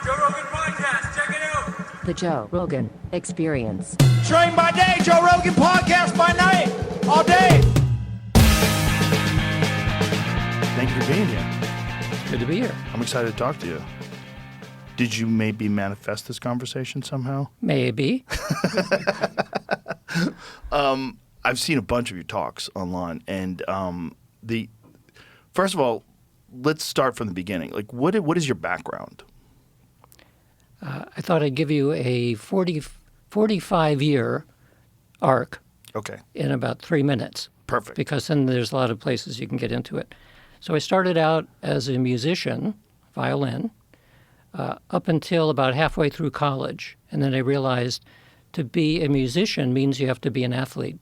Joe Rogan Podcast. Check it out. The Joe Rogan Experience. Train by day, Joe Rogan Podcast by night, all day. Thank you for being here. Good to be here. I'm excited to talk to you. Did you maybe manifest this conversation somehow? Maybe. I've seen a bunch of your talks online, and first of all, let's start from the beginning. Like, what is your background? I thought I'd give you a 45-year arc Okay, in about 3 minutes. perfect. Because then there's a lot of places you can get into it. So I started out as a musician, violin, up until about halfway through college. And then I realized to be a musician means you have to be an athlete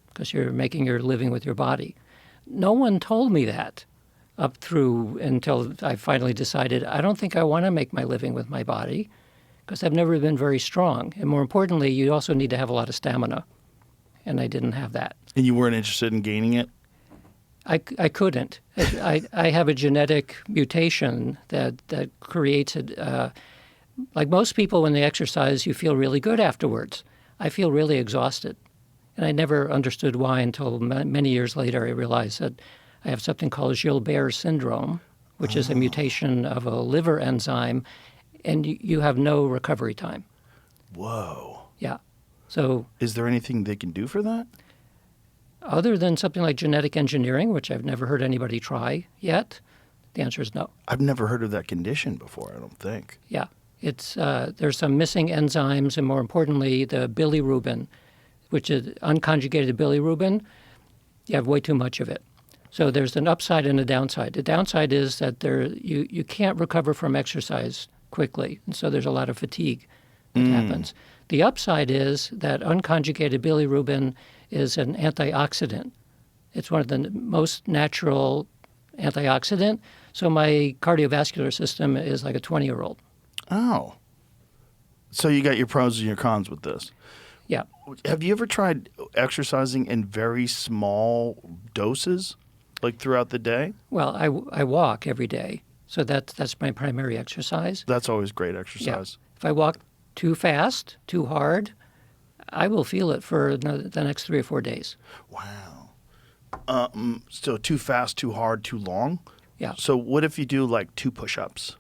because you're making your living with your body. No one told me that up through until I finally decided I don't think I want to make my living with my body because I've never been very strong. And more importantly, you also need to have a lot of stamina. And I didn't have that. And you weren't interested in gaining it? I couldn't. I have a genetic mutation that creates it. Like most people, when they exercise, you feel really good afterwards. I feel really exhausted. And I never understood why until many years later I realized that I have something called Gilbert syndrome, which is a mutation of a liver enzyme, and you have no recovery time. Whoa. Yeah. So Is there anything they can do for that? other than something like genetic engineering, which I've never heard anybody try yet, the answer is no. I've never heard of that condition before, I don't think. Yeah. It's there's some missing enzymes, and more importantly, the bilirubin, which is unconjugated bilirubin. You have way too much of it. So there's an upside and a downside. The downside is that you can't recover from exercise quickly, and so there's a lot of fatigue that happens. The upside is that unconjugated bilirubin is an antioxidant. It's one of the most natural antioxidant. So my cardiovascular system is like a 20-year-old. Oh. So you got your pros and your cons with this. Yeah. Have you ever tried exercising in very small doses, like throughout the day? Well, I walk every day, so that's my primary exercise. That's always great Yeah. exercise. If I walk too fast, too hard, I will feel it for the next 3 or 4 days. Wow. So too fast, too hard, too long? Yeah. So what if you do like 2 push-ups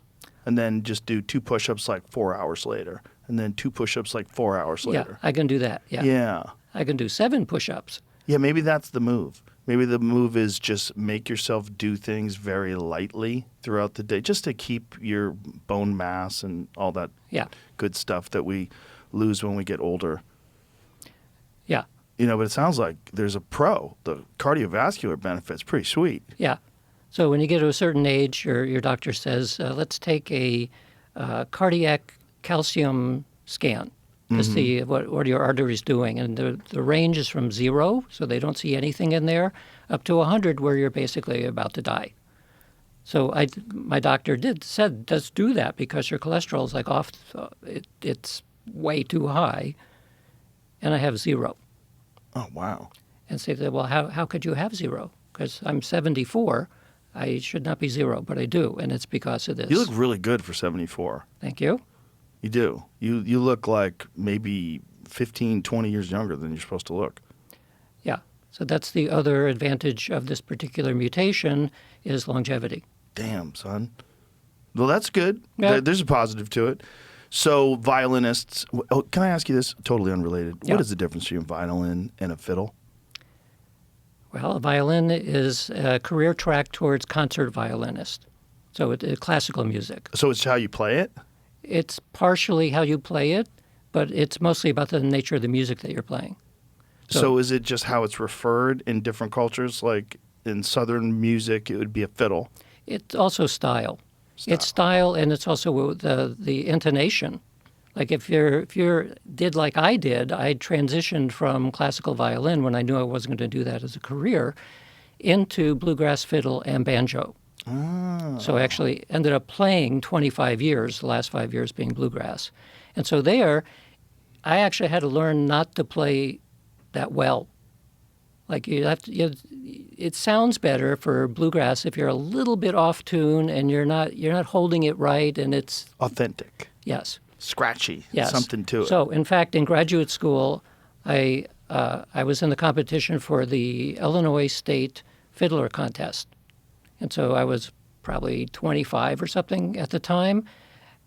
and then just do 2 push-ups like 4 hours later and then 2 push-ups like 4 hours Yeah, later? I can do that. Yeah. Yeah. I can do 7 push-ups. Yeah, maybe that's the move. Maybe the move is just make yourself do things very lightly throughout the day just to keep your bone mass and all that Yeah. good stuff that we lose when we get older. Yeah. You know, but it sounds like there's a pro. The cardiovascular benefit's pretty sweet. Yeah. So when you get to a certain age, your doctor says, let's take a cardiac calcium scan to see what your arteries doing. And the range is from 0, so they don't see anything in there, up to 100 where you're basically about to die. So my doctor said, let's do that because your cholesterol is like off, it's way too high. And I have 0. Oh, wow. And say, well, how could you have 0? Because I'm 74. I should not be 0, but I do, and it's because of this. You look really good for 74. Thank you. You do. You look like maybe 15, 20 years younger than you're supposed to look. Yeah. So that's the other advantage of this particular mutation is longevity. Damn, son. Well, that's good. Yeah. There's a positive to it. So violinists, can I ask you this? Totally unrelated. Yeah. What is the difference between a violin and a fiddle? Well, a violin is a career track towards concert violinist. So it's classical music. So it's how you play it? It's partially how you play it, but it's mostly about the nature of the music that you're playing. So is it just how it's referred in different cultures? Like in Southern music, it would be a fiddle. It's also style. It's style, and it's also the intonation. Like if you did like I did, I transitioned from classical violin when I knew I wasn't going to do that as a career into bluegrass fiddle and banjo. Oh. So I actually ended up playing 25 years, the last 5 years being bluegrass. And so there, I actually had to learn not to play that well. Like it sounds better for bluegrass if you're a little bit off tune and you're not holding it right, and it's Authentic. Yes. Scratchy. Yes. Something to it. So, in fact, in graduate school, I was in the competition for the Illinois State Fiddler Contest. And so I was probably 25 or something at the time.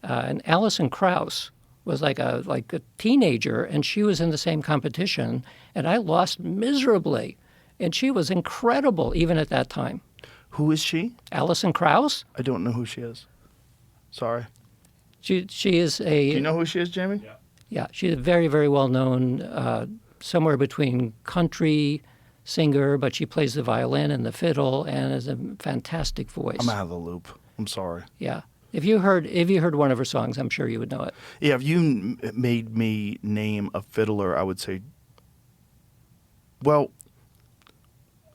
And Alison Krauss was like a teenager, and she was in the same competition. And I lost miserably. And she was incredible even at that time. Who is she? Alison Krauss? I don't know who she is. Sorry. She is a... Do you know who she is, Jamie? Yeah. Yeah, she's a very, very well-known, somewhere between country singer, but she plays the violin and the fiddle and has a fantastic voice. I'm out of the loop. I'm sorry. Yeah. If you heard one of her songs, I'm sure you would know it. Yeah, if you made me name a fiddler, I would say, well,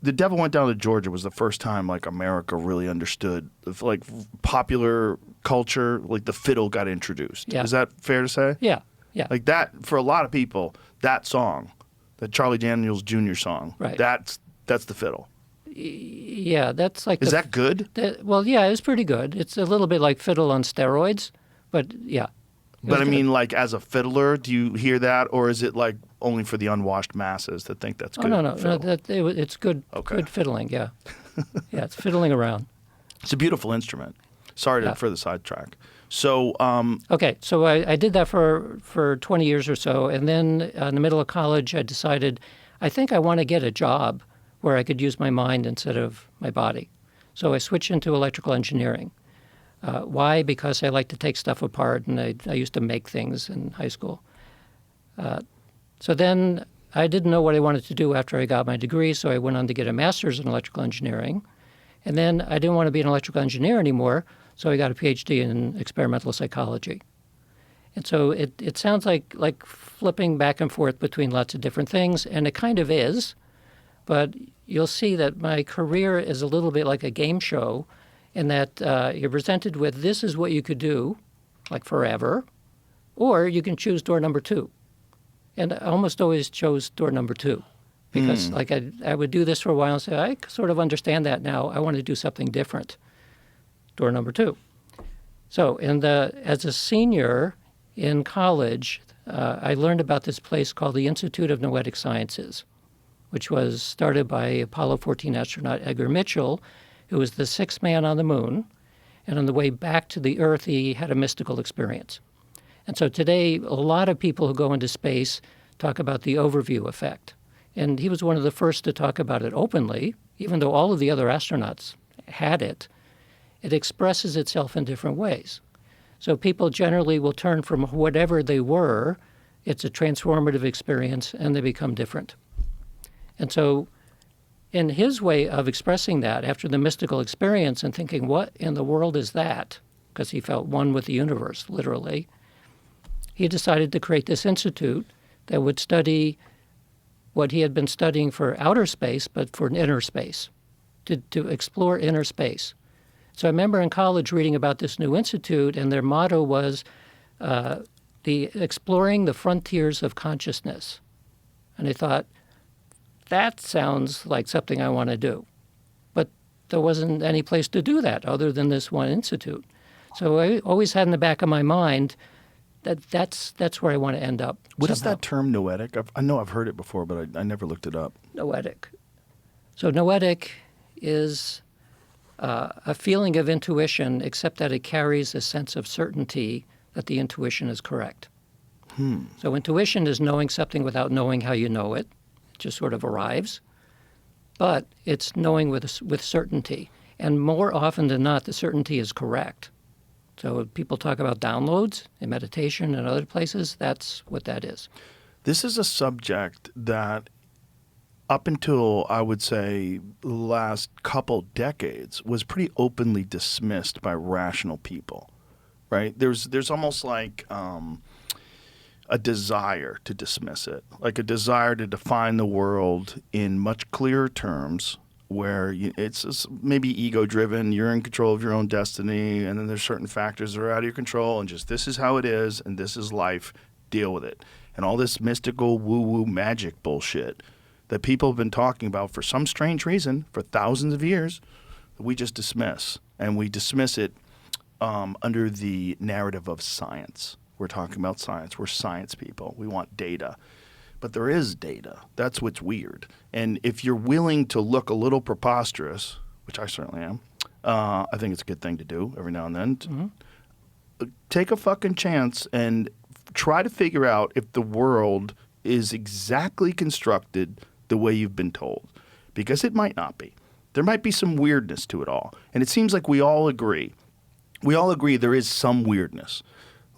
The Devil Went Down to Georgia was the first time like America really understood like popular culture, like the fiddle got introduced. Yeah. Is that fair to say? Yeah, yeah. Like that, for a lot of people, that song, the Charlie Daniels Jr. song, Right. that's the fiddle. Yeah, that's like... Is that good? Well, yeah, it's pretty good. It's a little bit like fiddle on steroids, but yeah. It But was I mean, good. like as a fiddler, do you hear that, or is it like only for the unwashed masses that think that's good? Oh, no, fiddle? it's good, Okay. good fiddling, yeah. Yeah, it's fiddling around. It's a beautiful instrument. Sorry Yeah. for the sidetrack. So, Okay, so I did that for 20 years or so, and then in the middle of college, I decided I think I want to get a job where I could use my mind instead of my body. So I switched into electrical engineering. Why? Because I like to take stuff apart, and I used to make things in high school. So then I didn't know what I wanted to do after I got my degree, so I went on to get a master's in electrical engineering. And then I didn't want to be an electrical engineer anymore, so I got a PhD in experimental psychology. And so it sounds like flipping back and forth between lots of different things, and it kind of is. But you'll see that my career is a little bit like a game show in that you're presented with this is what you could do, like forever, or you can choose door number 2. And I almost always chose door number 2 because like I would do this for a while and say, I sort of understand that now. I want to do something different. Door number 2. So as a senior in college, I learned about this place called the Institute of Noetic Sciences, which was started by Apollo 14 astronaut Edgar Mitchell, who was the 6th man on the moon. And on the way back to the Earth, he had a mystical experience. And so today, a lot of people who go into space talk about the overview effect. And he was one of the first to talk about it openly, even though all of the other astronauts had it. It expresses itself in different ways. So people generally will turn from whatever they were, it's a transformative experience, and they become different. And so in his way of expressing that, after the mystical experience and thinking, what in the world is that? Because he felt one with the universe, literally. He decided to create this institute that would study what he had been studying for outer space, but for inner space, to explore inner space. So I remember in college reading about this new institute, and their motto was exploring the frontiers of consciousness. And I thought, that sounds like something I want to do. But there wasn't any place to do that other than this one institute. So I always had in the back of my mind that's where I want to end up. what is somehow. that term, noetic? I know I've heard it before, but I never looked it up. Noetic. So noetic is a feeling of intuition, except that it carries a sense of certainty that the intuition is correct. So intuition is knowing something without knowing how you know it. It just sort of arrives. But it's knowing with certainty. And more often than not, the certainty is correct. So people talk about downloads in meditation and other places. That's what that is. This is a subject that up until, I would say, the last couple decades was pretty openly dismissed by rational people, right? There's almost like a desire to dismiss it, like a desire to define the world in much clearer terms where it's maybe ego-driven, you're in control of your own destiny, and then there's certain factors that are out of your control, and just this is how it is, and this is life, deal with it. And all this mystical woo-woo magic bullshit that people have been talking about for some strange reason for thousands of years, we just dismiss. And we dismiss it under the narrative of science. We're talking about science. We're science people. We want data. But there is data. That's what's weird. And if you're willing to look a little preposterous, which I certainly am, I think it's a good thing to do every now and then. Take a fucking chance and try to figure out if the world is exactly constructed the way you've been told. Because it might not be. There might be some weirdness to it all. And it seems like we all agree. We all agree there is some weirdness.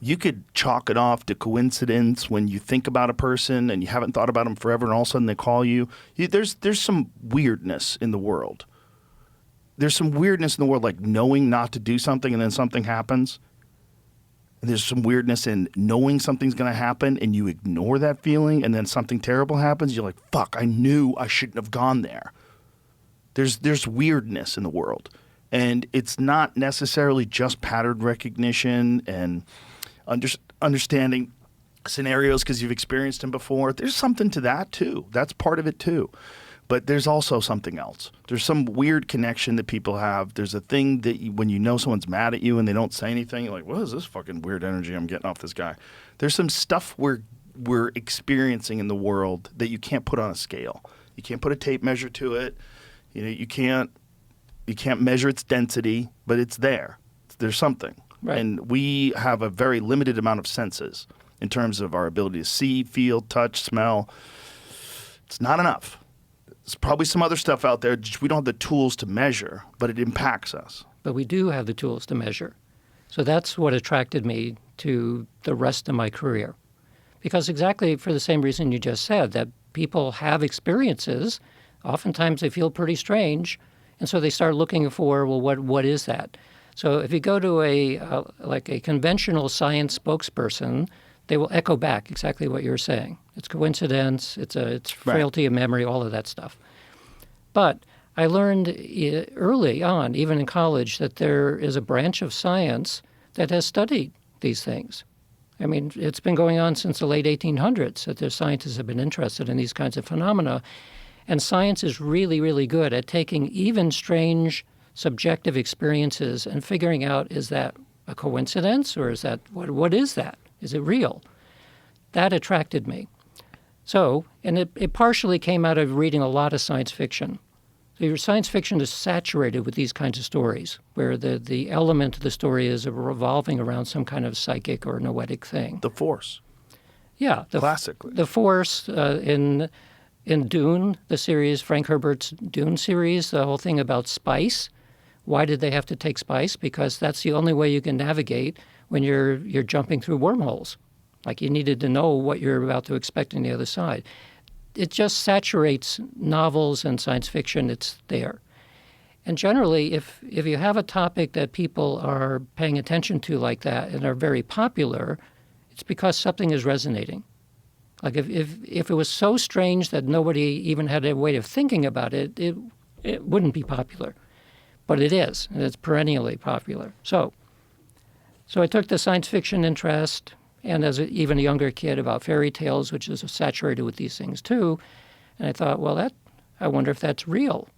You could chalk it off to coincidence when you think about a person and you haven't thought about them forever and all of a sudden they call you. There's some weirdness in the world. There's some weirdness in the world, like knowing not to do something and then something happens. And there's some weirdness in knowing something's going to happen and you ignore that feeling and then something terrible happens. You're like, fuck, I knew I shouldn't have gone there. There's weirdness in the world. And it's not necessarily just pattern recognition and understanding scenarios because you've experienced them before. There's something to that too. That's part of it too. But there's also something else. There's some weird connection that people have. There's a thing that when you know someone's mad at you and they don't say anything, you're like, what is this fucking weird energy I'm getting off this guy? There's some stuff we're experiencing in the world that you can't put on a scale. You can't put a tape measure to it. You know, you can't measure its density, but it's there. There's something. Right. And we have a very limited amount of senses in terms of our ability to see, feel, touch, smell. It's not enough. There's probably some other stuff out there we don't have the tools to measure, but it impacts us. But we do have the tools to measure. So that's what attracted me to the rest of my career. Because exactly for the same reason you just said, that people have experiences. Oftentimes they feel pretty strange. And so they start looking for, well, what is that? So if you go to a conventional science spokesperson, they will echo back exactly what you're saying. It's coincidence, it's frailty of memory, all of that stuff. But I learned early on, even in college, that there is a branch of science that has studied these things. I mean, it's been going on since the late 1800s that the scientists have been interested in these kinds of phenomena. And science is really, really good at taking even strange subjective experiences and figuring out, is that a coincidence or is that, what is that? Is it real? That attracted me. So, and it partially came out of reading a lot of science fiction. So your science fiction is saturated with these kinds of stories where the element of the story is revolving around some kind of psychic or noetic thing. The Force. Yeah. Classically. The Force in Dune, the series, Frank Herbert's Dune series, the whole thing about spice. Why did they have to take spice? Because that's the only way you can navigate when you're jumping through wormholes. Like you needed to know what you're about to expect on the other side. It just saturates novels and science fiction. It's there. And generally, if you have a topic that people are paying attention to like that and are very popular, it's because something is resonating. Like if it was so strange that nobody even had a way of thinking about it, it wouldn't be popular. But it is, and it's perennially popular. So I took the science fiction interest, and as even a younger kid about fairy tales, which is saturated with these things too. And I thought, well, I wonder if that's real.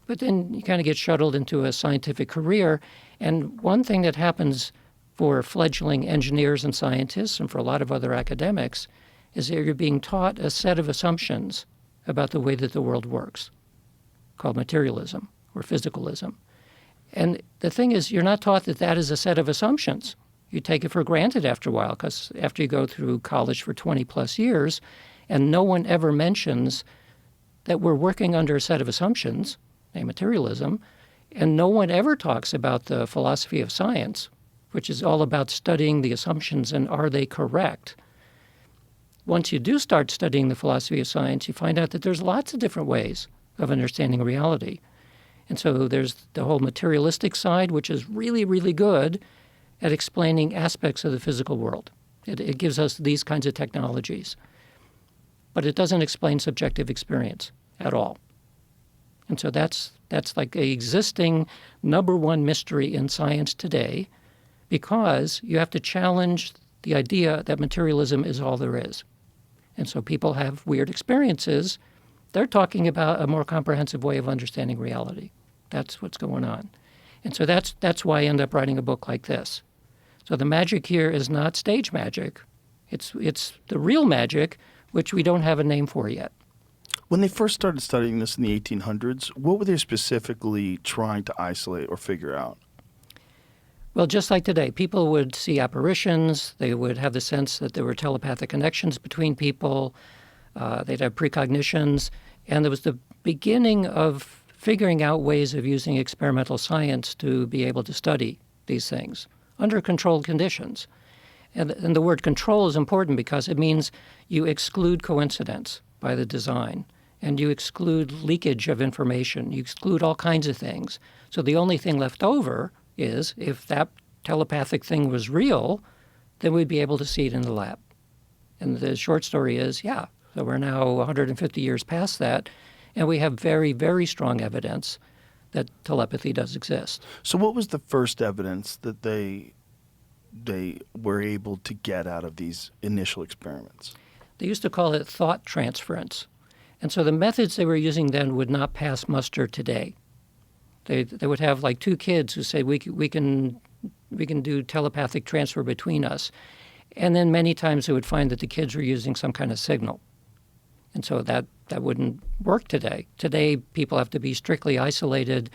But then you kind of get shuttled into a scientific career. And one thing that happens for fledgling engineers and scientists and for a lot of other academics is that you're being taught a set of assumptions about the way that the world works, called materialism or physicalism. And the thing is, you're not taught that that is a set of assumptions. You take it for granted after a while, because after you go through college for 20 plus years, and no one ever mentions that we're working under a set of assumptions, named materialism, and no one ever talks about the philosophy of science, which is all about studying the assumptions and are they correct. Once you do start studying the philosophy of science, you find out that there's lots of different ways of understanding reality. And so there's the whole materialistic side, which is really, really good at explaining aspects of the physical world. It gives us these kinds of technologies. But it doesn't explain subjective experience at all. And so that's like an existing number one mystery in science today, because you have to challenge the idea that materialism is all there is. And so people have weird experiences. They're talking about a more comprehensive way of understanding reality. That's what's going on. And so that's why I end up writing a book like this. So the magic here is not stage magic. It's the real magic, which we don't have a name for yet. When they first started studying this in the 1800s, what were they specifically trying to isolate or figure out? Well, just like today, people would see apparitions. They would have the sense that there were telepathic connections between people. They'd have precognitions. And there was the beginning of figuring out ways of using experimental science to be able to study these things under controlled conditions. And the word control is important because it means you exclude coincidence by the design, and you exclude leakage of information. You exclude all kinds of things. So the only thing left over is if that telepathic thing was real, then we'd be able to see it in the lab. And the short story is, yeah, so we're now 150 years past that, and we have very, very strong evidence that telepathy does exist. So what was the first evidence that they were able to get out of these initial experiments? They used to call it thought transference. And so the methods they were using then would not pass muster today. They would have like two kids who say, we can do telepathic transfer between us. And then many times they would find that the kids were using some kind of signal. And so that wouldn't work today. Today, people have to be strictly isolated.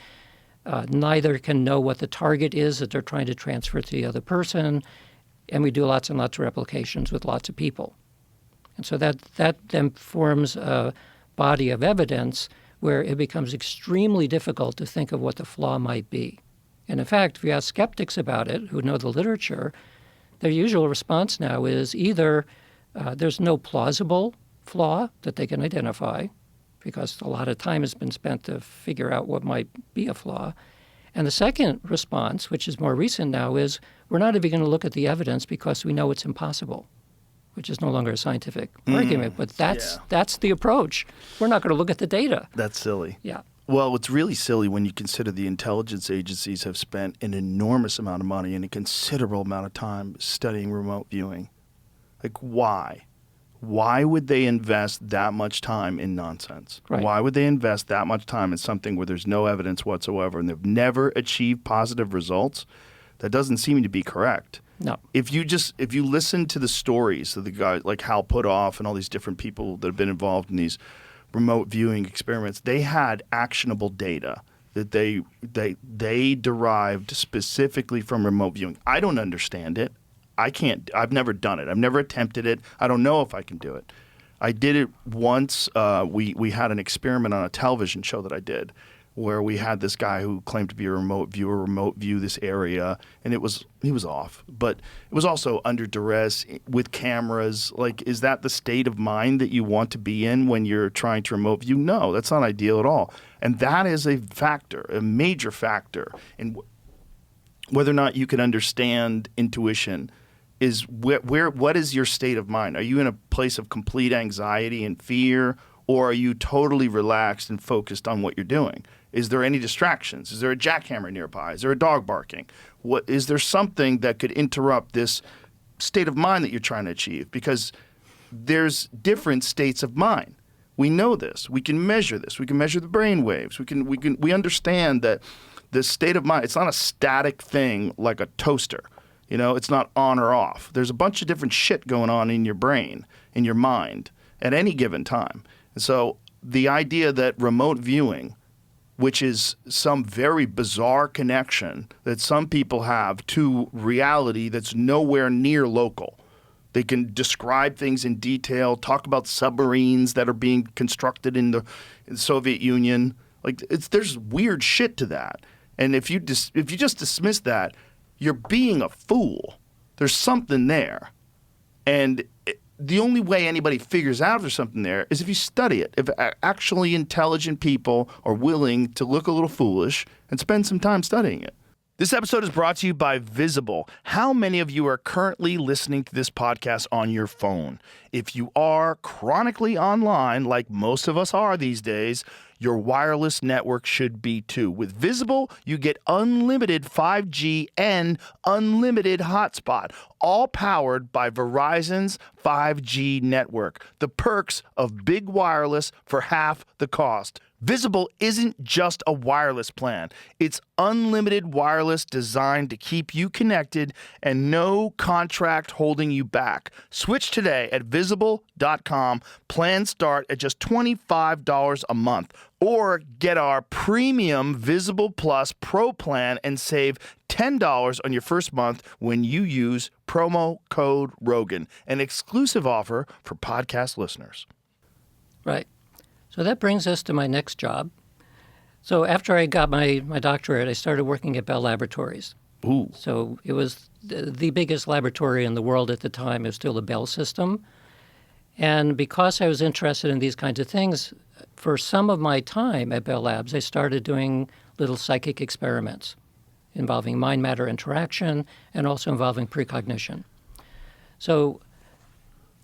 Neither can know what the target is that they're trying to transfer to the other person. And we do lots and lots of replications with lots of people. And so that then forms a body of evidence where it becomes extremely difficult to think of what the flaw might be. And in fact, if you ask skeptics about it, who know the literature, their usual response now is either there's no plausible flaw that they can identify, because a lot of time has been spent to figure out what might be a flaw. And the second response, which is more recent now, is we're not even going to look at the evidence because we know it's impossible, which is no longer a scientific argument. But that's the approach. We're not going to look at the data. That's silly. Yeah. Well, it's really silly when you consider the intelligence agencies have spent an enormous amount of money and a considerable amount of time studying remote viewing. Like, why? Why would they invest that much time in nonsense? Right. Why would they invest that much time in something where there's no evidence whatsoever and they've never achieved positive results? That doesn't seem to be correct. No. If you listen to the stories of the guy like Hal Puthoff and all these different people that have been involved in these remote viewing experiments, they had actionable data that they derived specifically from remote viewing. I don't understand it. I've never done it. I've never attempted it. I don't know if I can do it. I did it once. We had an experiment on a television show that I did where we had this guy who claimed to be a remote view this area, and he was off. But it was also under duress with cameras. Like, is that the state of mind that you want to be in when you're trying to remote view? No, that's not ideal at all. And that is a factor, a major factor in whether or not you can understand intuition. Is what is your state of mind? Are you in a place of complete anxiety and fear, or are you totally relaxed and focused on what you're doing? Is there any distractions? Is there a jackhammer nearby? Is there a dog barking? Is there something that could interrupt this state of mind that you're trying to achieve? Because there's different states of mind. We know this. We can measure this. We can measure the brain waves. We understand that the state of mind, it's not a static thing like a toaster. You know, it's not on or off. There's a bunch of different shit going on in your brain, in your mind, at any given time. And so the idea that remote viewing, which is some very bizarre connection that some people have to reality that's nowhere near local. They can describe things in detail, talk about submarines that are being constructed in the Soviet Union. Like, there's weird shit to that. And if you just dismiss that, you're being a fool. There's something there. And the only way anybody figures out there's something there is if you study it. If actually intelligent people are willing to look a little foolish and spend some time studying it. This episode is brought to you by Visible. How many of you are currently listening to this podcast on your phone? If you are chronically online, like most of us are these days, your wireless network should be too. With Visible, you get unlimited 5G and unlimited hotspot, all powered by Verizon's 5G network. The perks of big wireless for half the cost. Visible isn't just a wireless plan. It's unlimited wireless designed to keep you connected and no contract holding you back. Switch today at Visible.com. Plans start at just $25 a month. Or get our premium Visible Plus Pro plan and save $10 on your first month when you use promo code Rogan, an exclusive offer for podcast listeners. Right. So that brings us to my next job. So after I got my doctorate, I started working at Bell Laboratories. Ooh. So it was the biggest laboratory in the world at the time. It was still the Bell system. And because I was interested in these kinds of things, for some of my time at Bell Labs, I started doing little psychic experiments involving mind-matter interaction and also involving precognition. So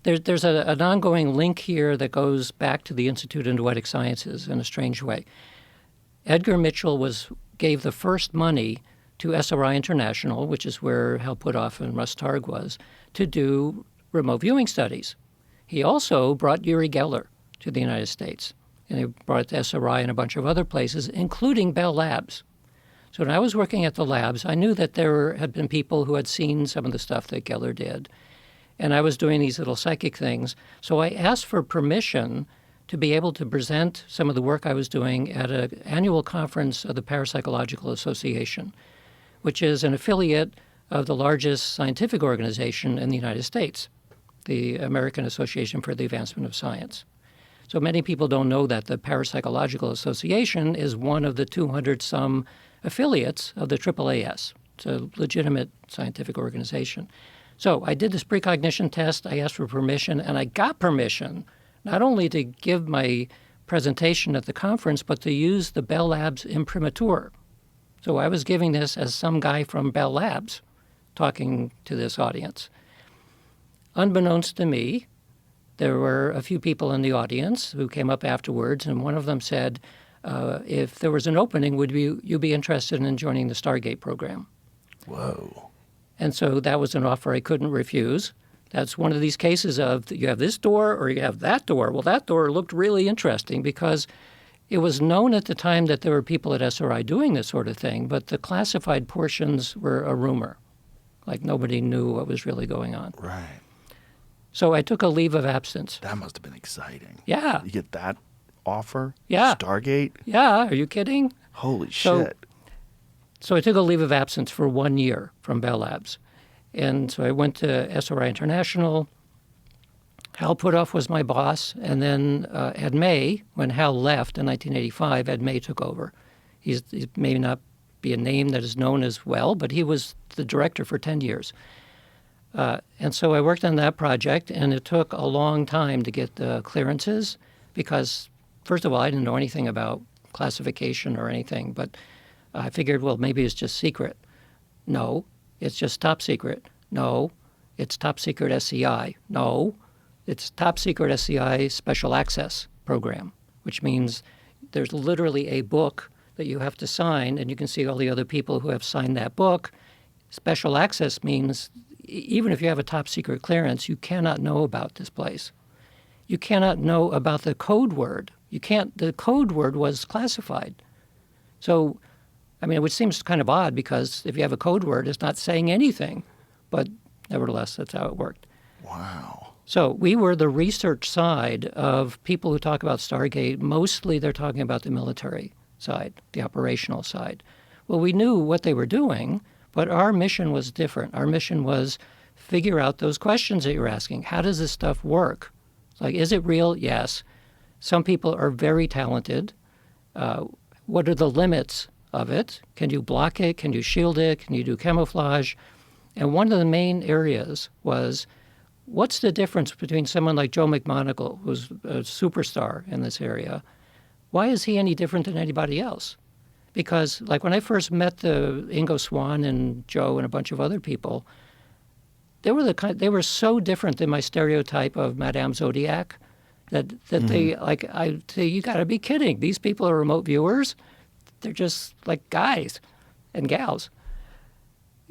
there's an ongoing link here that goes back to the Institute of Noetic Sciences in a strange way. Edgar Mitchell gave the first money to SRI International, which is where Hal Puthoff and Russ Targ was, to do remote viewing studies. He also brought Uri Geller to the United States, and he brought SRI and a bunch of other places, including Bell Labs. So when I was working at the labs, I knew that there had been people who had seen some of the stuff that Geller did. And I was doing these little psychic things. So I asked for permission to be able to present some of the work I was doing at an annual conference of the Parapsychological Association, which is an affiliate of the largest scientific organization in the United States, the American Association for the Advancement of Science. So many people don't know that the Parapsychological Association is one of the 200-some affiliates of the AAAS. It's a legitimate scientific organization. So I did this precognition test. I asked for permission, and I got permission not only to give my presentation at the conference, but to use the Bell Labs imprimatur. So I was giving this as some guy from Bell Labs talking to this audience. Unbeknownst to me, there were a few people in the audience who came up afterwards, and one of them said, if there was an opening, would you be interested in joining the Stargate program? Whoa. And so that was an offer I couldn't refuse. That's one of these cases of you have this door or you have that door. Well, that door looked really interesting because it was known at the time that there were people at SRI doing this sort of thing, but the classified portions were a rumor. Like nobody knew what was really going on. Right. So I took a leave of absence. That must have been exciting. Yeah. You get that offer? Yeah. Stargate? Yeah. Are you kidding? Holy So- shit. So I took a leave of absence for 1 year from Bell Labs. And so I went to SRI International. Hal Puthoff was my boss. And then Ed May, when Hal left in 1985, Ed May took over. He may not be a name that is known as well, but he was the director for 10 years. And so I worked on that project, and it took a long time to get the clearances because, first of all, I didn't know anything about classification or anything, but I figured, well, maybe it's just secret. No, it's just top secret. No, it's top secret SCI. No, it's top secret SCI special access program, which means there's literally a book that you have to sign, and you can see all the other people who have signed that book. Special access means even if you have a top secret clearance, you cannot know about this place. You cannot know about the code word. The code word was classified. So, I mean, which seems kind of odd because if you have a code word, it's not saying anything. But nevertheless, that's how it worked. Wow. So we were the research side of people who talk about Stargate. Mostly they're talking about the military side, the operational side. Well, we knew what they were doing, but our mission was different. Our mission was figure out those questions that you're asking. How does this stuff work? Like, is it real? Yes. Some people are very talented. What are the limits of it? Can you block it? Can you shield it? Can you do camouflage? And one of the main areas was, what's the difference between someone like Joe McMoneagle, who's a superstar in this area? Why is he any different than anybody else? Because, like, when I first met the Ingo Swann and Joe and a bunch of other people, they were so different than my stereotype of Madame Zodiac that they, like, I say, you got to be kidding. These people are remote viewers. They're just like guys and gals.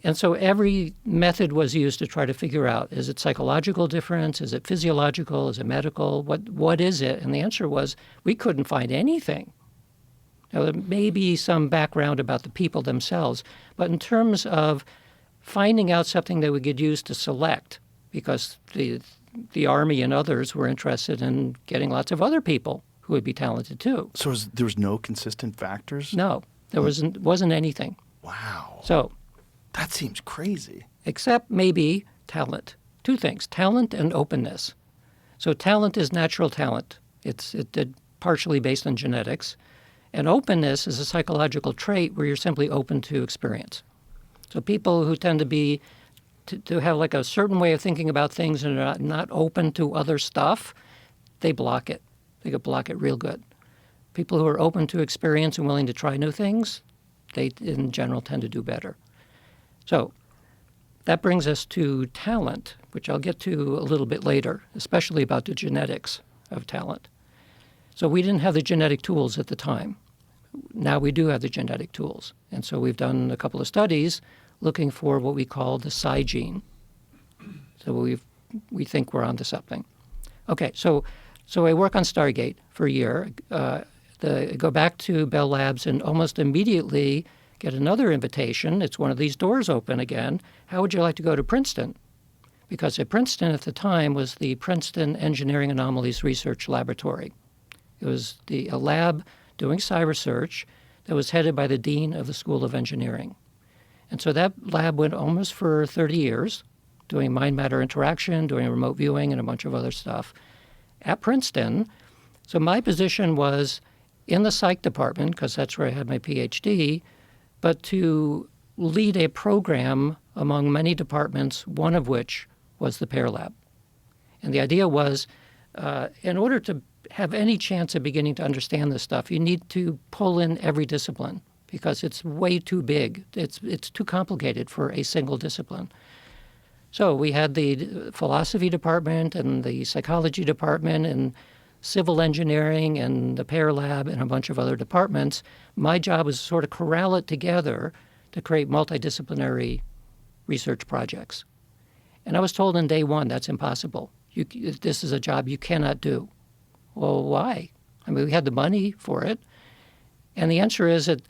And so every method was used to try to figure out, is it psychological difference? Is it physiological? Is it medical? What is it? And the answer was, we couldn't find anything. Now, there may be some background about the people themselves, but in terms of finding out something that we could use to select, because the Army and others were interested in getting lots of other people who would be talented too. So there was no consistent factors? No, there wasn't anything. Wow. So That seems crazy. except maybe talent. Two things, talent and openness. So talent is natural talent. It's partially based on genetics. And openness is a psychological trait where you're simply open to experience. So people who tend to have like a certain way of thinking about things and are not open to other stuff, they block it. They could block it real good. People who are open to experience and willing to try new things, they in general tend to do better. So that brings us to talent, which I'll get to a little bit later, especially about the genetics of talent. So we didn't have the genetic tools at the time. Now we do have the genetic tools. And so we've done a couple of studies looking for what we call the psi gene. So we think we're onto something. Okay, so I work on Stargate for a year. Go back to Bell Labs and almost immediately get another invitation. It's one of these doors open again. How would you like to go to Princeton? Because at Princeton at the time was the Princeton Engineering Anomalies Research Laboratory. It was a lab doing psi research that was headed by the dean of the School of Engineering. And so that lab went almost for 30 years, doing mind-matter interaction, doing remote viewing, and a bunch of other stuff at Princeton. So my position was in the psych department, because that's where I had my PhD, but to lead a program among many departments, one of which was the Pear Lab. And the idea was, in order to have any chance of beginning to understand this stuff, you need to pull in every discipline because it's way too big. It's too complicated for a single discipline. So we had the philosophy department and the psychology department and civil engineering and the Pear Lab and a bunch of other departments. My job was to sort of corral it together to create multidisciplinary research projects. And I was told in day one, that's impossible. This is a job you cannot do. Well, why? I mean, we had the money for it. And the answer is that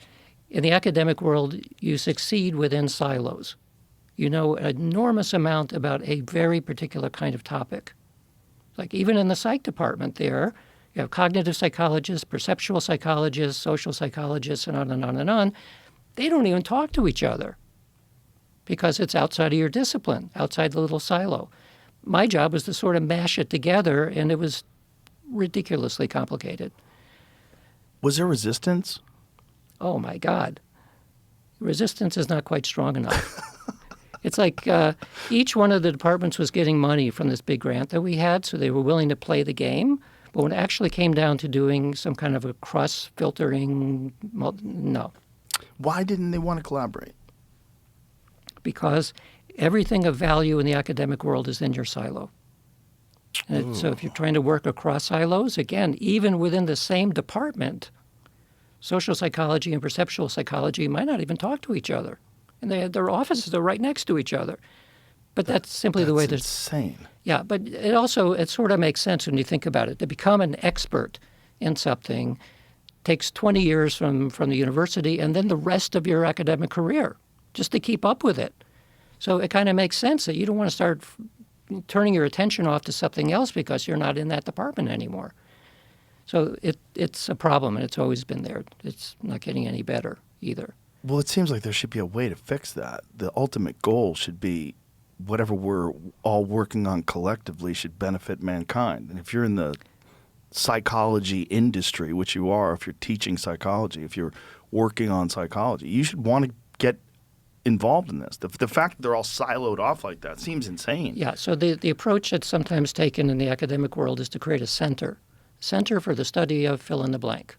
in the academic world, you succeed within silos. You know an enormous amount about a very particular kind of topic. Like even in the psych department there, you have cognitive psychologists, perceptual psychologists, social psychologists, and on and on and on. They don't even talk to each other because it's outside of your discipline, outside the little silo. My job was to sort of mash it together, and it was ridiculously complicated. Was there resistance? Oh, my God. Resistance is not quite strong enough. It's like each one of the departments was getting money from this big grant that we had, so they were willing to play the game. But when it actually came down to doing some kind of a cross-filtering, no. Why didn't they want to collaborate? Because everything of value in the academic world is in your silo. And so if you're trying to work across silos, again, even within the same department, social psychology and perceptual psychology might not even talk to each other. And their offices are right next to each other. But that's simply the way That's insane. Yeah, but it sort of makes sense when you think about it. To become an expert in something takes 20 years from the university and then the rest of your academic career just to keep up with it. So it kind of makes sense that you don't want to start turning your attention off to something else because you're not in that department anymore. So it's a problem, and it's always been there. It's not getting any better either. Well, it seems like there should be a way to fix that. The ultimate goal should be whatever we're all working on collectively should benefit mankind. And if you're in the psychology industry, which you are, if you're teaching psychology, if you're working on psychology, you should want to get involved in this. The fact that they're all siloed off like that seems insane. Yeah, so the approach that's sometimes taken in the academic world is to create a center for the study of fill in the blank.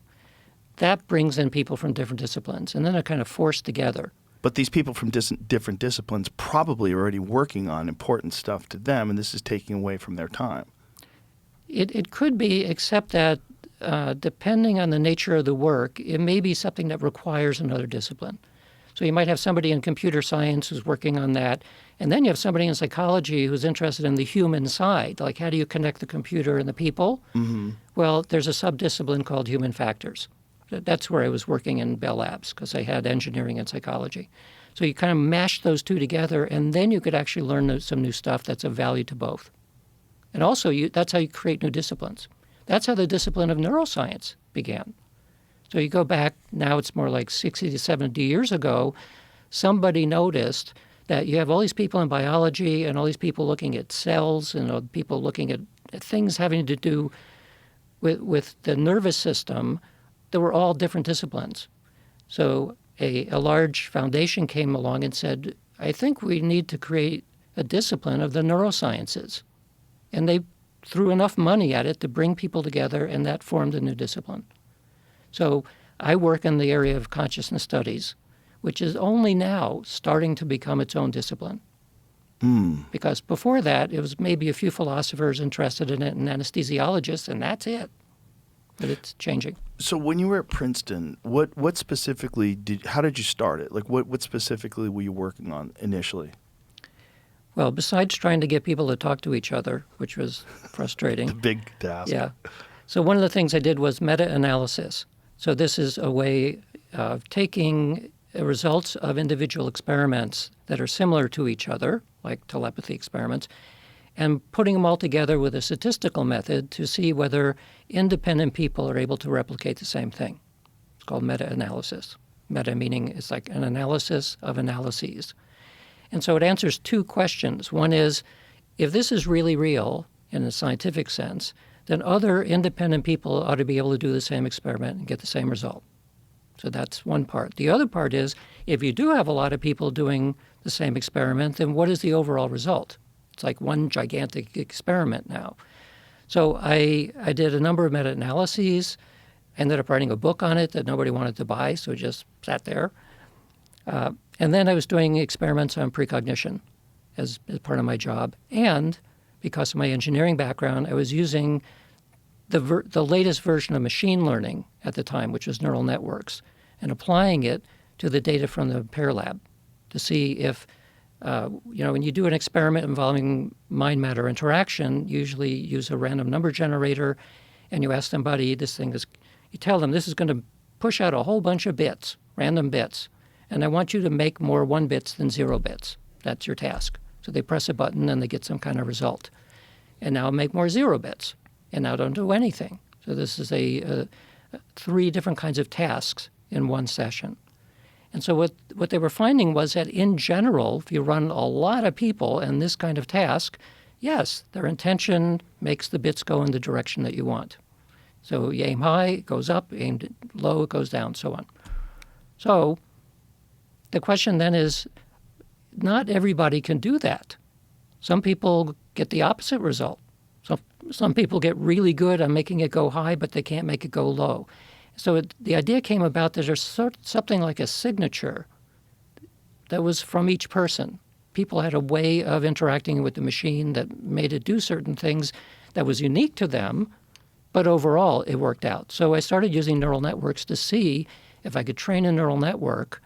That brings in people from different disciplines, and then they're kind of forced together. But these people from different disciplines probably are already working on important stuff to them, and this is taking away from their time. It could be, except that depending on the nature of the work, it may be something that requires another discipline. So you might have somebody in computer science who's working on that, and then you have somebody in psychology who's interested in the human side, like how do you connect the computer and the people? Mm-hmm. Well, there's a subdiscipline called human factors. That's where I was working in Bell Labs because I had engineering and psychology. So you kind of mash those two together, and then you could actually learn some new stuff that's of value to both. And also, that's how you create new disciplines. That's how the discipline of neuroscience began. So you go back, now it's more like 60 to 70 years ago, somebody noticed that you have all these people in biology and all these people looking at cells and people looking at things having to do with the nervous system that were all different disciplines. So a large foundation came along and said, I think we need to create a discipline of the neurosciences. And they threw enough money at it to bring people together, and that formed a new discipline. So I work in the area of consciousness studies, which is only now starting to become its own discipline. Because before that, it was maybe a few philosophers interested in it and anesthesiologists, and that's it. But it's changing. So when you were at Princeton, what specifically how did you start it? Like what specifically were you working on initially? Well, besides trying to get people to talk to each other, which was frustrating. The big task. Yeah. So one of the things I did was meta-analysis. So this is a way of taking results of individual experiments that are similar to each other, like telepathy experiments, and putting them all together with a statistical method to see whether independent people are able to replicate the same thing. It's called meta-analysis. Meta meaning it's like an analysis of analyses. And so it answers two questions. One is, if this is really real in a scientific sense, then other independent people ought to be able to do the same experiment and get the same result. So that's one part. The other part is, if you do have a lot of people doing the same experiment, then what is the overall result? It's like one gigantic experiment now. So I did a number of meta-analyses, ended up writing a book on it that nobody wanted to buy, so it just sat there. And then I was doing experiments on precognition as part of my job. And because of my engineering background, I was using the latest version of machine learning at the time, which was neural networks, and applying it to the data from the Pear Lab to see if, when you do an experiment involving mind-matter interaction, you usually use a random number generator, and you ask somebody, you tell them this is going to push out a whole bunch of bits, random bits, and I want you to make more 1 bits than 0 bits. That's your task. So they press a button and they get some kind of result. And now make more 0 bits. And now don't do anything. So this is 3 different kinds of tasks in one session. And so what they were finding was that in general, if you run a lot of people in this kind of task, yes, their intention makes the bits go in the direction that you want. So you aim high, it goes up, aim low, it goes down, so on. So the question then is, not everybody can do that. Some people get the opposite result. Some people get really good on making it go high, but they can't make it go low. So the idea came about that there's something like a signature that was from each person. People had a way of interacting with the machine that made it do certain things that was unique to them, but overall it worked out. So I started using neural networks to see if I could train a neural network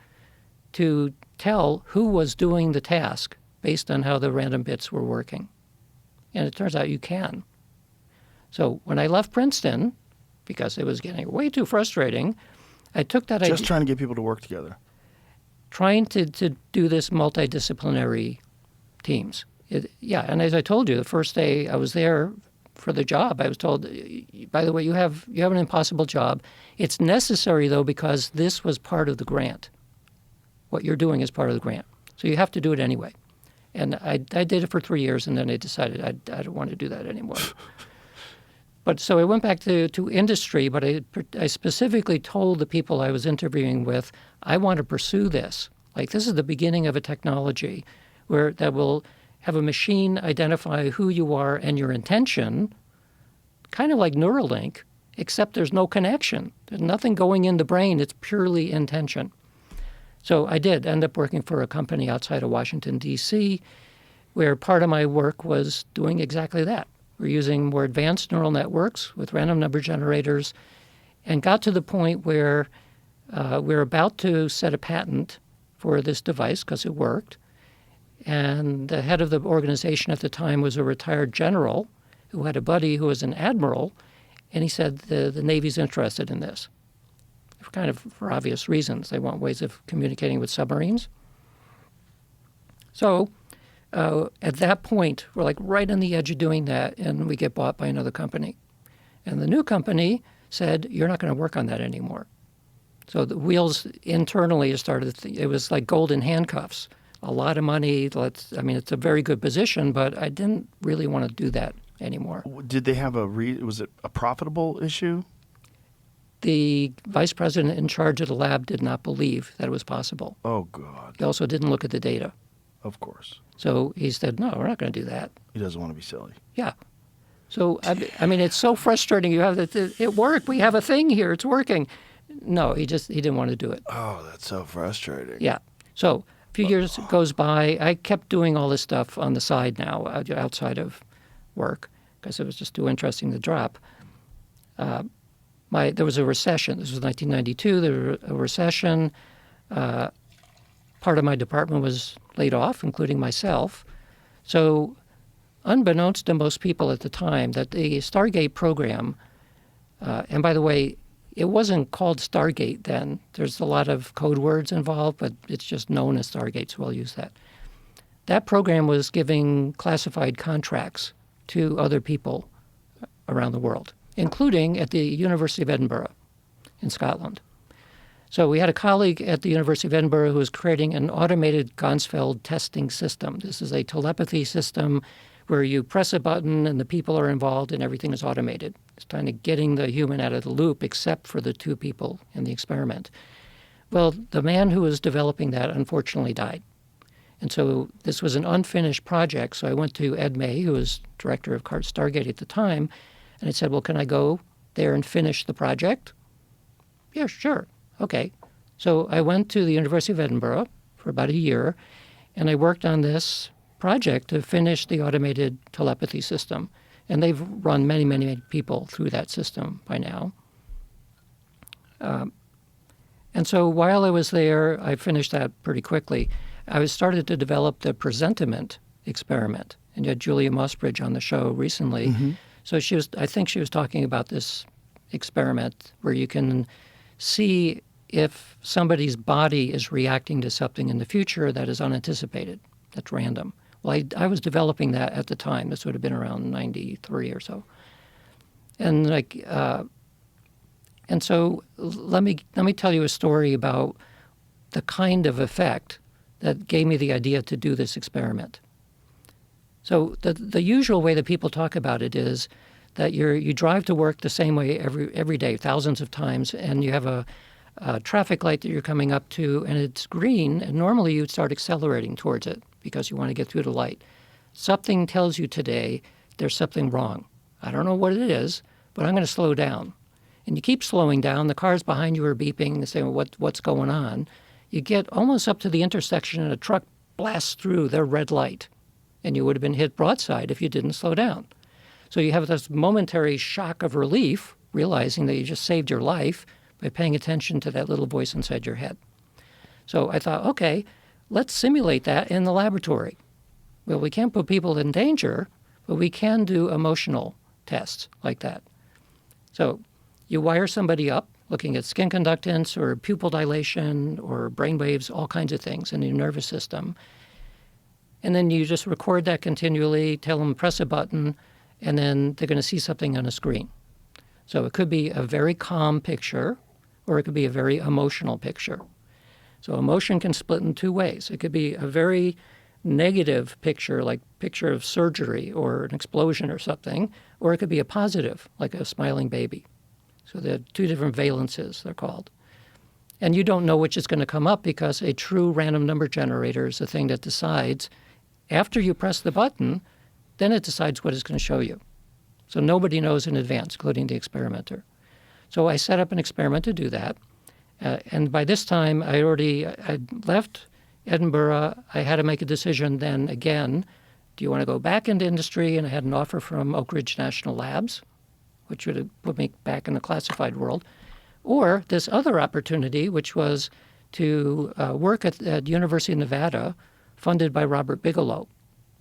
to tell who was doing the task based on how the random bits were working. And it turns out you can. So when I left Princeton, because it was getting way too frustrating, I took that idea. Just trying to get people to work together. Trying to do this multidisciplinary teams. And as I told you, the first day I was there for the job, I was told, by the way, you have an impossible job. It's necessary, though, because this was part of the grant. What you're doing is part of the grant. So you have to do it anyway. And I did it for 3 years, and then I decided I don't want to do that anymore. But so I went back to industry, but I specifically told the people I was interviewing with, I want to pursue this. Like, this is the beginning of a technology that will have a machine identify who you are and your intention, kind of like Neuralink, except there's no connection. There's nothing going in the brain. It's purely intention. So I did end up working for a company outside of Washington, D.C., where part of my work was doing exactly that. We're using more advanced neural networks with random number generators, and got to the point where we're about to set a patent for this device because it worked. And the head of the organization at the time was a retired general who had a buddy who was an admiral, and he said the Navy's interested in this. For obvious reasons. They want ways of communicating with submarines. So at that point, we're like right on the edge of doing that, and we get bought by another company. And the new company said, you're not going to work on that anymore. So the wheels internally started, it was like golden handcuffs. A lot of money. It's a very good position, but I didn't really want to do that anymore. Did they have was it a profitable issue? The vice president in charge of the lab did not believe that it was possible. Oh, God. He also didn't look at the data. Of course. So he said, no, we're not going to do that. He doesn't want to be silly. Yeah. So, it's so frustrating. You have that it worked. We have a thing here. It's working. No, he didn't want to do it. Oh, that's so frustrating. Yeah. So a few years goes by. I kept doing all this stuff on the side now, outside of work, because it was just too interesting to drop. There was a recession. This was 1992. There was a recession. Part of my department was laid off, including myself. So unbeknownst to most people at the time, that the Stargate program, and by the way, it wasn't called Stargate then. There's a lot of code words involved, but it's just known as Stargate, so I'll use that. That program was giving classified contracts to other people around the world, including at the University of Edinburgh in Scotland. So we had a colleague at the University of Edinburgh who was creating an automated Ganzfeld testing system. This is a telepathy system where you press a button and the people are involved and everything is automated. It's kind of getting the human out of the loop except for the two people in the experiment. Well, the man who was developing that unfortunately died. And so this was an unfinished project. So I went to Ed May, who was director of Stargate at the time, and I said, well, can I go there and finish the project? Yeah, sure. Okay. So I went to the University of Edinburgh for about a year, and I worked on this project to finish the automated telepathy system. And they've run many, many people through that system by now. And so while I was there, I finished that pretty quickly. I started to develop the presentiment experiment. And you had Julia Mossbridge on the show recently. Mm-hmm. So I think she was talking about this experiment where you can see if somebody's body is reacting to something in the future that is unanticipated, that's random. Well, I was developing that at the time. This would have been around 93 or so. And so let me tell you a story about the kind of effect that gave me the idea to do this experiment. So the usual way that people talk about it is that you drive to work the same way every day, thousands of times, and you have a traffic light that you're coming up to, and it's green, and normally you'd start accelerating towards it because you want to get through the light. Something tells you today there's something wrong. I don't know what it is, but I'm going to slow down. And you keep slowing down. The cars behind you are beeping and saying, well, what's going on? You get almost up to the intersection and a truck blasts through their red light, and you would have been hit broadside if you didn't slow down. So you have this momentary shock of relief, realizing that you just saved your life by paying attention to that little voice inside your head. So I thought, okay, let's simulate that in the laboratory. Well, we can't put people in danger, but we can do emotional tests like that. So you wire somebody up looking at skin conductance or pupil dilation or brain waves, all kinds of things in your nervous system. And then you just record that continually, tell them press a button, and then they're going to see something on a screen. So it could be a very calm picture, or it could be a very emotional picture. So emotion can split in two ways. It could be a very negative picture, like picture of surgery or an explosion or something, or it could be a positive, like a smiling baby. So there are two different valences, they're called. And you don't know which is going to come up because a true random number generator is the thing that decides, after you press the button, then it decides what it's going to show you. So nobody knows in advance, including the experimenter. So I set up an experiment to do that. And by this time, I'd left Edinburgh. I had to make a decision then again. Do you want to go back into industry? And I had an offer from Oak Ridge National Labs, which would have put me back in the classified world. Or this other opportunity, which was to work at University of Nevada, funded by Robert Bigelow,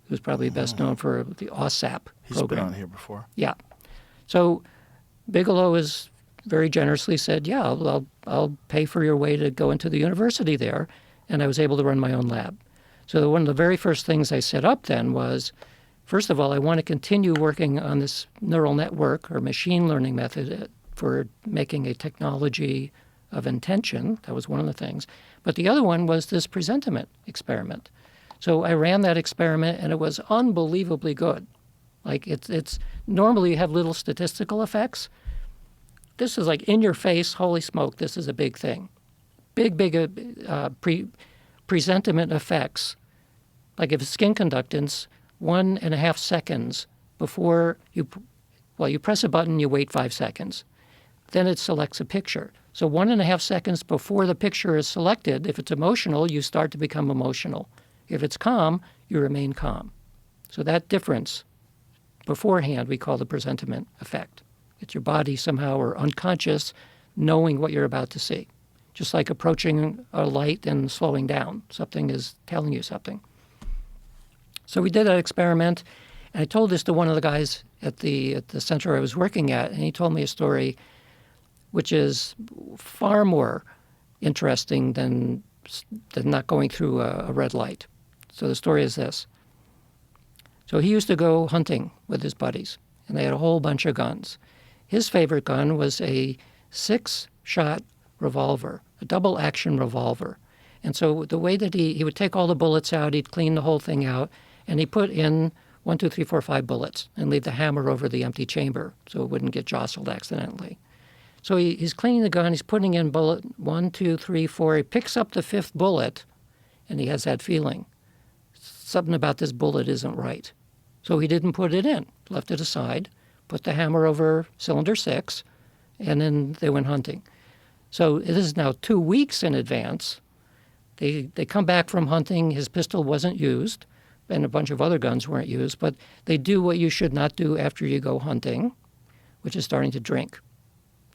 who's probably best known for the OSAP He's program. been on here before. Yeah. So Bigelow has very generously said, yeah, I'll pay for your way to go into the university there. And I was able to run my own lab. So one of the very first things I set up then was, first of all, I want to continue working on this neural network or machine learning method for making a technology of intention. That was one of the things. But the other one was this presentiment experiment. So I ran that experiment, and it was unbelievably good. Like it's normally you have little statistical effects. This is like in your face, holy smoke, this is a big thing. Big presentiment effects. Like if skin conductance, 1.5 seconds before you press a button, you wait 5 seconds. Then it selects a picture. So 1.5 seconds before the picture is selected, if it's emotional, you start to become emotional. If it's calm, you remain calm. So that difference beforehand we call the presentiment effect. It's your body somehow or unconscious knowing what you're about to see. Just like approaching a light and slowing down. Something is telling you something. So we did that experiment, and I told this to one of the guys at the center I was working at, and he told me a story which is far more interesting than not going through a red light. So the story is this. So he used to go hunting with his buddies, and they had a whole bunch of guns. His favorite gun was a 6-shot revolver, a double-action revolver. And so the way that he would take all the bullets out, he'd clean the whole thing out, and he put in 1, 2, 3, 4, 5 bullets and leave the hammer over the empty chamber so it wouldn't get jostled accidentally. So he's cleaning the gun, he's putting in bullet 1, 2, 3, 4. He picks up the 5th bullet, and he has that feeling. Something about this bullet isn't right. So he didn't put it in, left it aside, put the hammer over cylinder 6, and then they went hunting. So this is now 2 weeks in advance. They come back from hunting. His pistol wasn't used, and a bunch of other guns weren't used, but they do what you should not do after you go hunting, which is starting to drink.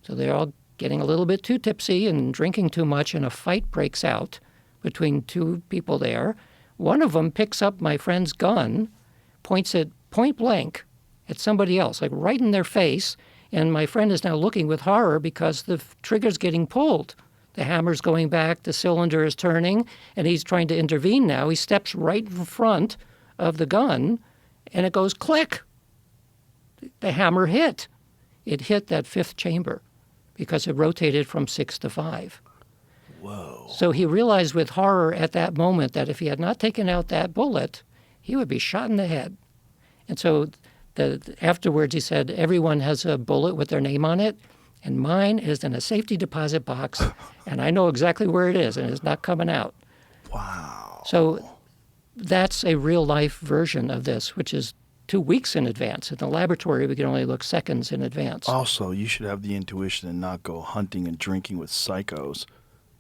So they're all getting a little bit too tipsy and drinking too much, and a fight breaks out between 2 people there. One of them picks up my friend's gun, points it point blank at somebody else, like right in their face, and my friend is now looking with horror because the trigger's getting pulled. The hammer's going back, the cylinder is turning, and he's trying to intervene now. He steps right in front of the gun, and it goes click. The hammer hit. It hit that 5th chamber because it rotated from 6 to 5. Whoa. So he realized with horror at that moment that if he had not taken out that bullet, he would be shot in the head. And so afterwards he said, everyone has a bullet with their name on it, and mine is in a safety deposit box, and I know exactly where it is, and it's not coming out. Wow. So that's a real-life version of this, which is 2 weeks in advance. In the laboratory, we can only look seconds in advance. Also, you should have the intuition and not go hunting and drinking with psychos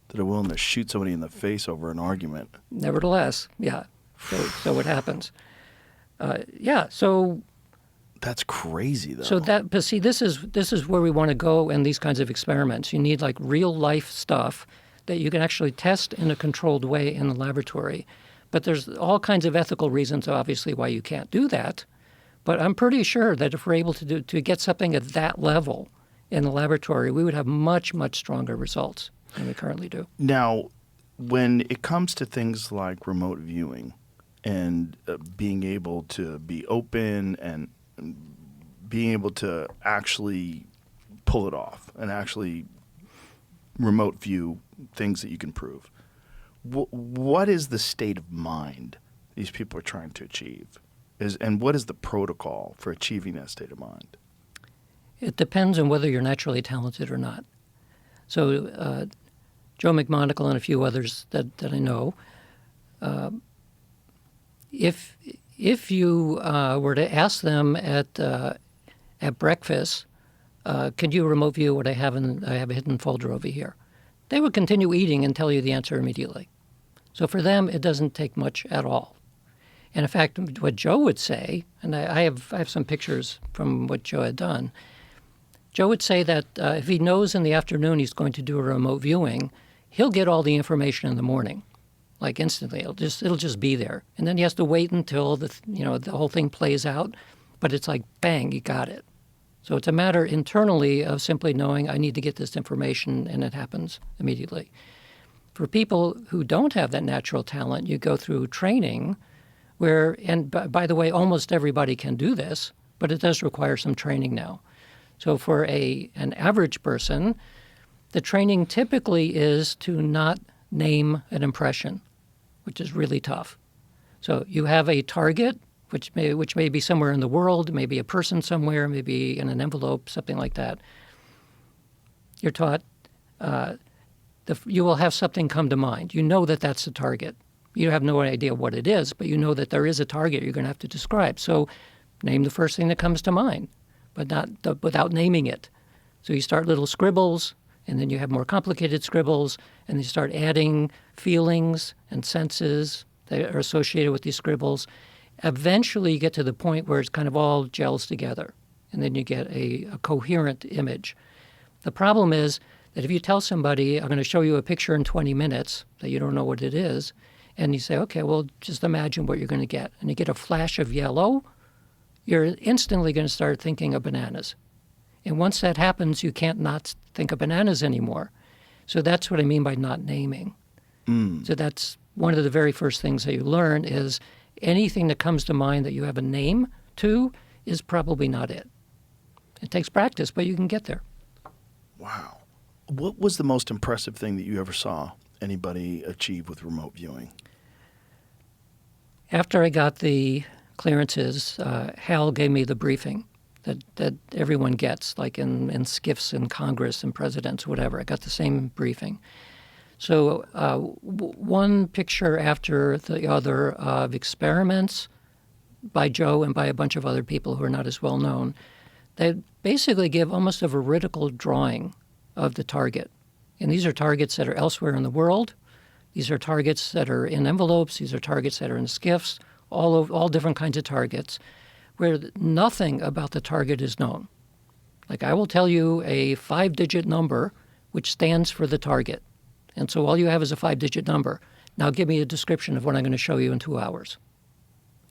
that are willing to shoot somebody in the face over an argument. Nevertheless, yeah. So it happens. So that's crazy, though. But see, this is where we want to go in these kinds of experiments. You need like real life stuff that you can actually test in a controlled way in the laboratory. But there's all kinds of ethical reasons, obviously, why you can't do that. But I'm pretty sure that if we're able to get something at that level in the laboratory, we would have much, much stronger results than we currently do. Now, when it comes to things like remote viewing and being able to be open and being able to actually pull it off and actually remote view things that you can prove, what is the state of mind these people are trying to achieve? And what is the protocol for achieving that state of mind? It depends on whether you're naturally talented or not. So Joe McMonagle and a few others that I know, if you were to ask them at breakfast, can you remote view what I have a hidden folder over here? They would continue eating and tell you the answer immediately. So for them, it doesn't take much at all. And in fact, what Joe would say, and I have some pictures from what Joe had done, Joe would say that if he knows in the afternoon he's going to do a remote viewing, he'll get all the information in the morning, like instantly. It'll just be there, and then he has to wait until the whole thing plays out. But it's like bang, you got it. So it's a matter internally of simply knowing I need to get this information, and it happens immediately. For people who don't have that natural talent, you go through training where, and by the way, almost everybody can do this, but it does require some training now. So for an average person, the training typically is to not name an impression, which is really tough. So you have a target, which may be somewhere in the world, maybe a person somewhere, maybe in an envelope, something like that. You're taught you will have something come to mind. You know that that's the target. You have no idea what it is, but you know that there is a target you're going to have to describe. So name the first thing that comes to mind, but not without naming it. So you start little scribbles, and then you have more complicated scribbles, and you start adding feelings and senses that are associated with these scribbles. Eventually you get to the point where it's kind of all gels together, and then you get a coherent image. The problem is that if you tell somebody, I'm going to show you a picture in 20 minutes, that you don't know what it is, and you say, okay, well, just imagine what you're going to get, and you get a flash of yellow, you're instantly going to start thinking of bananas. And once that happens, you can't not think of bananas anymore. So that's what I mean by not naming. So that's one of the very first things that you learn is anything that comes to mind that you have a name to is probably not it. It takes practice, but you can get there. Wow. What was the most impressive thing that you ever saw anybody achieve with remote viewing? After I got the clearances, Hal gave me the briefing that everyone gets, like in SCIFs in Congress and presidents, whatever. I got the same briefing. So one picture after the other of experiments by Joe and by a bunch of other people who are not as well known, they basically give almost a veridical drawing of the target. And these are targets that are elsewhere in the world. These are targets that are in envelopes. These are targets that are in SCIFs, all different kinds of targets, where nothing about the target is known. Like I will tell you a 5-digit number which stands for the target. And so all you have is a 5-digit number. Now give me a description of what I'm going to show you in 2 hours.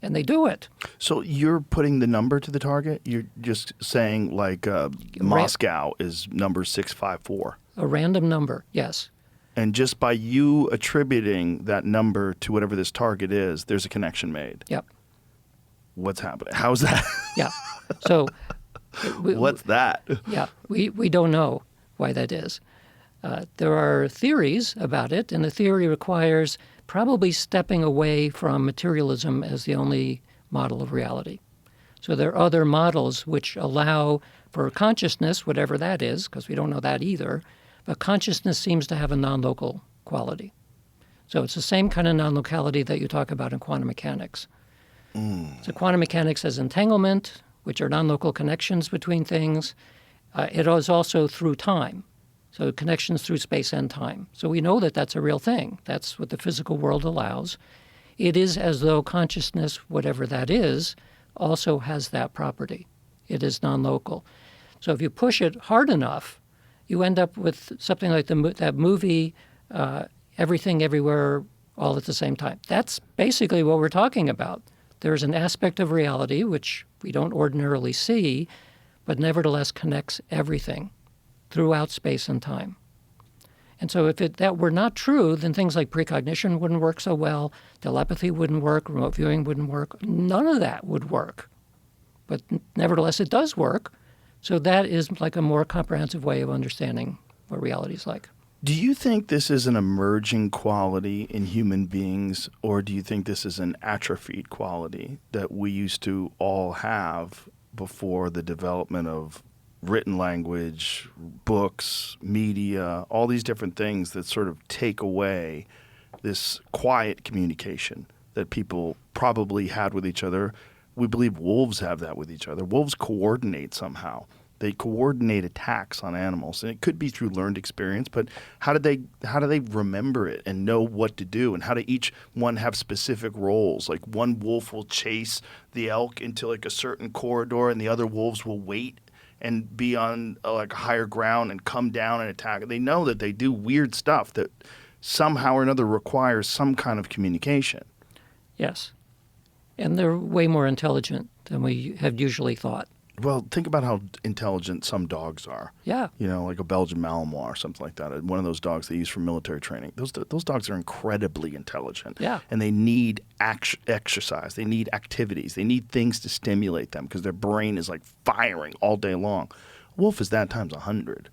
And they do it. So you're putting the number to the target? You're just saying like Moscow is number 654? A random number, yes. And just by you attributing that number to whatever this target is, there's a connection made? Yep. What's happening? How's that? Yeah. So what's that? Yeah, we don't know why that is. There are theories about it, and the theory requires probably stepping away from materialism as the only model of reality. So there are other models which allow for consciousness, whatever that is, because we don't know that either, but consciousness seems to have a non-local quality. So it's the same kind of non-locality that you talk about in quantum mechanics. So quantum mechanics has entanglement, which are non-local connections between things. It is also through time. So connections through space and time. So we know that that's a real thing. That's what the physical world allows. It is as though consciousness, whatever that is, also has that property. It is non-local. So if you push it hard enough, you end up with something like that movie, Everything, Everywhere, All at the Same Time. That's basically what we're talking about. There's an aspect of reality which we don't ordinarily see, but nevertheless connects everything throughout space and time. And so if that were not true, then things like precognition wouldn't work so well, telepathy wouldn't work, remote viewing wouldn't work, none of that would work. But nevertheless, it does work. So that is like a more comprehensive way of understanding what reality is like. Do you think this is an emerging quality in human beings, or do you think this is an atrophied quality that we used to all have before the development of written language, books, media, all these different things that sort of take away this quiet communication that people probably had with each other? We believe wolves have that with each other. Wolves coordinate somehow. They coordinate attacks on animals, and it could be through learned experience, but how do they remember it and know what to do, and how do each one have specific roles? Like one wolf will chase the elk into like a certain corridor, and the other wolves will wait and be on like higher ground and come down and attack. They know that they do weird stuff that somehow or another requires some kind of communication. Yes. And they're way more intelligent than we have usually thought. Well, think about how intelligent some dogs are. Yeah. You know, like a Belgian Malinois or something like that. One of those dogs they use for military training. Those dogs are incredibly intelligent. Yeah. And they need exercise. They need activities. They need things to stimulate them because their brain is like firing all day long. A wolf is that times 100.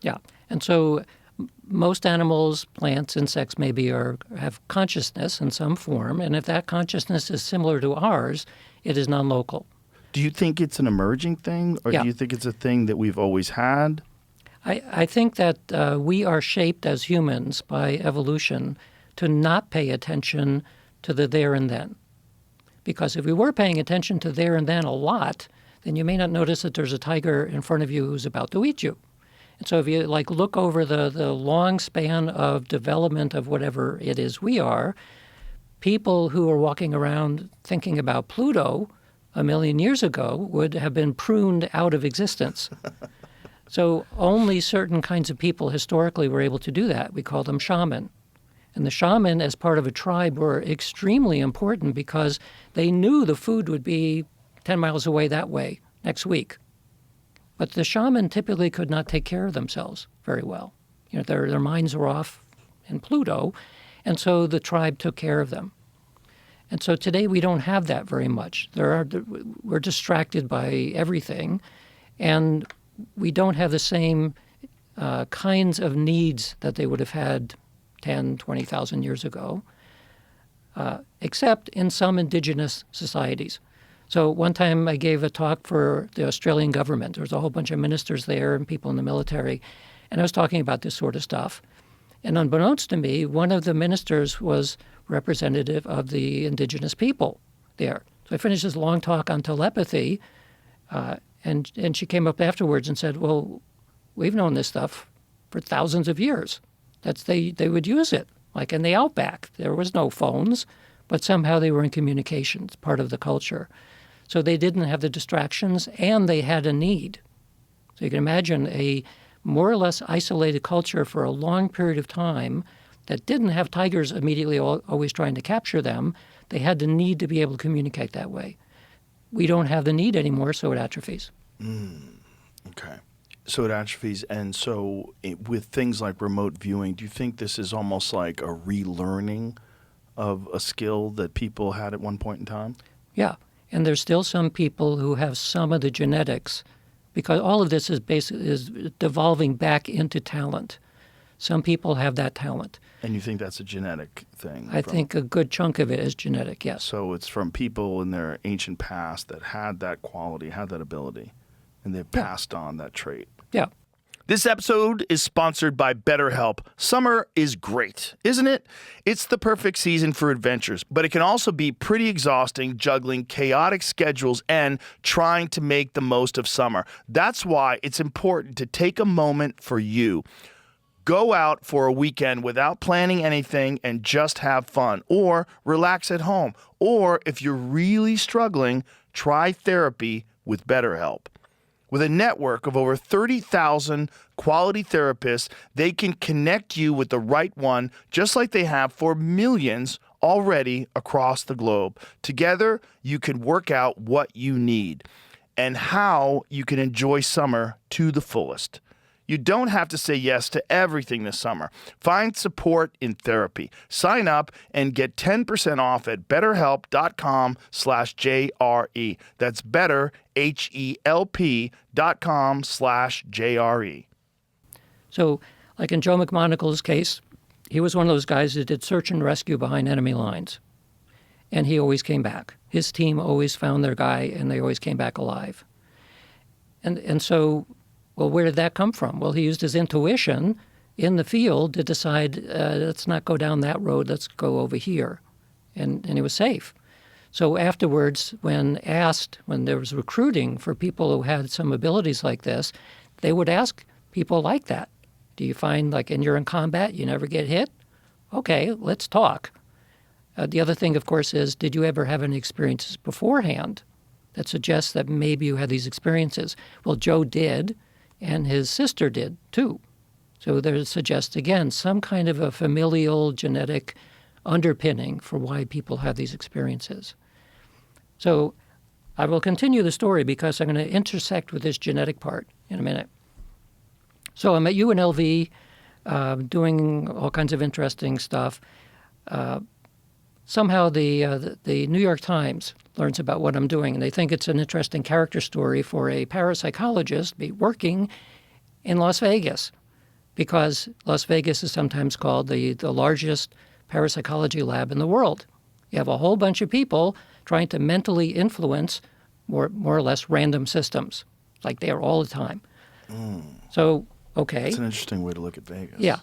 Yeah. And so most animals, plants, insects maybe have consciousness in some form. And if that consciousness is similar to ours, it is non-local. Do you think it's an emerging thing, or Yeah. do you think it's a thing that we've always had? I think that we are shaped as humans by evolution to not pay attention to the there and then. Because if we were paying attention to there and then a lot, then you may not notice that there's a tiger in front of you who's about to eat you. And so if you like look over the long span of development of whatever it is we are, people who are walking around thinking about Pluto 1,000,000 years ago would have been pruned out of existence. So only certain kinds of people historically were able to do that. We call them shaman. And the shaman, as part of a tribe, were extremely important because they knew the food would be 10 miles away that way next week. But the shaman typically could not take care of themselves very well. You know, their minds were off in Pluto, and so the tribe took care of them. And so today we don't have that very much. We're distracted by everything, and we don't have the same kinds of needs that they would have had 10, 20,000 years ago, except in some indigenous societies. So one time I gave a talk for the Australian government. There was a whole bunch of ministers there and people in the military, and I was talking about this sort of stuff. And unbeknownst to me, one of the ministers was representative of the indigenous people there. So I finished this long talk on telepathy, and she came up afterwards and said, well, we've known this stuff for thousands of years. They would use it, like in the outback. There was no phones, but somehow they were in communications, part of the culture. So they didn't have the distractions, and they had a need. So you can imagine a more or less isolated culture for a long period of time that didn't have tigers immediately always trying to capture them. They had the need to be able to communicate that way. We don't have the need anymore, so it atrophies. Okay. So it atrophies. And so with things like remote viewing, do you think this is almost like a relearning of a skill that people had at one point in time? Yeah. And there's still some people who have some of the genetics, because all of this is devolving back into talent. Some people have that talent. And you think that's a genetic thing? I think a good chunk of it is genetic, yes. So it's from people in their ancient past that had that quality, had that ability, and they've passed on that trait. Yeah. This episode is sponsored by BetterHelp. Summer is great, isn't it? It's the perfect season for adventures, but it can also be pretty exhausting juggling chaotic schedules and trying to make the most of summer. That's why it's important to take a moment for you. Go out for a weekend without planning anything and just have fun, or relax at home. Or if you're really struggling, try therapy with BetterHelp. With a network of over 30,000 quality therapists, they can connect you with the right one, just like they have for millions already across the globe. Together, you can work out what you need and how you can enjoy summer to the fullest. You don't have to say yes to everything this summer. Find support in therapy. Sign up and get 10% off at betterhelp.com/JRE. That's better, HELP.com/JRE. So, like in Joe McMonagle's case, he was one of those guys that did search and rescue behind enemy lines. And he always came back. His team always found their guy, and they always came back alive. And so, well, where did that come from? Well, he used his intuition in the field to decide, let's not go down that road, let's go over here. And he was safe. So afterwards, when there was recruiting for people who had some abilities like this, they would ask people like that. Do you find, like, and you're in combat, you never get hit? Okay, let's talk. The other thing, of course, is did you ever have any experiences beforehand that suggests that maybe you had these experiences. Well, Joe did, and his sister did too. So there suggests, again, some kind of a familial genetic underpinning for why people have these experiences. So I will continue the story because I'm going to intersect with this genetic part in a minute. So I'm at UNLV doing all kinds of interesting stuff. Somehow the New York Times learns about what I'm doing, and they think it's an interesting character story for a parapsychologist be working in Las Vegas, because Las Vegas is sometimes called the largest parapsychology lab in the world. You have a whole bunch of people trying to mentally influence more or less random systems, like they are all the time. So, okay. It's an interesting way to look at Vegas. Yeah.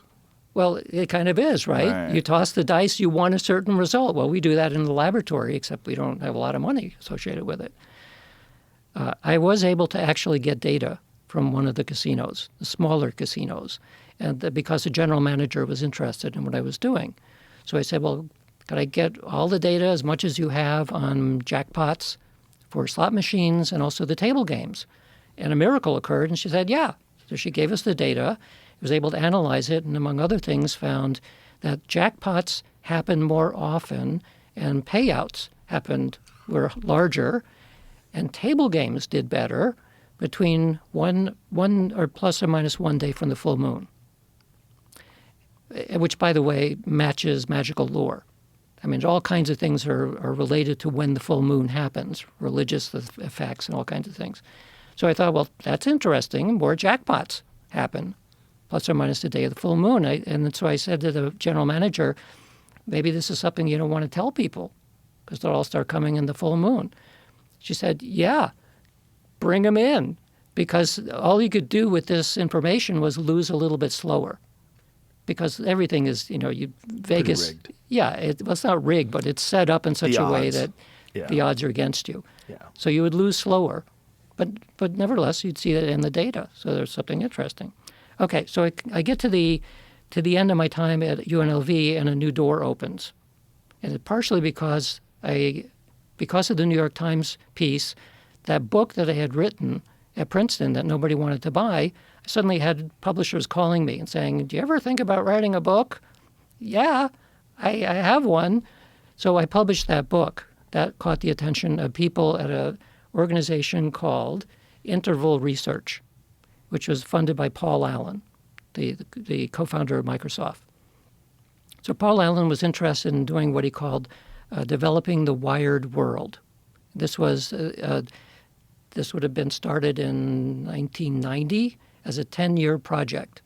Well, it kind of is, right? You toss the dice, you want a certain result. Well, we do that in the laboratory, except we don't have a lot of money associated with it. I was able to actually get data from one of the casinos, the smaller casinos, and because the general manager was interested in what I was doing. So I said, well, could I get all the data, as much as you have, on jackpots for slot machines and also the table games? And a miracle occurred, and she said, yeah. So she gave us the data, was able to analyze it, and among other things found that jackpots happen more often and payouts were larger, and table games did better between one or plus or minus 1 day from the full moon, which, by the way, matches magical lore. I mean, all kinds of things are related to when the full moon happens, religious effects and all kinds of things. So I thought, well, that's interesting. More jackpots happen, plus or minus the day of the full moon. And so I said to the general manager, maybe this is something you don't want to tell people because they'll all start coming in the full moon. She said, yeah, bring them in, because all you could do with this information was lose a little bit slower. Because everything is, Vegas. Pretty rigged. Yeah, it's not rigged, but it's set up in such a way that Yeah. the odds are against you. Yeah. So you would lose slower, but nevertheless, you'd see that in the data. So there's something interesting. Okay, so I get to the end of my time at UNLV, and a new door opens, and it's partially because of the New York Times piece, that book that I had written at Princeton that nobody wanted to buy. I suddenly had publishers calling me and saying, do you ever think about writing a book? Yeah, I have one. So I published that book. That caught the attention of people at an organization called Interval Research, which was funded by Paul Allen, the co-founder of Microsoft. So Paul Allen was interested in doing what he called developing the wired world. This would have been started in 1990 as a 10-year project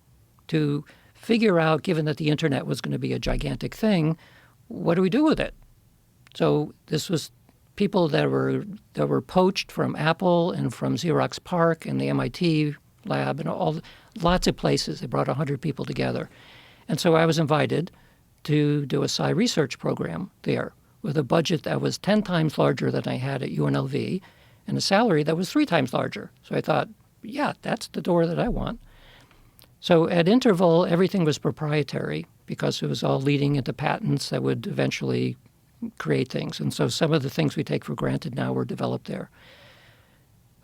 to figure out, given that the internet was going to be a gigantic thing, what do we do with it? So this was people that were poached from Apple and from Xerox PARC and the MIT lab and lots of places. They brought 100 people together. And so I was invited to do a Sci research program there with a budget that was 10 times larger than I had at UNLV and a salary that was 3 times larger. So I thought, yeah, that's the door that I want. So at Interval, everything was proprietary because it was all leading into patents that would eventually create things. And so some of the things we take for granted now were developed there.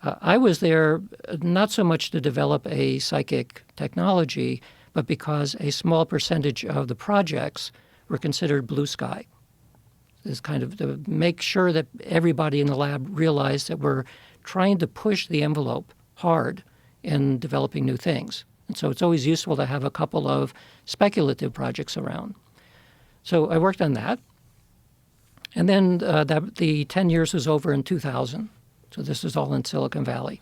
I was there not so much to develop a psychic technology, but because a small percentage of the projects were considered blue sky. It's kind of to make sure that everybody in the lab realized that we're trying to push the envelope hard in developing new things. And so it's always useful to have a couple of speculative projects around. So I worked on that. And then the 10 years was over in 2000. So this was all in Silicon Valley.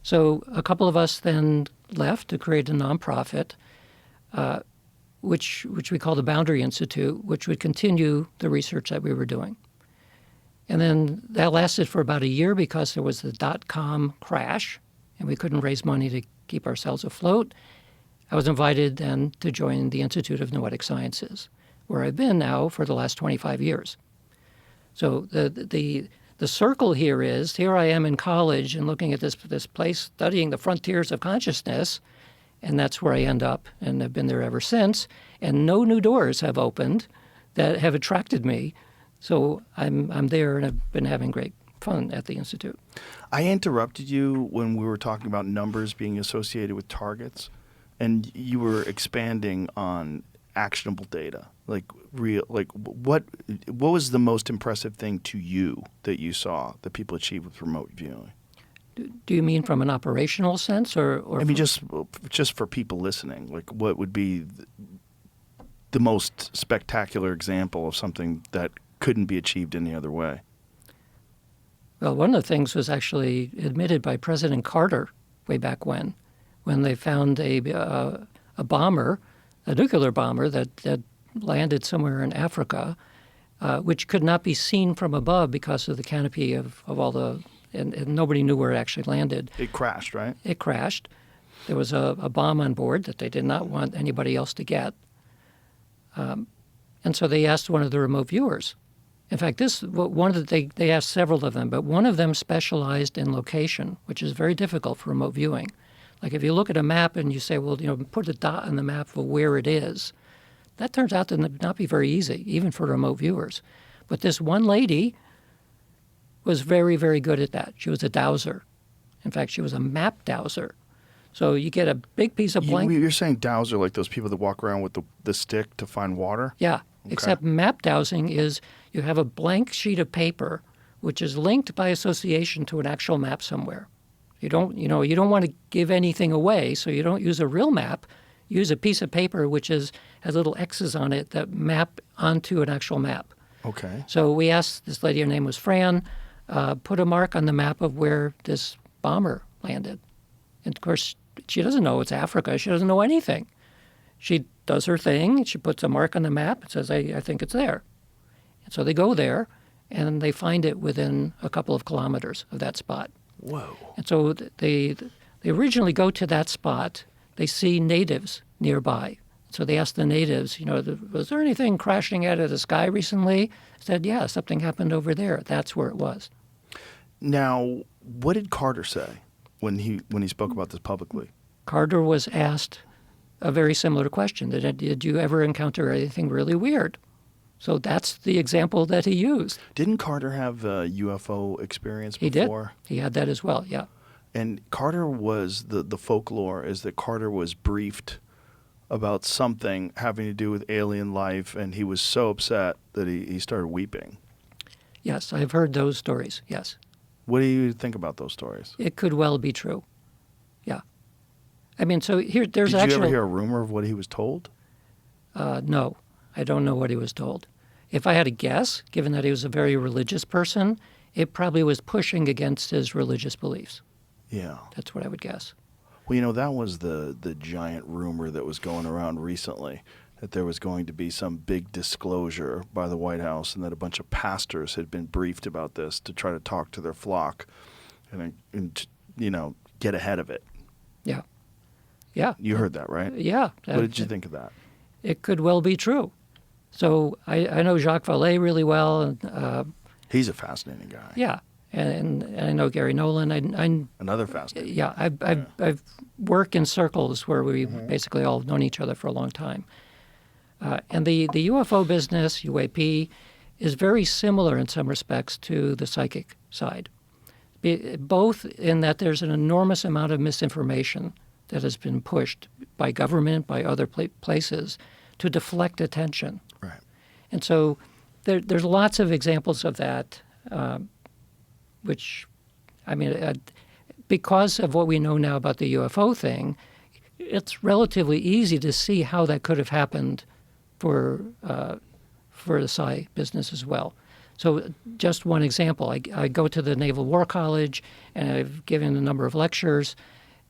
So a couple of us then left to create a nonprofit, which we call the Boundary Institute, which would continue the research that we were doing. And then that lasted for about a year because there was the dot-com crash, and we couldn't raise money to keep ourselves afloat. I was invited then to join the Institute of Noetic Sciences, where I've been now for the last 25 years. So the circle here is, here I am in college and looking at this place, studying the frontiers of consciousness, and that's where I end up, and I've been there ever since. And no new doors have opened that have attracted me. So I'm there, and I've been having great fun at the Institute. I interrupted you when we were talking about numbers being associated with targets, and you were expanding on actionable data. What was the most impressive thing to you that you saw that people achieved with remote viewing? Do you mean from an operational sense, or I mean, just for people listening, like what would be the most spectacular example of something that couldn't be achieved any other way? Well, one of the things was actually admitted by President Carter way back when they found a bomber, a nuclear bomber that landed somewhere in Africa, which could not be seen from above because of the canopy of all the, and nobody knew where it actually landed. It crashed, right? It crashed. There was a bomb on board that they did not want anybody else to get. And so they asked one of the remote viewers. In fact, they asked several of them, but one of them specialized in location, which is very difficult for remote viewing. Like if you look at a map and you say, well, put a dot on the map of where it is, that turns out to not be very easy, even for remote viewers. But this one lady was very, very good at that. She was a dowser. In fact, she was a map dowser. So you get a big piece of blank. You're saying dowser like those people that walk around with the stick to find water? Yeah, Okay. Except map dowsing is you have a blank sheet of paper which is linked by association to an actual map somewhere. You don't want to give anything away, so you don't use a real map. Use a piece of paper which has little X's on it that map onto an actual map. Okay. So we asked this lady, her name was Fran, put a mark on the map of where this bomber landed. And of course, she doesn't know it's Africa. She doesn't know anything. She does her thing. She puts a mark on the map and says, I think it's there. And so they go there, and they find it within a couple of kilometers of that spot. Whoa. And so they originally go to that spot. They see natives nearby. So they ask the natives, was there anything crashing out of the sky recently? Said, yeah, something happened over there. That's where it was. Now, what did Carter say when he spoke about this publicly? Carter was asked a very similar question. Did you ever encounter anything really weird? So that's the example that he used. Didn't Carter have a UFO experience He before? did. He had that as well, yeah. And Carter was, the folklore is that Carter was briefed about something having to do with alien life, and he was so upset that he started weeping. Yes, I've heard those stories, yes. What do you think about those stories? It could well be true, yeah. I mean, so there's Did you actually... ever hear a rumor of what he was told? No, I don't know what he was told. If I had to guess, given that he was a very religious person, it probably was pushing against his religious beliefs. Yeah. That's what I would guess. Well, that was the giant rumor that was going around recently, that there was going to be some big disclosure by the White House and that a bunch of pastors had been briefed about this to try to talk to their flock and get ahead of it. Yeah. Yeah. You heard that, right? Yeah. What did you think of that? It could well be true. So I know Jacques Vallée really well. And, He's a fascinating guy. yeah. And I know Gary Nolan. Another fascinating. Yeah, I've worked in circles where we basically all known each other for a long time. And the UFO business, UAP, is very similar in some respects to the psychic side, both in that there's an enormous amount of misinformation that has been pushed by government, by other places, to deflect attention. Right. And so there's lots of examples of that. Which, I mean, because of what we know now about the UFO thing, it's relatively easy to see how that could have happened for the Psi business as well. So just one example, I go to the Naval War College, and I've given a number of lectures,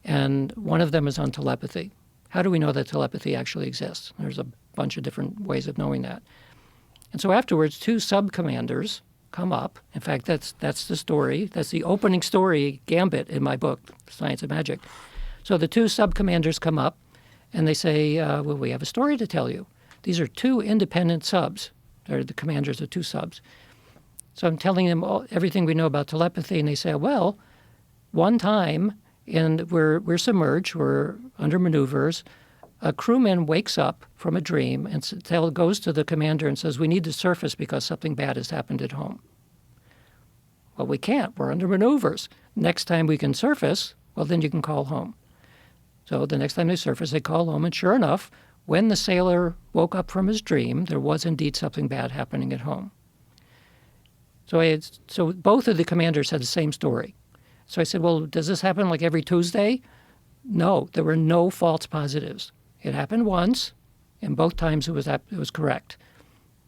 and one of them is on telepathy. How do we know that telepathy actually exists? There's a bunch of different ways of knowing that. And so afterwards, two sub-commanders come up. In fact, that's the story. That's the opening story gambit in my book, Science and Magic. So the two sub-commanders come up, and they say, well, we have a story to tell you. These are two independent subs. They're the commanders of two subs. So I'm telling them everything we know about telepathy, and they say, well, one time, and we're submerged, we're under maneuvers, a crewman wakes up from a dream and goes to the commander and says, we need to surface because something bad has happened at home. Well, we can't. We're under maneuvers. Next time we can surface, well, then you can call home. So the next time they surface, they call home, and sure enough, when the sailor woke up from his dream, there was indeed something bad happening at home. So both of the commanders had the same story. So I said, well, does this happen like every Tuesday? No, there were no false positives. It happened once, and both times it was correct.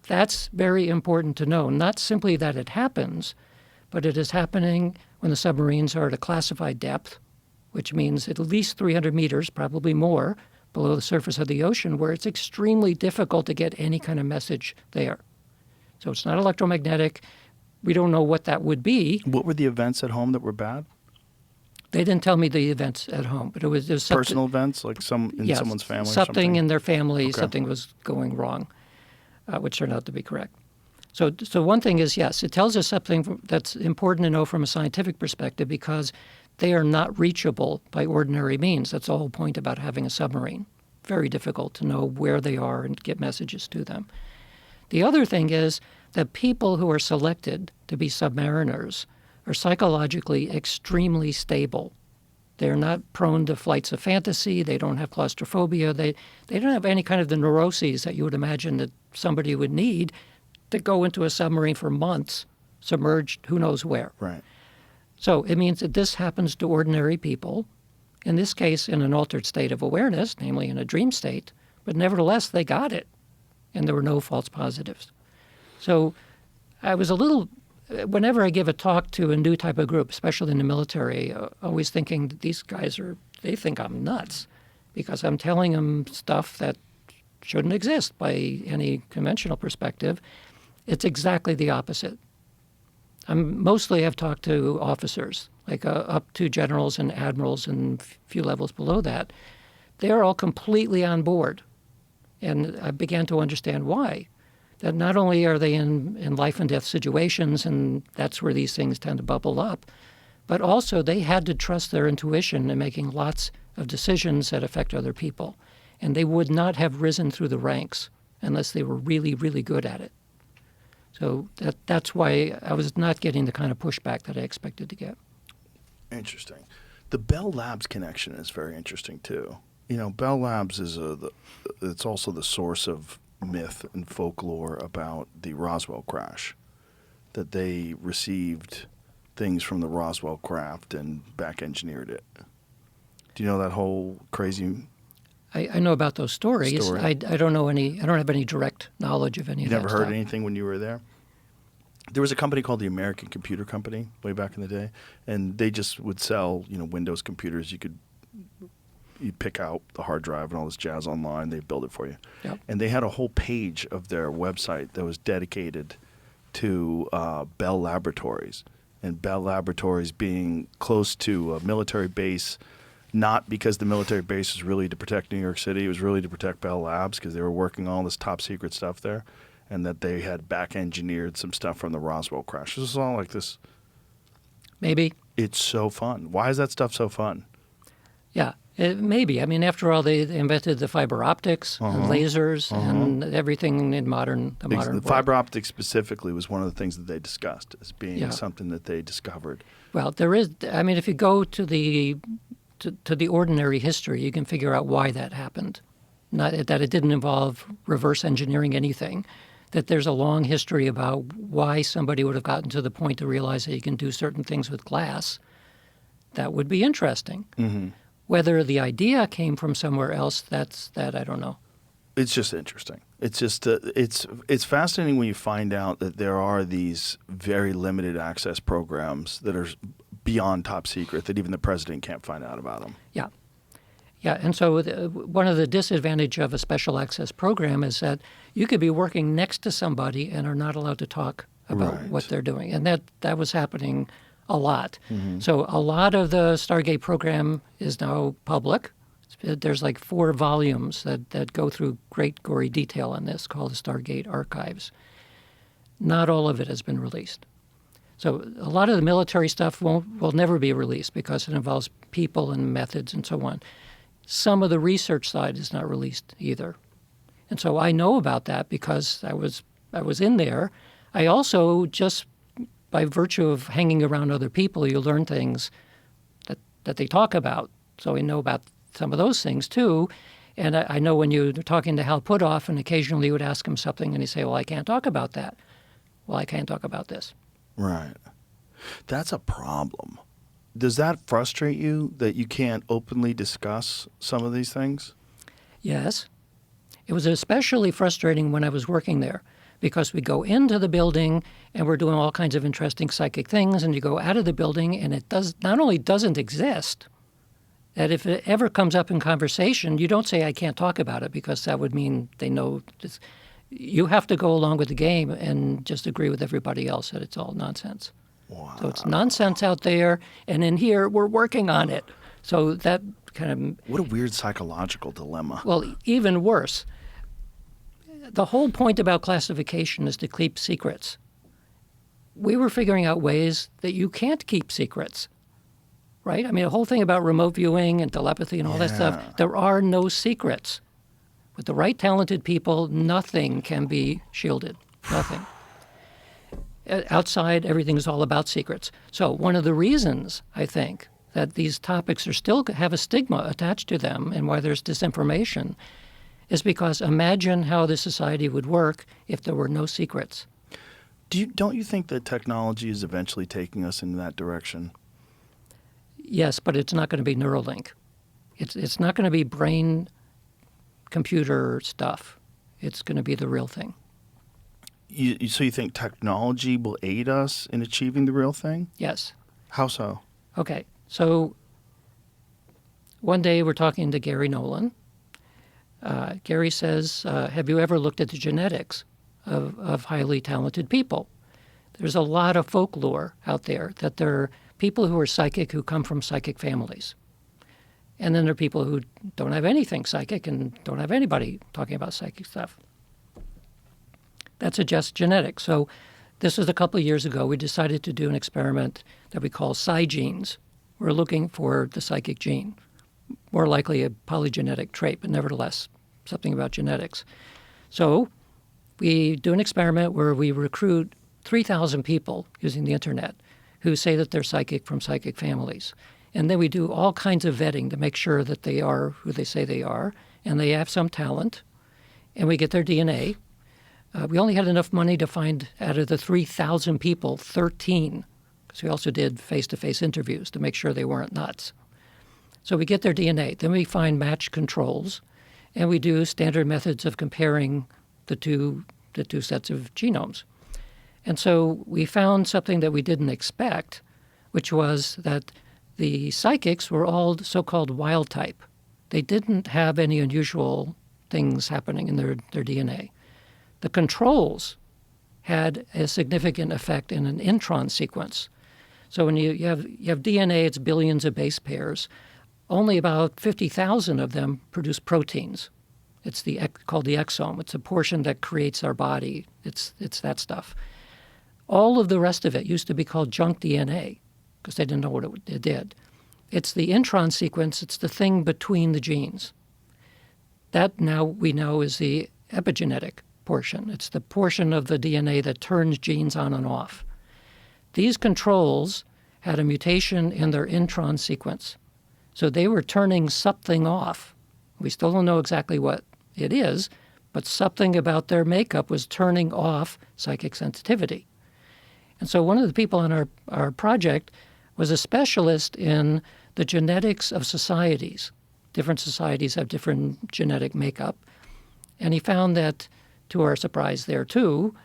That's very important to know, not simply that it happens, but it is happening when the submarines are at a classified depth, which means at least 300 meters, probably more, below the surface of the ocean, where it's extremely difficult to get any kind of message there. So it's not electromagnetic. We don't know what that would be. What were the events at home that were bad? They didn't tell me the events at home, but it was Personal events, like someone's family or something in their family, Okay. something was going wrong, which turned out to be correct. So one thing is, yes, it tells us something that's important to know from a scientific perspective because they are not reachable by ordinary means. That's the whole point about having a submarine. Very difficult to know where they are and get messages to them. The other thing is that people who are selected to be submariners are psychologically extremely stable. They're not prone to flights of fantasy. They don't have claustrophobia. They don't have any kind of the neuroses that you would imagine that somebody would need to go into a submarine for months, submerged who knows where. Right. So it means that this happens to ordinary people, in this case in an altered state of awareness, namely in a dream state, but nevertheless they got it, and there were no false positives. So I was a little, whenever I give a talk to a new type of group, especially in the military, always thinking that these guys they think I'm nuts because I'm telling them stuff that shouldn't exist by any conventional perspective. It's exactly the opposite. Mostly I've talked to officers, like up to generals and admirals and a few levels below that. They're all completely on board. And I began to understand why. That not only are they in life and death situations, and that's where these things tend to bubble up, but also they had to trust their intuition in making lots of decisions that affect other people. And they would not have risen through the ranks unless they were really, really good at it. So that's why I was not getting the kind of pushback that I expected to get. Interesting. The Bell Labs connection is very interesting too. You know, Bell Labs is it's also the source of myth and folklore about the Roswell crash, that they received things from the Roswell craft and back engineered it. Do you know that whole crazy? I know about those stories. I don't know any. I don't have any direct knowledge of any of that You never heard stuff. anything when you were there? There was a company called the American Computer Company way back in the day, and they just would sell, Windows computers. You'd pick out the hard drive and all this jazz online. They build it for you. Yep. And they had a whole page of their website that was dedicated to Bell Laboratories, and Bell Laboratories being close to a military base, not because the military base was really to protect New York City. It was really to protect Bell Labs because they were working on all this top secret stuff there, and that they had back engineered some stuff from the Roswell crash. This is all like this. Maybe. It's so fun. Why is that stuff so fun? Yeah. Maybe. I mean, after all, they invented the fiber optics and lasers and everything in the modern The world. fiber optics specifically was one of the things that they discussed as being something that they discovered. Well, there is. I mean, if you go to the ordinary history, you can figure out why that happened. Not that it didn't involve reverse engineering anything. That there's a long history about why somebody would have gotten to the point to realize that you can do certain things with glass. That would be interesting. Mm-hmm. Whether the idea came from somewhere else, that I don't know. It's just interesting. It's just it's fascinating when you find out that there are these very limited access programs that are beyond top secret that even the president can't find out about them. Yeah. Yeah, and so one of the disadvantages of a special access program is that you could be working next to somebody and are not allowed to talk about what they're doing. And that was happening a lot. Mm-hmm. So a lot of the Stargate program is now public. There's like 4 volumes that go through great gory detail on this called the Stargate Archives. Not all of it has been released. So a lot of the military stuff will never be released because it involves people and methods and so on. Some of the research side is not released either. And so I know about that because I was in there. I also just by virtue of hanging around other people, you learn things that they talk about. So we know about some of those things too. And I know when you're talking to Hal Puthoff, and occasionally you would ask him something, and he'd say, well, I can't talk about that. Well, I can't talk about this. Right. That's a problem. Does that frustrate you that you can't openly discuss some of these things? Yes. It was especially frustrating when I was working there, because we go into the building and we're doing all kinds of interesting psychic things, and you go out of the building and it not only doesn't exist, that if it ever comes up in conversation, you don't say, I can't talk about it, because that would mean they know. You have to go along with the game and just agree with everybody else that it's all nonsense. Wow. So it's nonsense out there, and in here we're working on it. So that kind of... What a weird psychological dilemma. Well, even worse. The whole point about classification is to keep secrets. We were figuring out ways that you can't keep secrets, right? I mean, the whole thing about remote viewing and telepathy and all that stuff, there are no secrets. With the right talented people, nothing can be shielded, nothing. Outside, everything is all about secrets. So one of the reasons, I think, that these topics are still have a stigma attached to them and why there's disinformation is because imagine how the society would work if there were no secrets. Don't you think that technology is eventually taking us in that direction? Yes, but it's not going to be Neuralink. It's not going to be brain-computer stuff. It's going to be the real thing. So you think technology will aid us in achieving the real thing? Yes. How so? Okay. So one day we're talking to Gary Nolan. Gary says, have you ever looked at the genetics of highly talented people? There's a lot of folklore out there that there are people who are psychic who come from psychic families. And then there are people who don't have anything psychic and don't have anybody talking about psychic stuff. That suggests genetics. So this was a couple of years ago. We decided to do an experiment that we call psi genes. We're looking for the psychic gene, more likely a polygenetic trait, but nevertheless, something about genetics. So we do an experiment where we recruit 3,000 people using the internet who say that they're psychic from psychic families. And then we do all kinds of vetting to make sure that they are who they say they are, and they have some talent, and we get their DNA. We only had enough money to find, out of the 3,000 people, 13, because we also did face-to-face interviews to make sure they weren't nuts. So we get their DNA. Then we find matched controls, and we do standard methods of comparing the two sets of genomes. And so we found something that we didn't expect, which was that the psychics were all so-called wild type. They didn't have any unusual things happening in their DNA. The controls had a significant effect in an intron sequence. So when you have DNA, it's billions of base pairs. Only about 50,000 of them produce proteins. It's called the exome. It's a portion that creates our body. It's that stuff. All of the rest of it used to be called junk DNA because they didn't know what it did. It's the intron sequence. It's the thing between the genes. That now we know is the epigenetic portion. It's the portion of the DNA that turns genes on and off. These controls had a mutation in their intron sequence. So they were turning something off. We still don't know exactly what it is, but something about their makeup was turning off psychic sensitivity. And so one of the people on our project was a specialist in the genetics of societies. Different societies have different genetic makeup. And he found that, to our surprise there too,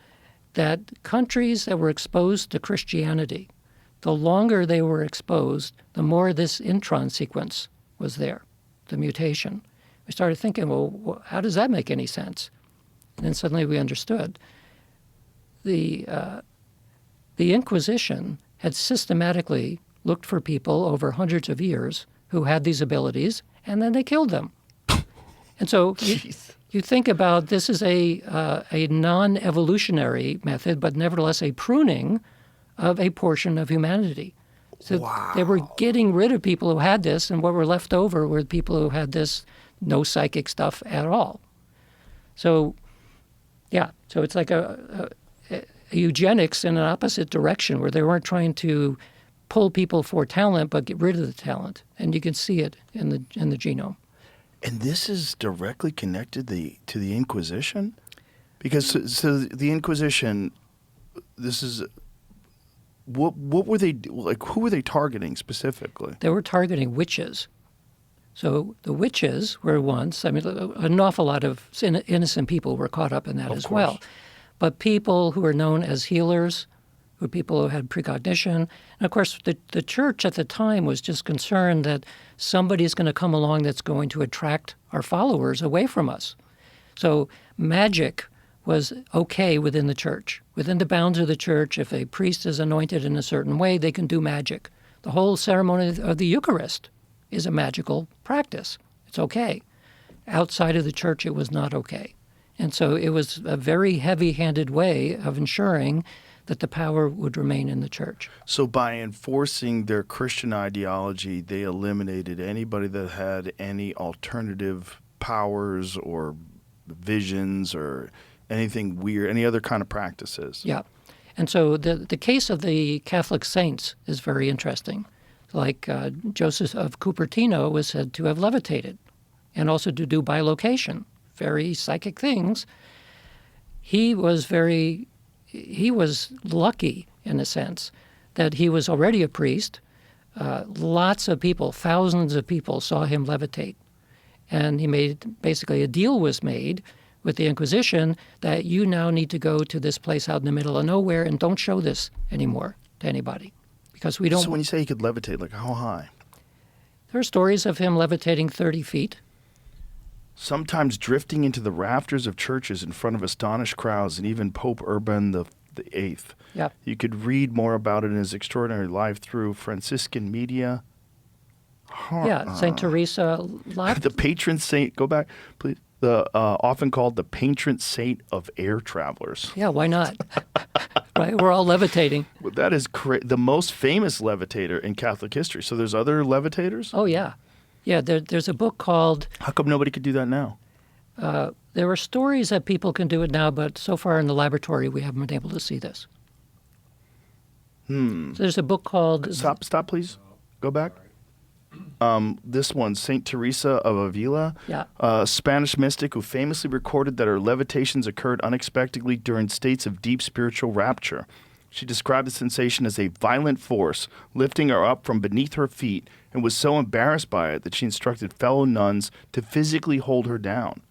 that countries that were exposed to Christianity, the longer they were exposed, the more this intron sequence was there, the mutation. We started thinking, well, how does that make any sense? And then suddenly we understood. The Inquisition had systematically looked for people over hundreds of years who had these abilities, and then they killed them. And so you think about this is a non-evolutionary method, but nevertheless a pruning of a portion of humanity. So they were getting rid of people who had this, and what were left over were people who had this no psychic stuff at all. So, yeah, so it's like eugenics in an opposite direction, where they weren't trying to pull people for talent but get rid of the talent. And you can see it in the genome. And this is directly connected to the Inquisition? Because so the Inquisition, this is what were they like? Who were they targeting specifically? They were targeting witches. So the witches were once, I mean, an awful lot of innocent people were caught up in that as well. But people who were known as healers, who were people who had precognition. And of course, the church at the time was just concerned that somebody's going to come along that's going to attract our followers away from us. So magic was okay within the church. Within the bounds of the church, if a priest is anointed in a certain way, they can do magic. The whole ceremony of the Eucharist is a magical practice. It's okay. Outside of the church, it was not okay. And so it was a very heavy-handed way of ensuring that the power would remain in the church. So by enforcing their Christian ideology, they eliminated anybody that had any alternative powers or visions or anything weird, any other kind of practices. Yeah. And so the case of the Catholic saints is very interesting. Like Joseph of Cupertino was said to have levitated and also to do bilocation, very psychic things. He was lucky in a sense that he was already a priest. Lots of people, thousands of people saw him levitate. And basically a deal was made with the Inquisition that you now need to go to this place out in the middle of nowhere and don't show this anymore to anybody. Because we don't. So when you say he could levitate, like how high? There are stories of him levitating 30 feet. Sometimes drifting into the rafters of churches in front of astonished crowds, and even Pope Urban the Eighth. Yeah. You could read more about it in his extraordinary life through Franciscan media. Yeah, St. Teresa. The patron saint, go back, please. Often called the patron saint of air travelers. Yeah, why not? Right, we're all levitating. Well, that is the most famous levitator in Catholic history. So there's other levitators? Oh, yeah. Yeah, there's a book called... How come nobody could do that now? There are stories that people can do it now, but so far in the laboratory we haven't been able to see this. So there's a book called... Stop, please. Go back. This one, St. Teresa of Avila, a Spanish mystic who famously recorded that her levitations occurred unexpectedly during states of deep spiritual rapture. She described the sensation as a violent force lifting her up from beneath her feet and was so embarrassed by it that she instructed fellow nuns to physically hold her down.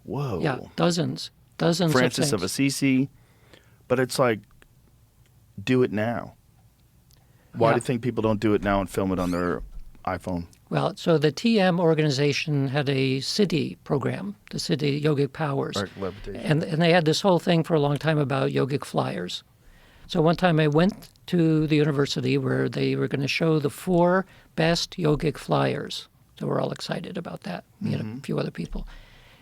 Whoa. Yeah, dozens Francis of of Assisi. But it's like, do it now. Why do you think people don't do it now and film it on their iPhone? Well, so the TM organization had a city program, the City Yogic Powers. Right, levitation. And they had this whole thing for a long time about yogic flyers. So one time I went to the university where they were going to show the 4 best yogic flyers. So we're all excited about that, me and a few other people.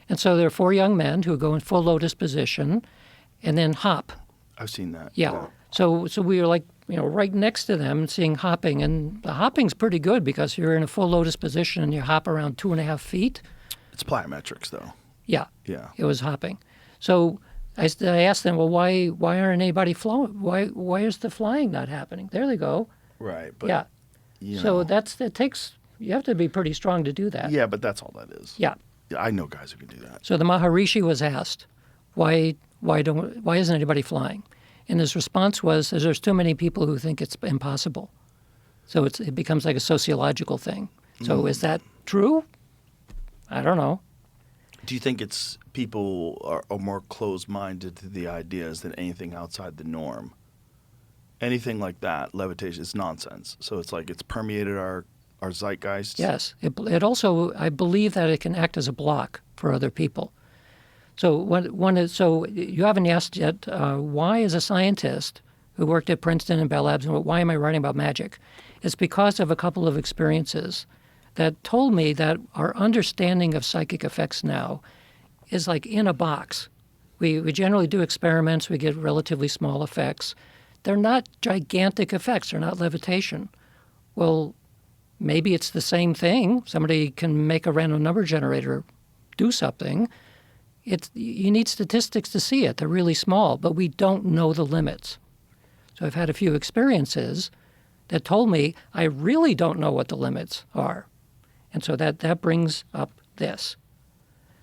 And so there are 4 young men who go in full lotus position and then hop. I've seen that. Yeah. So we were like, right next to them seeing hopping. And the hopping's pretty good because you're in a full lotus position and you hop around 2.5 feet. It's plyometrics, though. Yeah. Yeah. It was hopping. So I asked them, well, why aren't anybody flying? Why is the flying not happening? There they go. Right. But, Yeah. You have to be pretty strong to do that. Yeah, but that's all that is. Yeah. I know guys who can do that. So the Maharishi was asked, why isn't anybody flying? And his response was, there's too many people who think it's impossible. So it becomes like a sociological thing. So is that true? I don't know. Do you think it's people are more closed-minded to the ideas than anything outside the norm? Anything like that, levitation, is nonsense. So it's like it's permeated our zeitgeist. Yes. It also, I believe that it can act as a block for other people. So so you haven't asked yet, why as a scientist who worked at Princeton and Bell Labs, and why am I writing about magic? It's because of a couple of experiences that told me that our understanding of psychic effects now is like in a box. We generally do experiments, we get relatively small effects. They're not gigantic effects, they're not levitation. Well, maybe it's the same thing. Somebody can make a random number generator do something. you need statistics to see it. They're really small, but we don't know the limits. So I've had a few experiences that told me I really don't know what the limits are. And so that brings up this.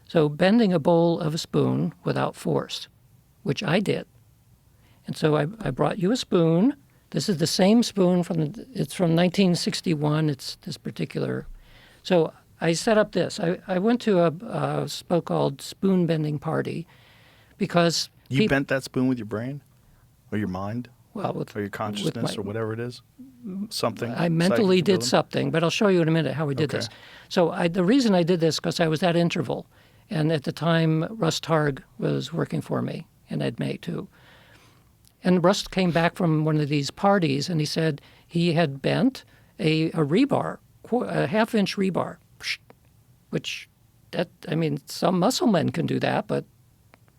So bending a bowl of a spoon without force, which I did. And so I brought you a spoon. This is the same spoon it's from 1961. It's this particular. So I set up this. I went to a so-called spoon bending party because You bent that spoon with your brain or your mind or your consciousness or whatever it is? Something? I mentally psychic did ability? something, but I'll show you in a minute how we did Okay. this. So the reason I did this because I was at Interval, and at the time Russ Targ was working for me, and Ed May too. And Russ came back from one of these parties, and he said he had bent a rebar, a half-inch rebar, which some muscle men can do that, but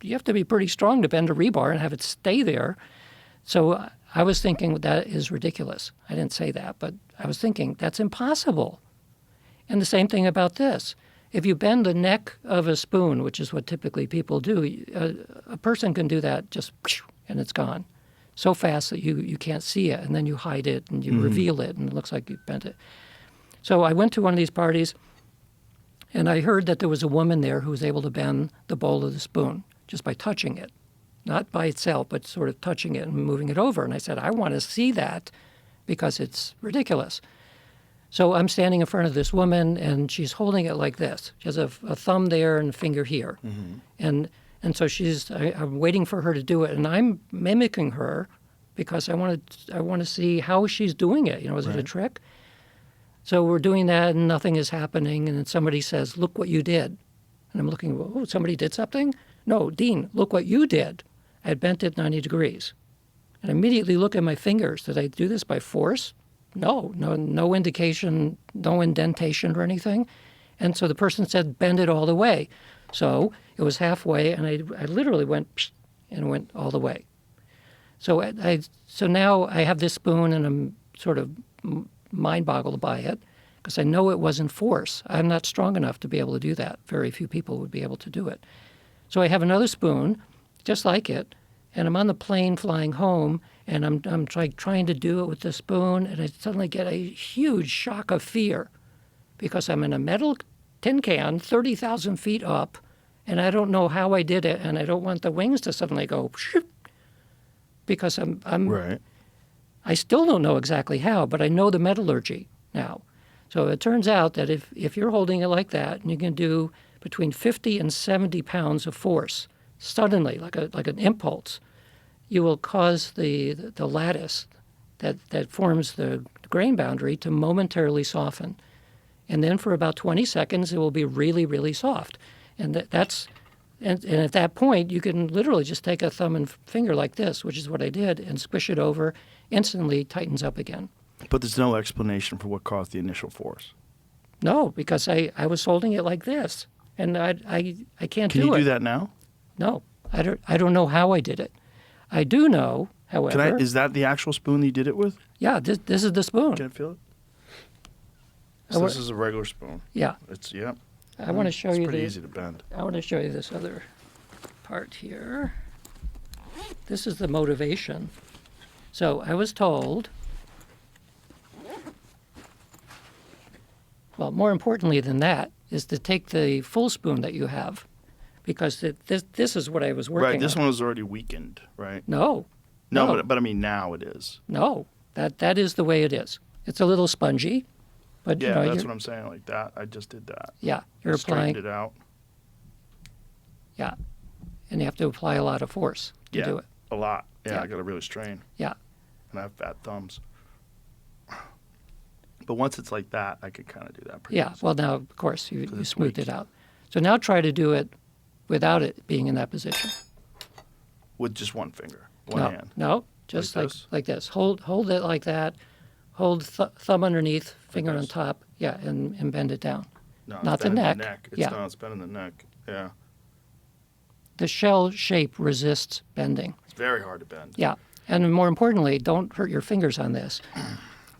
you have to be pretty strong to bend a rebar and have it stay there. So I was thinking that is ridiculous. I didn't say that, but I was thinking that's impossible. And the same thing about this. If you bend the neck of a spoon, which is what typically people do, a person can do that just and it's gone so fast that you can't see it, and then you hide it and you reveal it and it looks like you bent it. So I went to one of these parties and I heard that there was a woman there who was able to bend the bowl of the spoon just by touching it. Not by itself, but sort of touching it and moving it over. And I said, I want to see that because it's ridiculous. So I'm standing in front of this woman, and she's holding it like this. She has a thumb there and a finger here. And so I'm waiting for her to do it, and I'm mimicking her because I want to see how she's doing it. Is it a trick? So we're doing that, and nothing is happening. And then somebody says, look what you did. And I'm looking, oh, somebody did something? No, Dean, look what you did. I had bent it 90 degrees. And I immediately look at my fingers. Did I do this by force? No indication, no indentation or anything. And so the person said, bend it all the way. So it was halfway, and I literally went and went all the way. So so now I have this spoon, and I'm sort of mind-boggled by it because I know it wasn't force. I'm not strong enough to be able to do that. Very few people would be able to do it. So I have another spoon, just like it, and I'm on the plane flying home, and I'm trying to do it with the spoon, and I suddenly get a huge shock of fear because I'm in a metal tin can 30,000 feet up, and I don't know how I did it, and I don't want the wings to suddenly go because I'm Right. I still don't know exactly how, but I know the metallurgy now. So it turns out that if you're holding it like that, and you can do between 50 and 70 pounds of force suddenly, like an impulse, you will cause the lattice that forms the grain boundary to momentarily soften. And then for about 20 seconds, it will be really, really soft. And and at that point, you can literally just take a thumb and finger like this, which is what I did, and squish it over, instantly tightens up again. But there's no explanation for what caused the initial force. No, because I was holding it like this, and I can't Can do it. you do that now? No, I don't know how I did it. I do know, however. Is that the actual spoon that you did it with? Yeah, this is the spoon. Can I feel it? So this is a regular spoon. Yeah. Yep. I want to show It's you. pretty easy to bend. I want to show you this other part here. This is the motivation. So I was told. Well, more importantly than that is to take the full spoon that you have, because this is what I was working on. Right. This one was already weakened, right? No. No, but I mean now it is. No, that is the way it is. It's a little spongy, but Yeah, that's you're, what I'm saying. Like that, I just did that. yeah, you're applying. Straightened it out. Yeah, and you have to apply a lot of force to do it. A lot. Yeah, Yeah. I got to really strain, Yeah, and I have fat thumbs. But once it's like that, I could kind of do that. Pretty yeah. easy. Well, now of course you it's smoothed weak. it out. So now try to do it without it being in that position. With just one finger, one No, hand. no, just Like like this? like this. Hold it like that. Hold thumb underneath, finger on this? top. Yeah, and bend it down. No, it's Not the bending neck. It's Yeah. not. It's bending the neck. Yeah, The shell shape resists bending. it's very hard to bend. Yeah, and more importantly, don't hurt your fingers on this.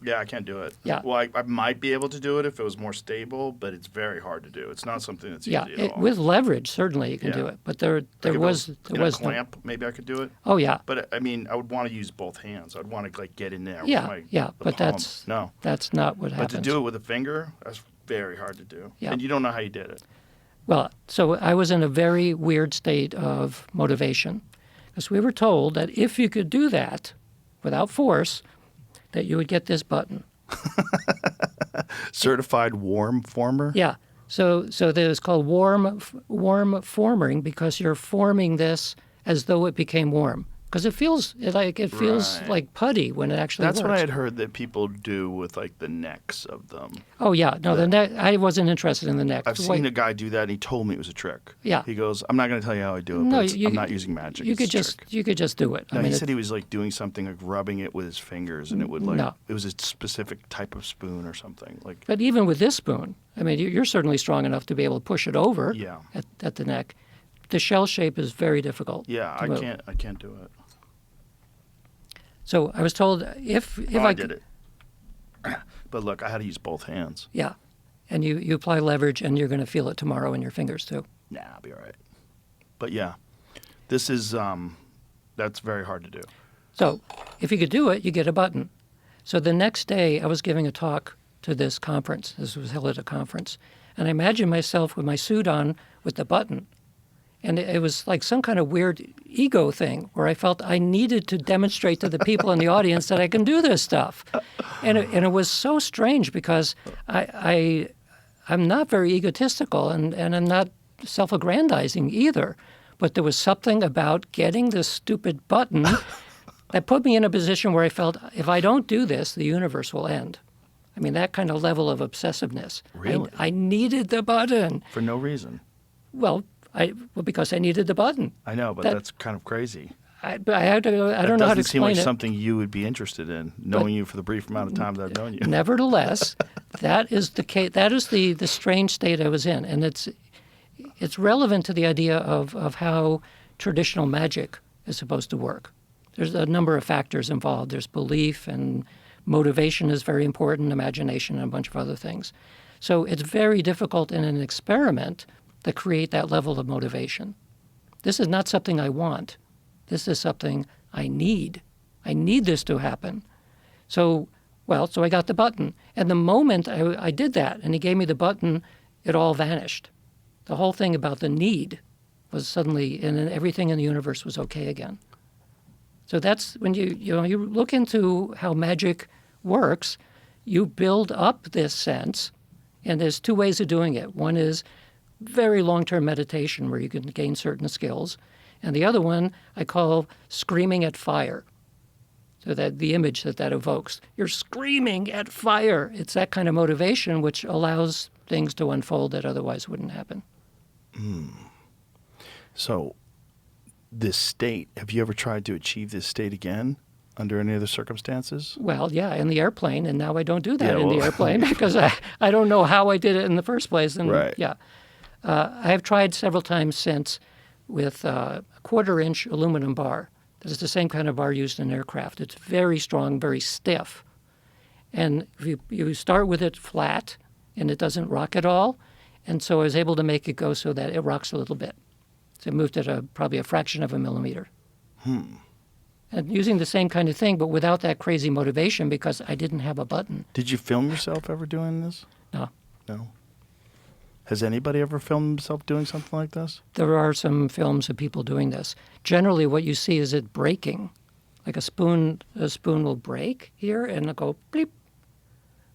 Yeah, I can't do it. Yeah. Well, I might be able to do it if it was more stable, but it's very hard to do. It's not something that's Yeah, easy at all. with leverage, certainly you can do Yeah. it. But there was no clamp. Maybe I could do it. Oh yeah, But I mean, I would want to use both hands. I'd want to like get in there. yeah, with my, yeah. the But palm. that's not what But happens. to do it with a finger, that's very hard to do. Yeah. And you don't know how you did it. Well, so I was in a very weird state of motivation because we were told that if you could do that without force, that you would get this button. Certified warm former. Yeah. So it's called warm forming because you're forming this as though it became warm. Because it feels Right. like putty when it actually That's works. what I had heard that people do with like the necks of them. Oh yeah, no, the neck. I wasn't interested in the neck. I've seen a guy do that, and he told me it was a trick. Yeah. He goes, "I'm not going to tell you how I do it, No, but I'm not using magic. You It's could a just trick." you could just do it. No, I mean, he said he was like doing something like rubbing it with his fingers, and it would like No. it was a specific type of spoon or something. Like but even with this spoon, I mean, you're certainly strong enough to be able to push it over Yeah. at the neck. The shell shape is very difficult. yeah, to I move. can't do it. So I was told if I did it, but look, I had to use both hands. Yeah, and you apply leverage, and you're going to feel it tomorrow in your fingers too. Nah, I'll be all right. But yeah, this is that's very hard to do. So if you could do it, you get a button. So the next day, I was giving a talk to this conference. This was held at a conference, and I imagined myself with my suit on with the button. And it was like some kind of weird ego thing where I felt I needed to demonstrate to the people in the audience that I can do this stuff. And it was so strange because I'm not very egotistical and I'm not self-aggrandizing either. But there was something about getting this stupid button that put me in a position where I felt if I don't do this, the universe will end. I mean, that kind of level of obsessiveness. Really? I needed the button. For no reason. Well, because I needed the button. I know, but That- that's kind of crazy. I don't know how to That doesn't seem explain like it. something you would be interested in, knowing you for the brief amount of time that I've known you. Nevertheless, that is the case. That is the strange state I was in, and it's relevant to the idea of how traditional magic is supposed to work. There's a number of factors involved. There's belief and motivation is very important, imagination, and a bunch of other things. So it's very difficult in an experiment to create that level of motivation. This is not something I want. This is something I need. I need this to happen. So I got the button. And the moment I did that and he gave me the button, it all vanished. The whole thing about the need was suddenly, and then everything in the universe was okay again. So that's when you look into how magic works, you build up this sense, and there's two ways of doing it. One is very long-term meditation where you can gain certain skills. And the other one I call screaming at fire. So that the image that evokes, you're screaming at fire. It's that kind of motivation which allows things to unfold that otherwise wouldn't happen. So, this state, have you ever tried to achieve this state again under any other circumstances? Well, yeah, in the airplane, and now I don't do that Yeah, in the well- airplane because I don't know how I did it in the first place. And Right. yeah, I have tried several times since with a quarter-inch aluminum bar. That is the same kind of bar used in aircraft. It's very strong, very stiff. And if you start with it flat, and it doesn't rock at all, and so I was able to make it go so that it rocks a little bit. So it moved at probably a fraction of a millimeter. And using the same kind of thing, but without that crazy motivation because I didn't have a button. Did you film yourself ever doing this? No. No. Has anybody ever filmed themselves doing something like this? There are some films of people doing this. Generally, what you see is it breaking. Like a spoon will break here and it'll go bleep.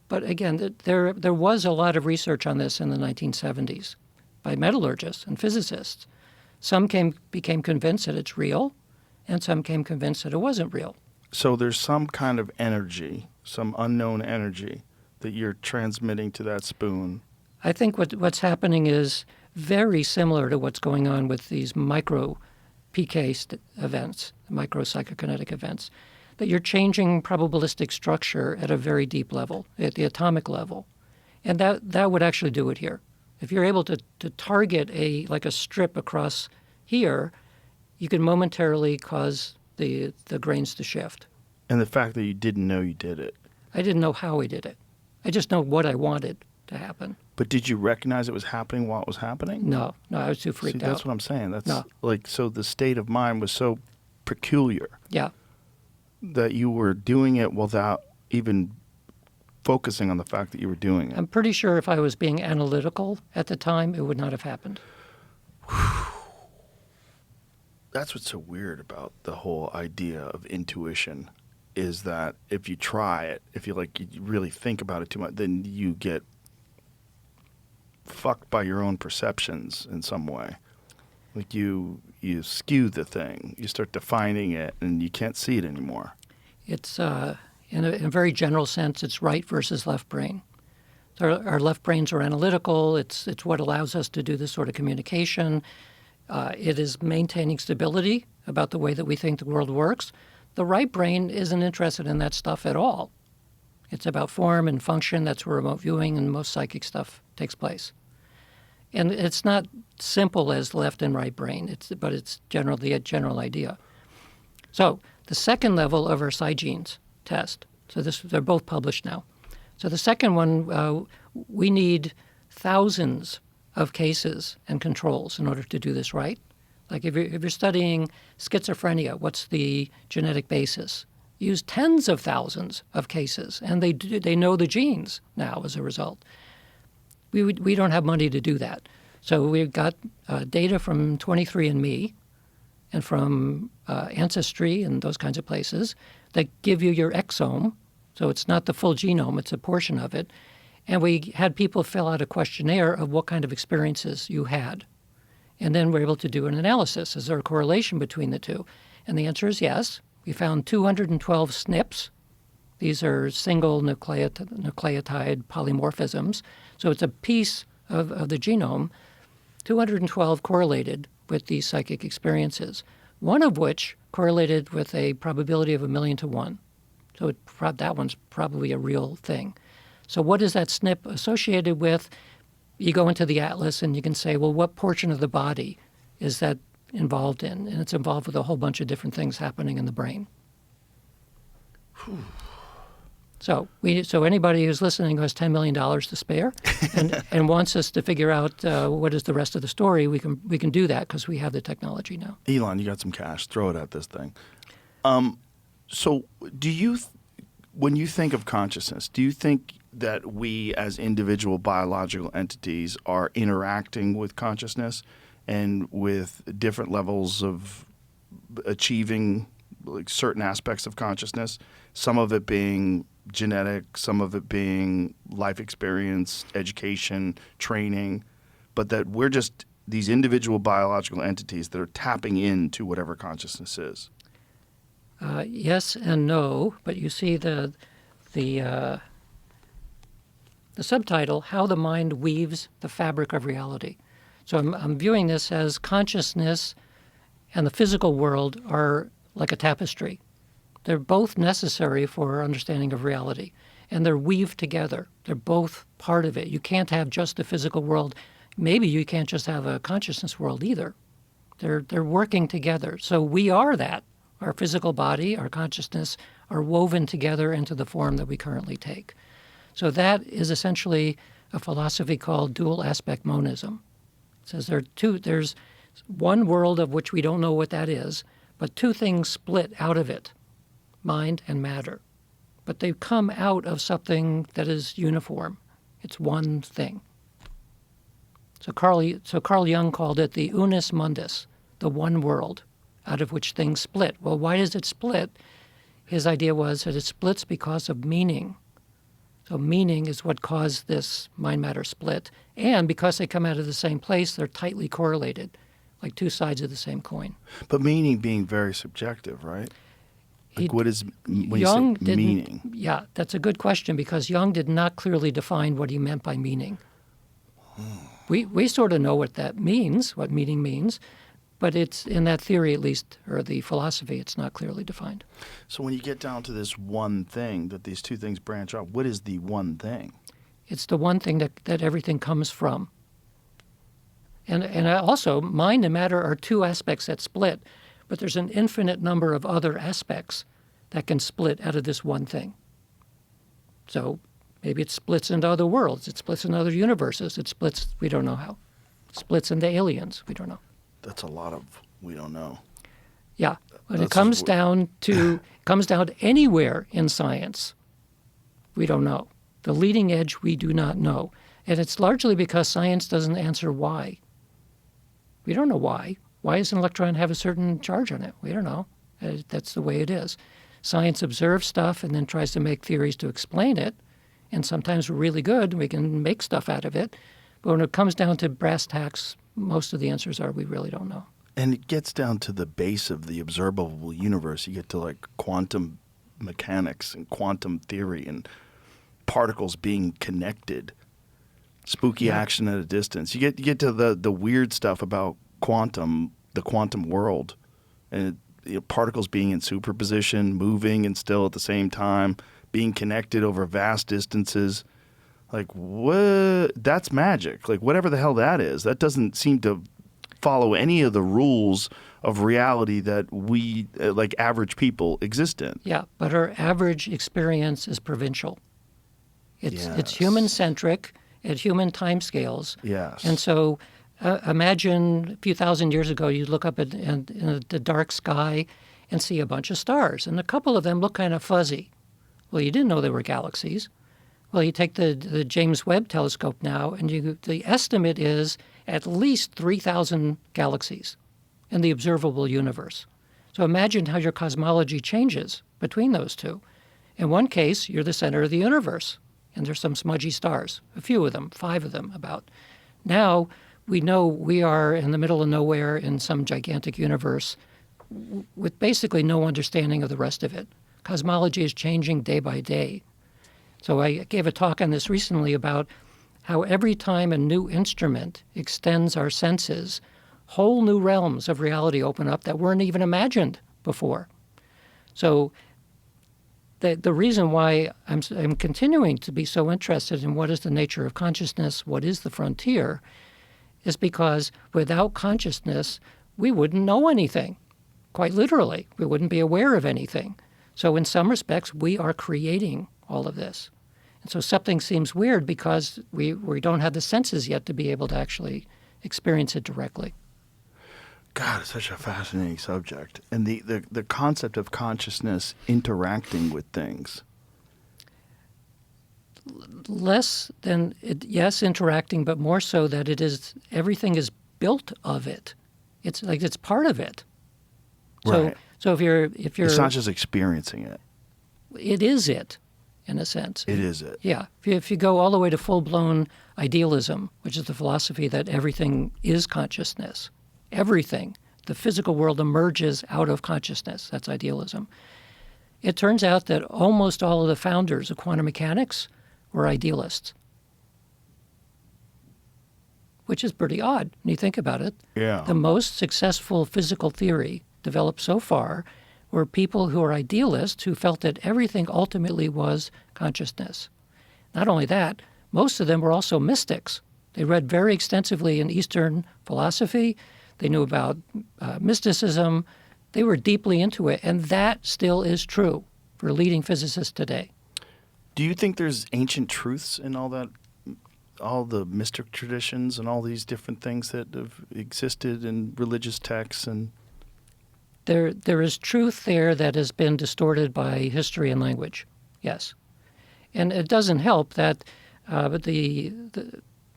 But again, there was a lot of research on this in the 1970s by metallurgists and physicists. Some became convinced that it's real, and some came convinced that it wasn't real. So there's some kind of energy, some unknown energy that you're transmitting to that spoon. I think what's happening is very similar to what's going on with these micro PK events, micro psychokinetic events, that you're changing probabilistic structure at a very deep level, at the atomic level. And that would actually do it here. If you're able to target like a strip across here, you can momentarily cause the grains to shift. And the fact that you didn't know you did it. I didn't know how he did it. I just know what I wanted to happen. But did you recognize it was happening while it was happening? No, I was too freaked out. That's what I'm saying. That's No. so the state of mind was so peculiar Yeah. that you were doing it without even focusing on the fact that you were doing it. I'm pretty sure if I was being analytical at the time, it would not have happened. That's what's so weird about the whole idea of intuition is that if you try it, if you really think about it too much, then you get fucked by your own perceptions in some way. Like you skew the thing. You start defining it and you can't see it anymore. It's, in a very general sense, it's right versus left brain. So our left brains are analytical. It's what allows us to do this sort of communication. It is maintaining stability about the way that we think the world works. The right brain isn't interested in that stuff at all. It's about form and function. That's where remote viewing and most psychic stuff takes place. And it's not simple as left and right brain, but it's generally a general idea. So the second level of our SciGenes test, so they're both published now. So the second one, we need thousands of cases and controls in order to do this right. Like if you're studying schizophrenia, what's the genetic basis? Use tens of thousands of cases, and they know the genes now as a result. We don't have money to do that. So we've got data from 23andMe and from Ancestry and those kinds of places that give you your exome. So it's not the full genome, it's a portion of it. And we had people fill out a questionnaire of what kind of experiences you had. And then we're able to do an analysis. Is there a correlation between the two? And the answer is yes. We found 212 SNPs. These are single nucleotide polymorphisms. So it's a piece of the genome. 212 correlated with these psychic experiences, one of which correlated with a probability of 1,000,000 to 1. So that one's probably a real thing. So what is that SNP associated with? You go into the atlas and you can say, well, what portion of the body is that involved in? And it's involved with a whole bunch of different things happening in the brain. So anybody who's listening who has $10 million to spare and wants us to figure out what is the rest of the story, we can do that because we have the technology now. Elon, you got some cash. Throw it at this thing. So do you, when you think of consciousness, do you think that we as individual biological entities are interacting with consciousness and with different levels of achieving like certain aspects of consciousness, some of it being genetic, some of it being life experience, education, training, but that we're just these individual biological entities that are tapping into whatever consciousness is? Yes and no, but you see the subtitle, How the Mind Weaves the Fabric of Reality. So I'm viewing this as consciousness and the physical world are like a tapestry. They're both necessary for our understanding of reality, and they're weaved together. They're both part of it. You can't have just the physical world. Maybe you can't just have a consciousness world either. They're working together. So we are that. Our physical body, our consciousness are woven together into the form that we currently take. So that is essentially a philosophy called dual aspect monism. It says there's one world of which we don't know what that is, but two things split out of it, mind and matter. But they come out of something that is uniform. It's one thing. So Carl Jung called it the unus mundus, the one world, out of which things split. Well, why does it split? His idea was that it splits because of meaning. So meaning is what caused this mind-matter split. And because they come out of the same place, they're tightly correlated, like two sides of the same coin. But meaning being very subjective, right? Like what is, when Jung you say meaning? Yeah, that's a good question because Jung did not clearly define what he meant by meaning. We sort of know what that means, what meaning means, but it's in that theory at least, or the philosophy, it's not clearly defined. So when you get down to this one thing, that these two things branch off, what is the one thing? It's the one thing that everything comes from. And also, mind and matter are two aspects that split, but there's an infinite number of other aspects that can split out of this one thing. So maybe it splits into other worlds. It splits into other universes. It splits, we don't know how. Splits into aliens. We don't know. That's a lot of we don't know. Yeah. When it That's comes just down to anywhere in science, we don't know. The leading edge, we do not know. And it's largely because science doesn't answer why. We don't know why. Why does an electron have a certain charge on it? We don't know. That's the way it is. Science observes stuff and then tries to make theories to explain it. And sometimes we're really good and we can make stuff out of it. But when it comes down to brass tacks, most of the answers are we really don't know. And it gets down to the base of the observable universe. You get to like quantum mechanics and quantum theory and particles being connected, spooky action at a distance. You get to the weird stuff about the quantum world, and particles being in superposition, moving and still at the same time, being connected over vast distances. Like, what? That's magic. Like, whatever the hell that is, that doesn't seem to follow any of the rules of reality that we, like average people, exist in. Yeah, but our average experience is provincial. It's human-centric at human timescales. Yes. And so imagine a few thousand years ago, you'd look up in the dark sky and see a bunch of stars, and a couple of them look kind of fuzzy. Well, you didn't know they were galaxies. Well, you take the James Webb telescope now, and the estimate is at least 3,000 galaxies in the observable universe. So imagine how your cosmology changes between those two. In one case, you're the center of the universe, and there's some smudgy stars, a few of them, 5 of them about. Now we know we are in the middle of nowhere in some gigantic universe with basically no understanding of the rest of it. Cosmology is changing day by day. So I gave a talk on this recently about how every time a new instrument extends our senses, whole new realms of reality open up that weren't even imagined before. So the reason why I'm continuing to be so interested in what is the nature of consciousness, what is the frontier, is because without consciousness, we wouldn't know anything. Quite literally, we wouldn't be aware of anything. So in some respects, we are creating all of this. And so something seems weird because we don't have the senses yet to be able to actually experience it directly. God, it's such a fascinating subject. And the concept of consciousness interacting with things. Less than, yes, interacting, but more so that everything is built of it. It's like it's part of it. Right. So if you're It's not just experiencing it. It is it, in a sense. It is it. Yeah. If you go all the way to full-blown idealism, which is the philosophy that everything is consciousness, everything, the physical world emerges out of consciousness. That's idealism. It turns out that almost all of the founders of quantum mechanics were idealists, which is pretty odd when you think about it. Yeah. The most successful physical theory developed so far were people who are idealists who felt that everything ultimately was consciousness. Not only that, most of them were also mystics. They read very extensively in Eastern philosophy. They knew about mysticism. They were deeply into it, and that still is true for leading physicists today. Do you think there's ancient truths in all that, all the mystic traditions and all these different things that have existed in religious texts? And There is truth there that has been distorted by history and language, yes. And it doesn't help that I'm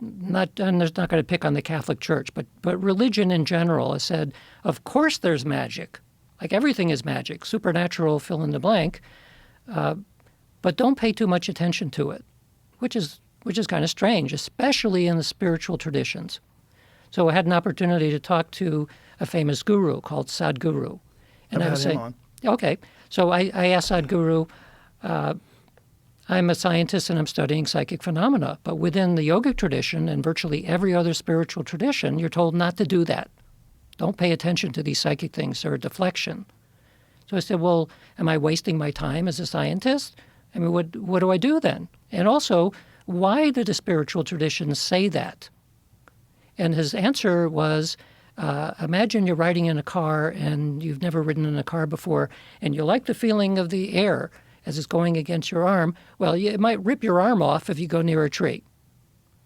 not going to pick on the Catholic Church, but religion in general has said, of course there's magic. Like everything is magic, supernatural, fill in the blank, but don't pay too much attention to it, which is kind of strange, especially in the spiritual traditions. So I had an opportunity to talk to a famous guru called Sadhguru. And I've I was had him saying, on. okay. So I asked Sadhguru, I'm a scientist and I'm studying psychic phenomena, but within the yogic tradition and virtually every other spiritual tradition, you're told not to do that. Don't pay attention to these psychic things. They're a deflection. So I said, well, am I wasting my time as a scientist? I mean, what do I do then? And also, why do the spiritual traditions say that? And his answer was, imagine you're riding in a car and you've never ridden in a car before, and you like the feeling of the air, as it's going against your arm, well, it might rip your arm off if you go near a tree.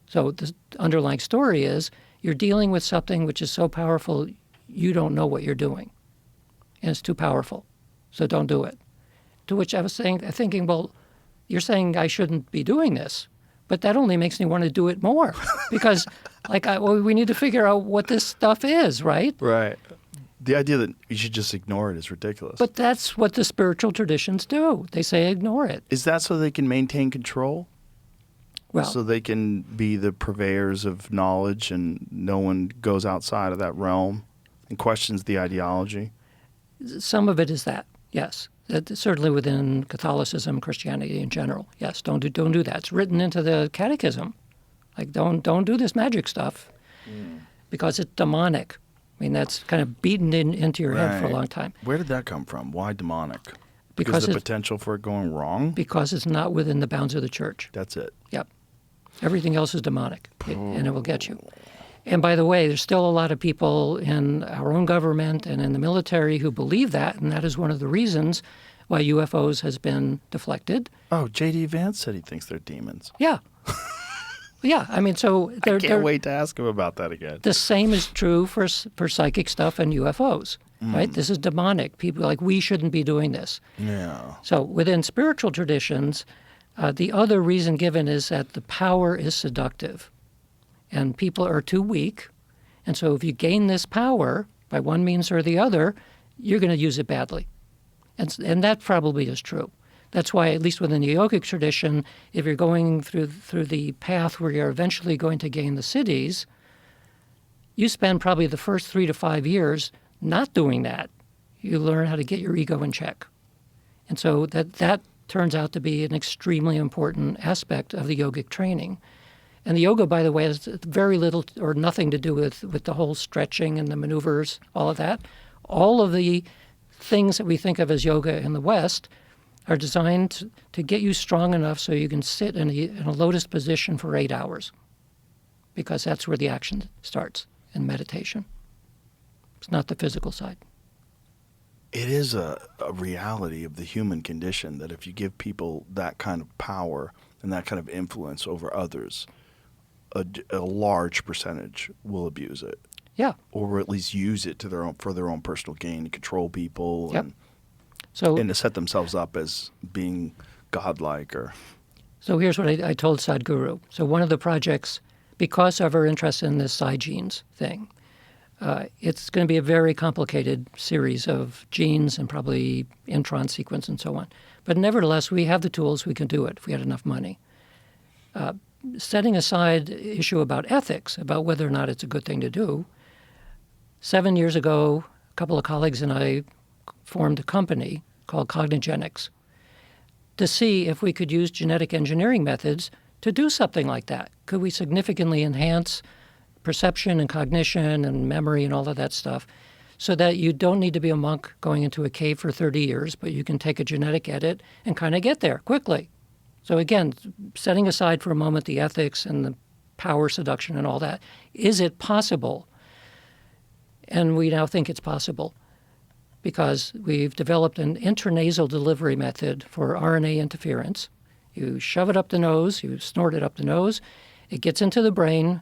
So the underlying story is you're dealing with something which is so powerful you don't know what you're doing. And it's too powerful. So don't do it. To which I was thinking, well, you're saying I shouldn't be doing this, but that only makes me want to do it more because we need to figure out what this stuff is, right? Right. The idea that you should just ignore it is ridiculous. But that's what the spiritual traditions do. They say ignore it. Is that so they can maintain control? Well, So they can be the purveyors of knowledge and no one goes outside of that realm and questions the ideology? some of it is that, yes. Certainly within Catholicism, Christianity in general. Yes, don't do that. It's written into the catechism. Like, don't do this magic stuff because it's demonic. I mean, that's kind of beaten into your head for a long time. Where did that come from? Why demonic? Because of the potential for it going wrong? Because it's not within the bounds of the church. That's it. Yep. Everything else is demonic, and it will get you. And by the way, there's still a lot of people in our own government and in the military who believe that, and that is one of the reasons why UFOs has been deflected. Oh, J.D. Vance said he thinks they're demons. Yeah. Yeah, I mean, so I can't wait to ask him about that again. The same is true for psychic stuff and UFOs, right? This is demonic. People are like, we shouldn't be doing this. Yeah. So within spiritual traditions, the other reason given is that the power is seductive, and people are too weak. And so if you gain this power by one means or the other, you're going to use it badly. And that probably is true. That's why, at least within the yogic tradition, if you're going through the path where you're eventually going to gain the siddhis, you spend probably the first 3 to 5 years not doing that. You learn how to get your ego in check. And so that turns out to be an extremely important aspect of the yogic training. And the yoga, by the way, has very little or nothing to do with the whole stretching and the maneuvers, all of that. All of the things that we think of as yoga in the West are designed to get you strong enough so you can sit in a lotus position for 8 hours, because that's where the action starts in meditation. It's not the physical side. It is a reality of the human condition that if you give people that kind of power and that kind of influence over others, a large percentage will abuse it. Yeah. Or at least use it for their own personal gain to control people Yep. and to set themselves up as being godlike. So here's what I told Sadhguru. So one of the projects, because of our interest in this psi genes thing, it's going to be a very complicated series of genes and probably intron sequence and so on. But nevertheless, we have the tools. We can do it if we had enough money. Setting aside the issue about ethics, about whether or not it's a good thing to do, 7 years ago, a couple of colleagues and I formed a company called Cognigenics to see if we could use genetic engineering methods to do something like that. Could we significantly enhance perception and cognition and memory and all of that stuff so that you don't need to be a monk going into a cave for 30 years, but you can take a genetic edit and kind of get there quickly. So again, setting aside for a moment the ethics and the power seduction and all that, is it possible? And we now think it's possible because we've developed an intranasal delivery method for RNA interference. You shove it up the nose, you snort it up the nose, it gets into the brain,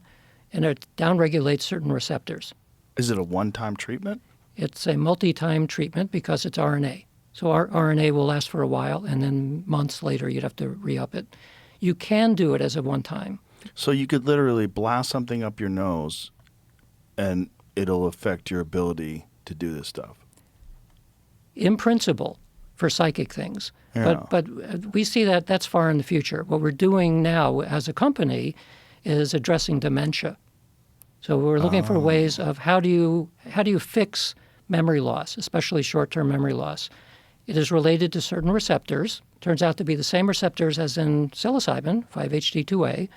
and it downregulates certain receptors. Is it a one-time treatment? It's a multi-time treatment because it's RNA. So our RNA will last for a while, and then months later you'd have to re-up it. You can do it as a one-time. So you could literally blast something up your nose and it'll affect your ability to do this stuff. In principle, for psychic things. Yeah. But we see that that's far in the future. What we're doing now as a company is addressing dementia. So we're looking for ways of how do you fix memory loss, especially short-term memory loss. It is related to certain receptors. Turns out to be the same receptors as in psilocybin, 5-HT2A.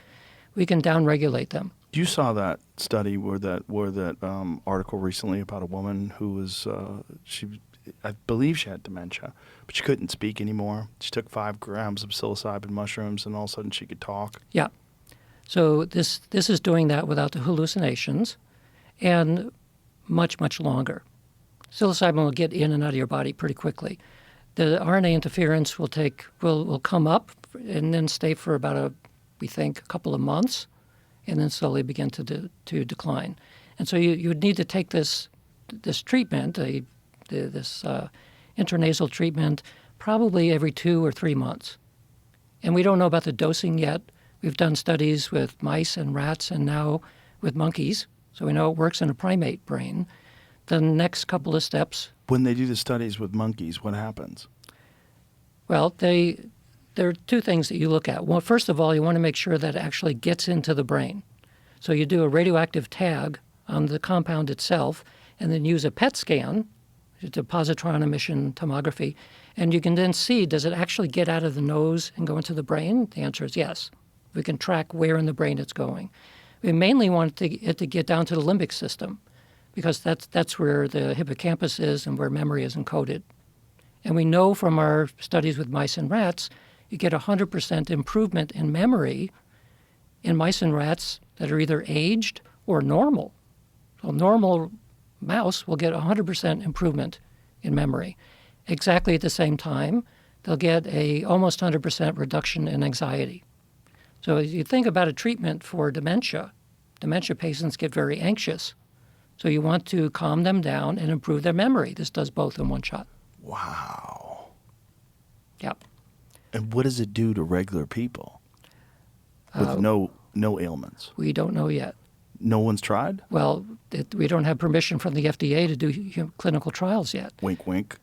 We can downregulate them. You saw that study where that article recently about a woman who was I believe she had dementia, but she couldn't speak anymore. She took 5 grams of psilocybin mushrooms, and all of a sudden she could talk. Yeah. So this is doing that without the hallucinations, and much, much longer. Psilocybin will get in and out of your body pretty quickly. The RNA interference will come up and then stay for about we think a couple of months, and then slowly begin to decline. And so you would need to take this treatment, this intranasal treatment, probably every 2 or 3 months. And we don't know about the dosing yet. We've done studies with mice and rats and now with monkeys, so we know it works in a primate brain. The next couple of steps. When they do the studies with monkeys, what happens? Well, there are two things that you look at. Well, first of all, you want to make sure that it actually gets into the brain. So you do a radioactive tag on the compound itself and then use a PET scan, it's a positron emission tomography, and you can then see, does it actually get out of the nose and go into the brain? The answer is yes. We can track where in the brain it's going. We mainly want it to get down to the limbic system because that's where the hippocampus is and where memory is encoded. And we know from our studies with mice and rats, you get 100% improvement in memory in mice and rats that are either aged or normal. So a normal mouse will get 100% improvement in memory. Exactly at the same time, they'll get a almost 100% reduction in anxiety. So as you think about a treatment for dementia patients get very anxious. So you want to calm them down and improve their memory. This does both in one shot. Wow. Yep. And what does it do to regular people with no ailments? We don't know yet. No one's tried? Well, we don't have permission from the FDA to do clinical trials yet. Wink, wink.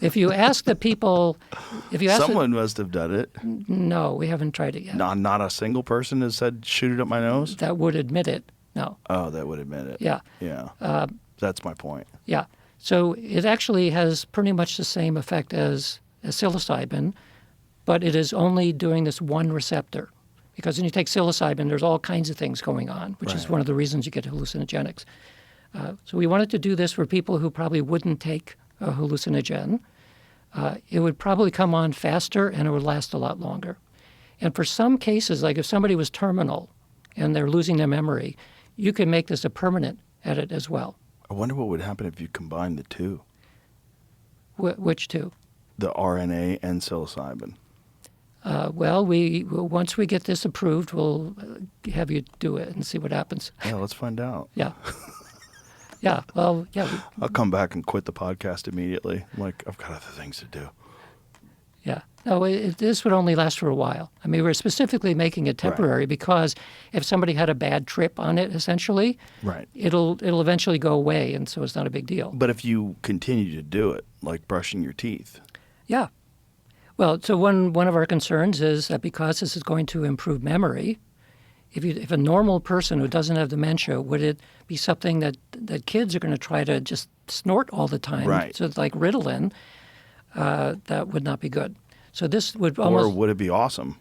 If you ask the people, Someone must have done it. No, we haven't tried it yet. Not a single person has said, shoot it up my nose? That would admit it. No. Oh, that would admit it. Yeah. Yeah. That's my point. Yeah. So it actually has pretty much the same effect as psilocybin, but it is only doing this one receptor. Because when you take psilocybin, there's all kinds of things going on, which is one of the reasons you get hallucinogenics. So we wanted to do this for people who probably wouldn't take a hallucinogen. It would probably come on faster and it would last a lot longer. And for some cases, like if somebody was terminal and they're losing their memory, you can make this a permanent edit as well. I wonder what would happen if you combine the two. Which two? The RNA and psilocybin. Well, once we get this approved, we'll have you do it and see what happens. Yeah, let's find out. Yeah. Yeah, well, yeah. I'll come back and quit the podcast immediately. I'm like, I've got other things to do. Yeah. No, this would only last for a while. I mean, we're specifically making it temporary because if somebody had a bad trip on it, essentially, it'll eventually go away, and so it's not a big deal. But if you continue to do it, like brushing your teeth. Yeah. Well, so one of our concerns is that because this is going to improve memory, if a normal person who doesn't have dementia, would it be something that kids are going to try to just snort all the time? Right. So it's like Ritalin, that would not be good. So this would almost... Or would it be awesome?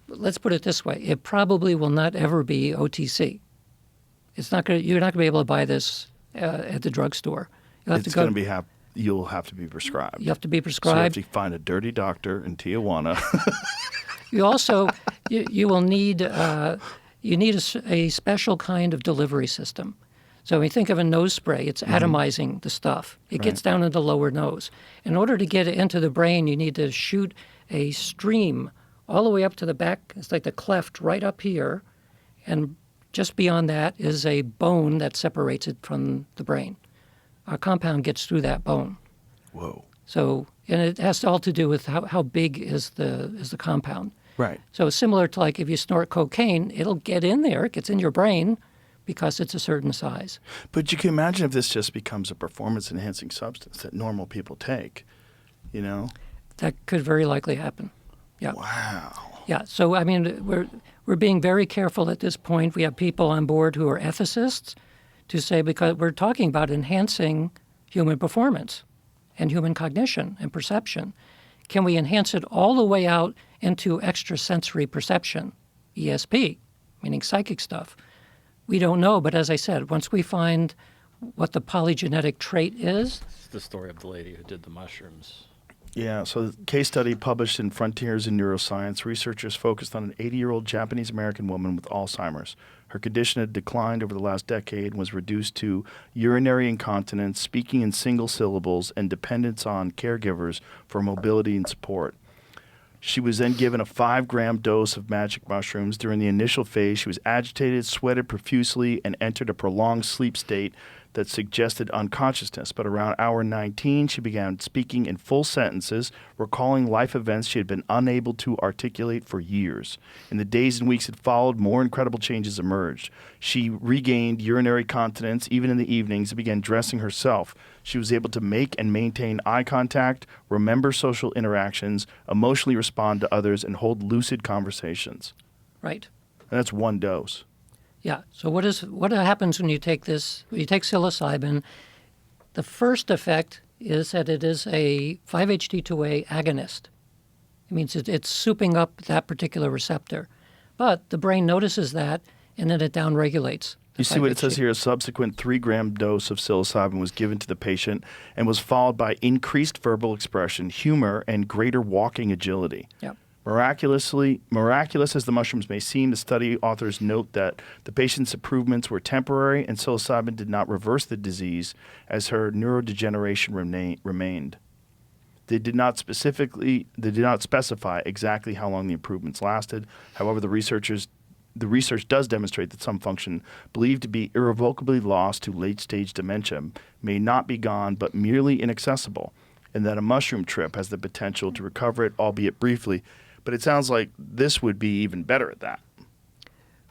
Let's put it this way. It probably will not ever be OTC. You're not going to be able to buy this at the drugstore. You'll have to be prescribed. You have to be So prescribed. you have to find a dirty doctor in Tijuana. You also you will need a special kind of delivery system. So when you think of a nose spray, it's atomizing the stuff. It gets down in the lower nose. In order to get it into the brain, you need to shoot a stream all the way up to the back. It's like the cleft right up here, and just beyond that is a bone that separates it from the brain. Our compound gets through that bone. Whoa. So, and it has all to do with how big is the compound. Right. So similar to like if you snort cocaine, it'll get in there, it gets in your brain because it's a certain size. But you can imagine if this just becomes a performance-enhancing substance that normal people take, you know? That could very likely happen. Yeah. Wow. Yeah. So I mean, we're being very careful at this point. We have people on board who are ethicists to say, because we're talking about enhancing human performance and human cognition and perception. Can we enhance it all the way out into extrasensory perception, ESP, meaning psychic stuff? We don't know, but as I said, once we find what the polygenetic trait is... It's the story of the lady who did the mushrooms. Yeah, so the case study published in Frontiers in Neuroscience, researchers focused on an 80-year-old Japanese-American woman with Alzheimer's. Her condition had declined over the last decade and was reduced to urinary incontinence, speaking in single syllables, and dependence on caregivers for mobility and support. She was then given a 5-gram dose of magic mushrooms. During the initial phase, she was agitated, sweated profusely, and entered a prolonged sleep state that suggested unconsciousness. But around hour 19, she began speaking in full sentences, recalling life events she had been unable to articulate for years. In the days and weeks that followed, more incredible changes emerged. She regained urinary continence even in the evenings and began dressing herself. She was able to make and maintain eye contact, remember social interactions, emotionally respond to others, and hold lucid conversations. Right. And that's one dose. Yeah. So what happens when you take this? When you take psilocybin, the first effect is that it is a 5-HT2A agonist. It means it's souping up that particular receptor. But the brain notices that, and then it downregulates. You see what it says here? A subsequent 3-gram dose of psilocybin was given to the patient and was followed by increased verbal expression, humor, and greater walking agility. Yep. Miraculous as the mushrooms may seem, the study authors note that the patient's improvements were temporary and psilocybin did not reverse the disease as her neurodegeneration remained. They did not specify exactly how long the improvements lasted. However, the research does demonstrate that some function believed to be irrevocably lost to late-stage dementia may not be gone but merely inaccessible, and that a mushroom trip has the potential to recover it, albeit briefly. But it sounds like this would be even better at that.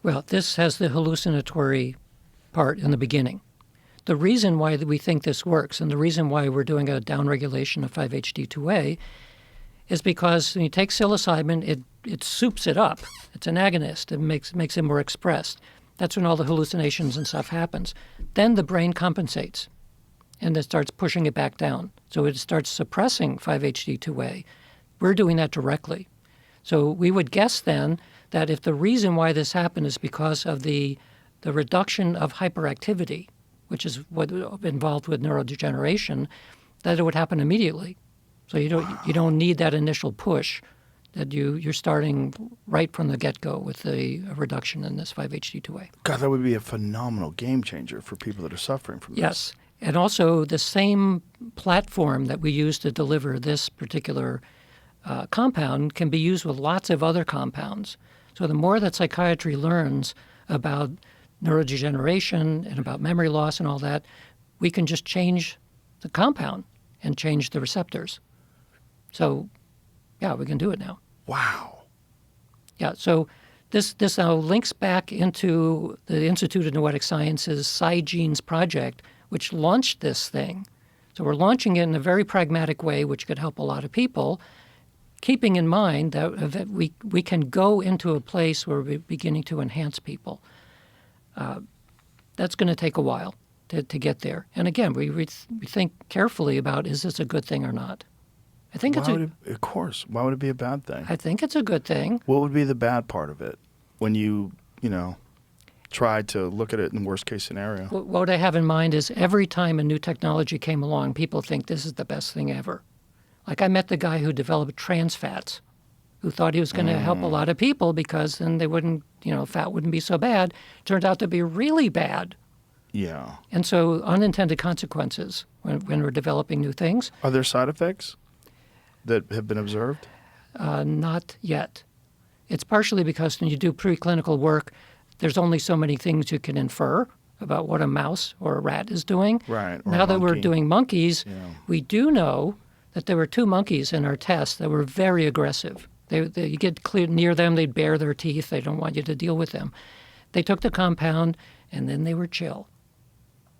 Well, this has the hallucinatory part in the beginning. The reason why we think this works and the reason why we're doing a downregulation of 5-HT2A is because when you take psilocybin, it soups it up. It's an agonist. It makes it more expressed. That's when all the hallucinations and stuff happens. Then the brain compensates, and it starts pushing it back down. So it starts suppressing 5-HT2A. We're doing that directly. So we would guess then that if the reason why this happened is because of the reduction of hyperactivity, which is what involved with neurodegeneration, that it would happen immediately. So you don't need that initial push that you're starting right from the get-go with a reduction in this 5-HT2A. God, that would be a phenomenal game changer for people that are suffering from this. Yes. And also the same platform that we use to deliver this particular compound can be used with lots of other compounds. So the more that psychiatry learns about neurodegeneration and about memory loss and all that, we can just change the compound and change the receptors. So, yeah, we can do it now. Wow. Yeah, so this now links back into the Institute of Noetic Sciences PsyGenes project, which launched this thing. So we're launching it in a very pragmatic way, which could help a lot of people, keeping in mind that we can go into a place where we're beginning to enhance people. That's going to take a while to get there. And again, we think carefully about, is this a good thing or not? I think Of course. Why would it be a bad thing? I think it's a good thing. What would be the bad part of it when you try to look at it in worst case scenario? What I have in mind is every time a new technology came along, people think this is the best thing ever. Like I met the guy who developed trans fats, who thought he was going to help a lot of people because then they wouldn't, fat wouldn't be so bad. Turned out to be really bad. Yeah. And so unintended consequences when we're developing new things. Are there side effects that have been observed? Not yet. It's partially because when you do preclinical work, there's only so many things you can infer about what a mouse or a rat is doing. Right. Now that we're doing monkeys, we do know that there were 2 monkeys in our test that were very aggressive. You get clear near them, they'd bare their teeth. They don't want you to deal with them. They took the compound, and then they were chill.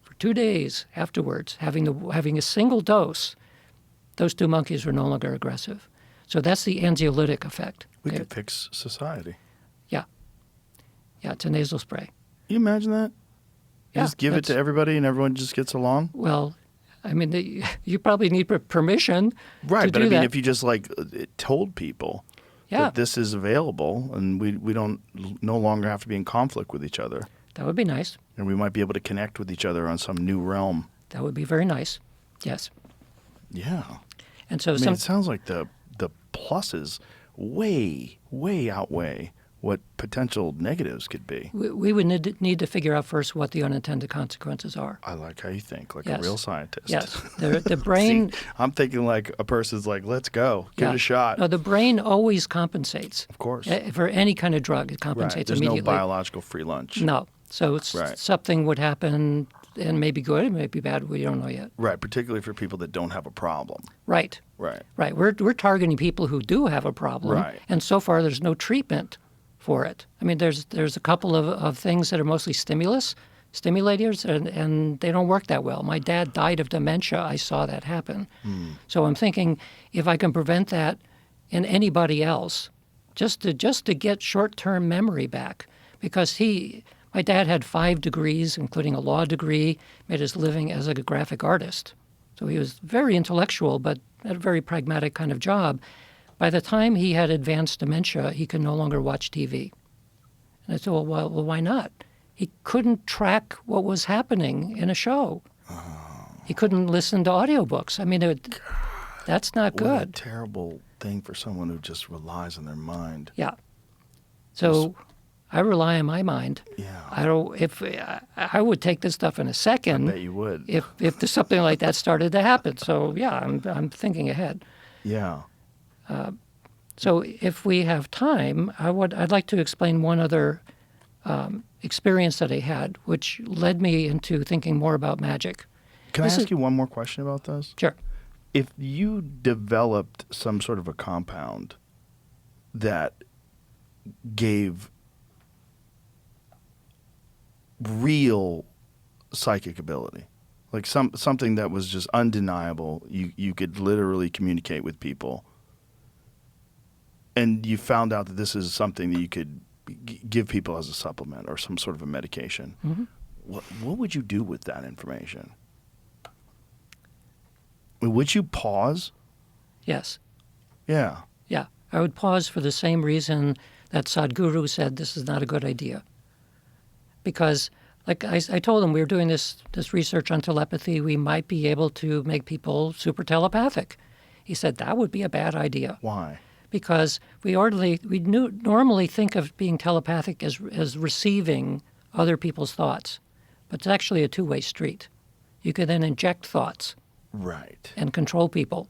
For 2 days afterwards, having a single dose, those 2 monkeys were no longer aggressive. So that's the anxiolytic effect. We could fix society. Yeah. Yeah, it's a nasal spray. Can you imagine that? Yeah, just give it to everybody and everyone just gets along? Well, I mean, you probably need permission right, to but do I mean, that. if you just told people that this is available and we don't no longer have to be in conflict with each other. That would be nice. And we might be able to connect with each other on some new realm. That would be very nice. Yes. Yeah. And so I mean, it sounds like the pluses way outweigh what potential negatives could be. we would need to figure out first what the unintended consequences are. I like how you think, like Yes. a real scientist. Yes, the brain. See, I'm thinking like a person's like, let's go, give it a shot. No, the brain always compensates. Of course. For any kind of drug, it Right. compensates There's no immediately. biological free lunch. No. So Right. something would happen and may be good, it may be bad. We don't know yet. Right, particularly for people that don't have a problem. Right. Right. Right. We're targeting people who do have a problem. Right. And so far, there's no treatment for it. I mean, there's a couple of things that are mostly stimulators, and they don't work that well. My dad died of dementia. I saw that happen. So I'm thinking if I can prevent that in anybody else, just to get short-term memory back, because my dad had 5 degrees, including a law degree, made his living as a graphic artist. So he was very intellectual, but had a very pragmatic kind of job. By the time he had advanced dementia, he could no longer watch TV. And I said, well, why not? He couldn't track what was happening in a show. He couldn't listen to audiobooks. I mean, that's not What a good. terrible thing for someone who just relies on their mind. Yeah. So I rely on my mind. Yeah. I would take this stuff in a second. I bet you would. If there's something like that started to happen. So yeah, I'm thinking ahead. Yeah. So if we have time, I'd like to explain one other experience that I had, which led me into thinking more about magic. Can This I is- ask you one more question about this? Sure. If you developed some sort of a compound that gave real psychic ability, like something that was just undeniable, you could literally communicate with people, and you found out that this is something that you could give people as a supplement or some sort of a medication, what would you do with that information? Would you pause? Yes. Yeah. Yeah. I would pause for the same reason that Sadhguru said this is not a good idea. Because, like I told him, we were doing this research on telepathy. We might be able to make people super telepathic. He said that would be a bad idea. Why? Because we normally think of being telepathic as receiving other people's thoughts. But it's actually a two-way street. You can then inject thoughts Right. and control people.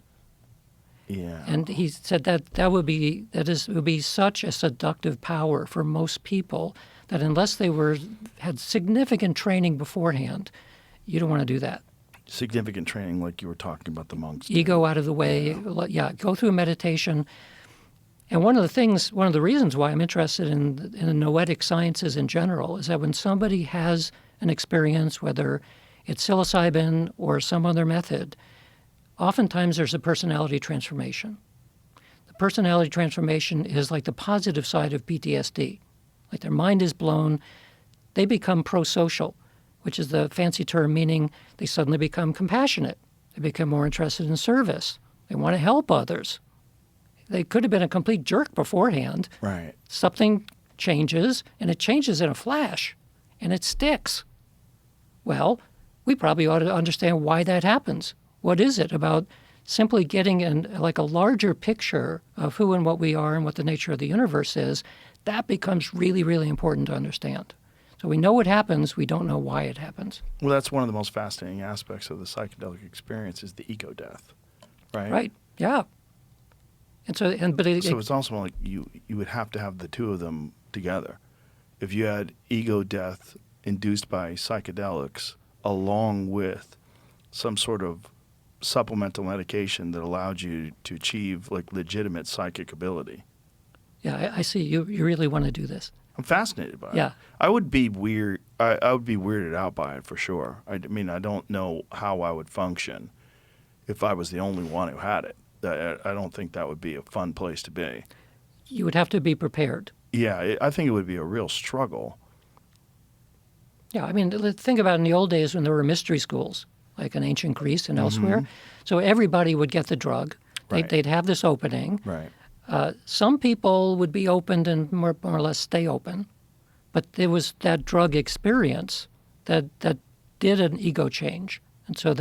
Yeah. And he said that would be such a seductive power for most people that unless they had significant training beforehand, you don't want to do that. Significant training, like you were talking about the monks. Ego out of the way. Yeah, go through meditation. And one of the reasons why I'm interested in the noetic sciences in general is that when somebody has an experience, whether it's psilocybin or some other method, oftentimes there's a personality transformation. The personality transformation is like the positive side of PTSD. Like their mind is blown, they become pro-social, which is the fancy term meaning they suddenly become compassionate. They become more interested in service. They want to help others. They could have been a complete jerk beforehand. Right. Something changes, and it changes in a flash, and it sticks. Well, we probably ought to understand why that happens. What is it about simply getting a larger picture of who and what we are and what the nature of the universe is? That becomes really, really important to understand. So we know what happens, we don't know why it happens. Well, that's one of the most fascinating aspects of the psychedelic experience is the ego death, right? Right, yeah. And so, So it's also like you would have to have the two of them together. If you had ego death induced by psychedelics along with some sort of supplemental medication that allowed you to achieve like legitimate psychic ability. Yeah, I see. You really want to do this. I'm fascinated by it. Yeah. I would be weird. I would be weirded out by it for sure. I mean, I don't know how I would function if I was the only one who had it. I don't think that would be a fun place to be. You would have to be prepared. Yeah, I think it would be a real struggle. Yeah, I mean, think about in the old days when there were mystery schools, like in ancient Greece and elsewhere. So everybody would get the drug. Right. They'd have this opening. Right. Some people would be opened and more or less stay open. But there was that drug experience that did an ego change. And so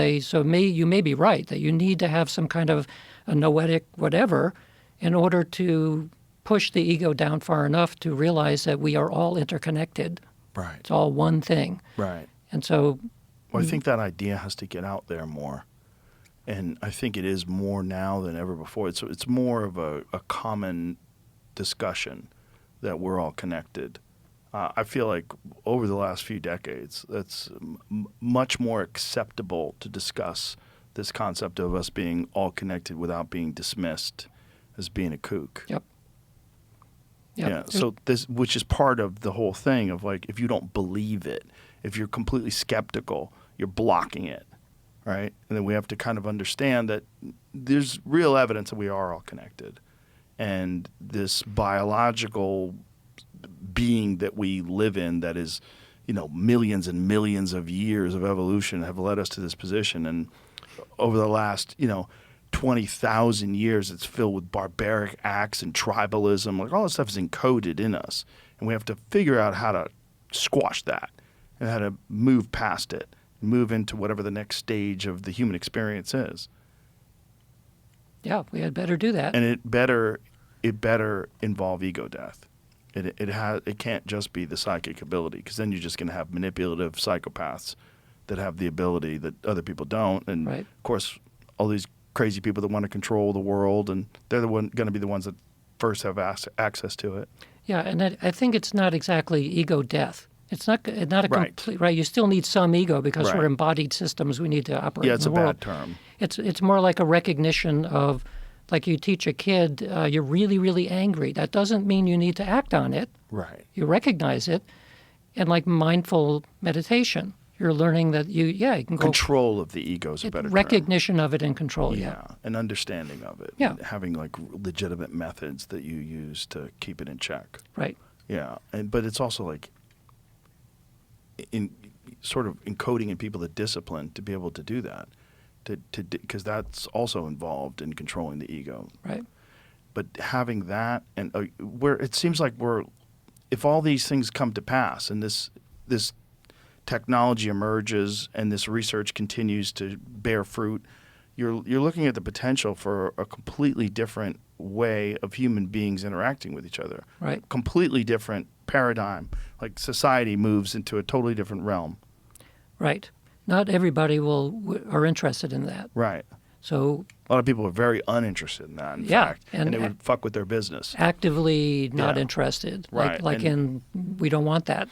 you may be right that you need to have some kind of a noetic whatever, in order to push the ego down far enough to realize that we are all interconnected. Right. It's all one thing. Right. And so Well, I think that idea has to get out there more. And I think it is more now than ever before. It's more of a common discussion that we're all connected. I feel like over the last few decades, that's much more acceptable to discuss this concept of us being all connected without being dismissed as being a kook. Yep. Yeah. So this, which is part of the whole thing of like, if you don't believe it, if you're completely skeptical, you're blocking it, right? And then we have to kind of understand that there's real evidence that we are all connected, and this biological being that we live in, that is, millions and millions of years of evolution have led us to this position. And over the last, 20,000 years, it's filled with barbaric acts and tribalism. Like, all this stuff is encoded in us, and we have to figure out how to squash that and how to move past it, move into whatever the next stage of the human experience is. Yeah, we had better do that. And it better involve ego death. It can't just be the psychic ability, because then you're just going to have manipulative psychopaths that have the ability that other people don't. And Right. of course, all these crazy people that want to control the world, and they're going to be the ones that first have access to it. Yeah, and I think it's not exactly ego death. It's not a Right. complete, right? You still need some ego because Right. we're embodied systems. We need to operate Yeah, in it's the a world. bad term. It's more like a recognition of, like you teach a kid, you're really, really angry. That doesn't mean you need to act on it. Right. You recognize it. And like mindful meditation, you're learning that you can go. Control of the ego is a better term. Recognition of it and control, Yeah, an understanding of it. Yeah. And having like legitimate methods that you use to keep it in check. Right. Yeah, but it's also like in sort of encoding in people the discipline to be able to do that, because that's also involved in controlling the ego. Right. But having that, and where it seems like if all these things come to pass and this technology emerges and this research continues to bear fruit, you're looking at the potential for a completely different way of human beings interacting with each other. Right. Completely different paradigm. Like society moves into a totally different realm. Right. Not everybody are interested in that. Right. So A lot of people are very uninterested in that, in Yeah, fact, and and it would fuck with their business. actively not Yeah. interested. Right, Like we don't want that.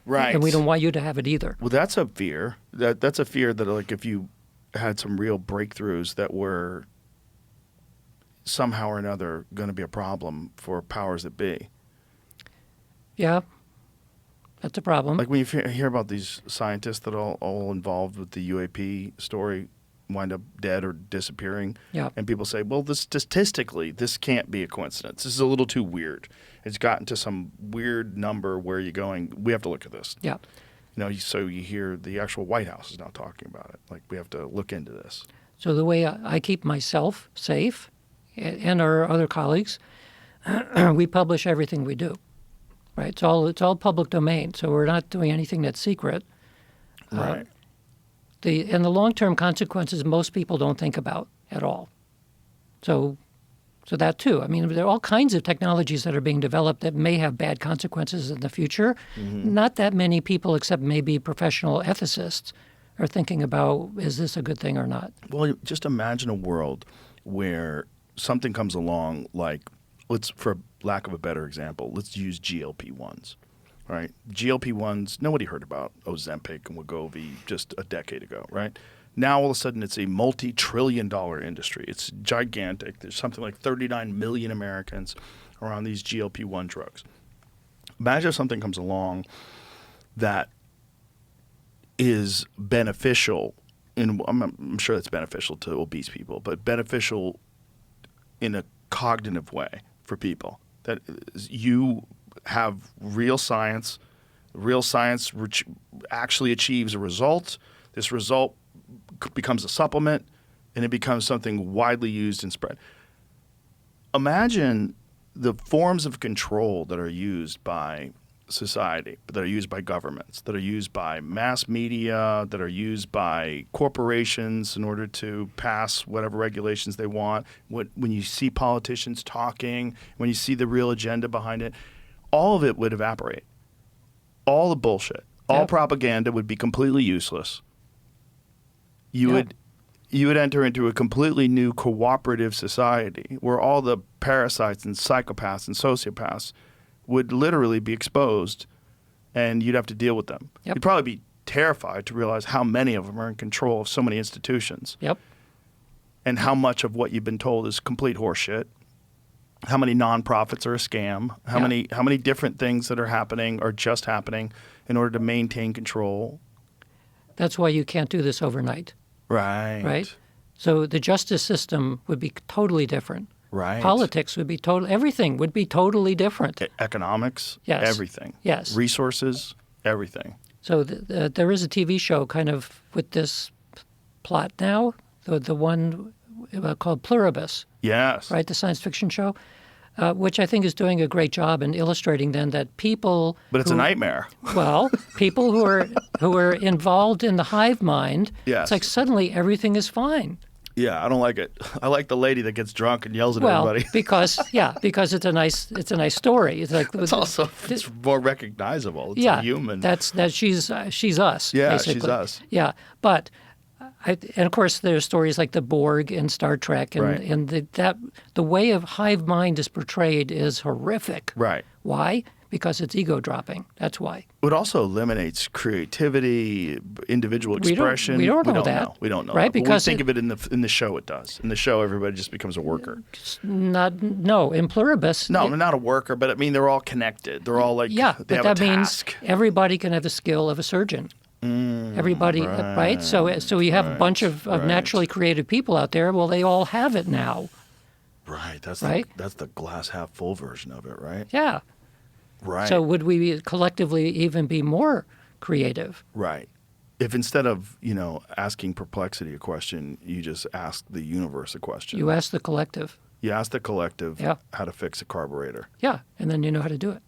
Right. And we don't want you to have it either. Well, that's a fear. That's a fear that, like, if you had some real breakthroughs that were somehow or another going to be a problem for powers that be. Yeah. That's a problem. Like when you hear about these scientists that are all involved with the UAP story wind up dead or disappearing. Yeah. And people say, well, statistically, this can't be a coincidence. This is a little too weird. It's gotten to some weird number where you're going, we have to look at this. Yeah. So you hear the actual White House is now talking about it. Like, we have to look into this. So the way I keep myself safe and our other colleagues, we publish everything we do. Right? It's all public domain, so we're not doing anything that's secret. Right. The long-term consequences most people don't think about at all. So that too. I mean, there are all kinds of technologies that are being developed that may have bad consequences in the future. Mm-hmm. Not that many people, except maybe professional ethicists, are thinking about, is this a good thing or not? Well, just imagine a world where something comes along like, for lack of a better example, let's use GLP-1s, right? GLP-1s, nobody heard about Ozempic and Wegovy just a decade ago, right? Now, all of a sudden, it's a multi-trillion-dollar industry. It's gigantic. There's something like 39 million Americans are on these GLP-1 drugs. Imagine if something comes along that is beneficial, I'm sure it's beneficial to obese people, but beneficial in a cognitive way for people. That you have real science actually achieves a result. This result becomes a supplement, and it becomes something widely used and spread. Imagine the forms of control that are used by society, but that are used by governments, that are used by mass media, that are used by corporations in order to pass whatever regulations they want. When you see politicians talking, when you see the real agenda behind it, all of it would evaporate. All the bullshit, all propaganda would be completely useless. You would enter into a completely new cooperative society where all the parasites and psychopaths and sociopaths would literally be exposed, and you'd have to deal with them. Yep. You'd probably be terrified to realize how many of them are in control of so many institutions. Yep. And how much of what you've been told is complete horseshit. How many nonprofits are a scam? How many different things that are happening are just happening in order to maintain control? That's why you can't do this overnight. Right. Right? So the justice system would be totally different. Right. Politics would be everything would be totally different. Economics, Yes. everything. Yes. Resources, everything. So there is a TV show kind of with this plot now, the one called Pluribus, Yes. right? The science fiction show, which I think is doing a great job in illustrating then that people. But it's a nightmare. Well, people who are involved in the hive mind. Yes. It's like suddenly everything is fine. Yeah, I don't like it. I like the lady that gets drunk and yells at Well, everybody. because it's a nice story. It's like It's more recognizable. It's yeah, human. That's she's us. Yeah, basically. she's us. Yeah, but and of course there's stories like the Borg in Star Trek, and Right. and the way of hive mind is portrayed is horrific. Right. Why? Because it's ego dropping. That's why. It also eliminates creativity, individual We don't- expression. we don't know that. We don't know. Right, that. But because we think of it in the show. It does. In the show, everybody just becomes a worker. No, in Pluribus. No, they're not a worker, but I mean they're all connected. They're all like Yeah, they but have that a means task. everybody can have the skill of a surgeon. Everybody, right? So you have a bunch of naturally creative people out there. Well, they all have it now. Right. That's Right? that's the glass half full version of it, right? Yeah. Right. So would we collectively even be more creative? Right. If instead of, asking perplexity a question, you just ask the universe a question. You ask the collective. You ask the collective Yeah. how to fix a carburetor. Yeah, and then you know how to do it.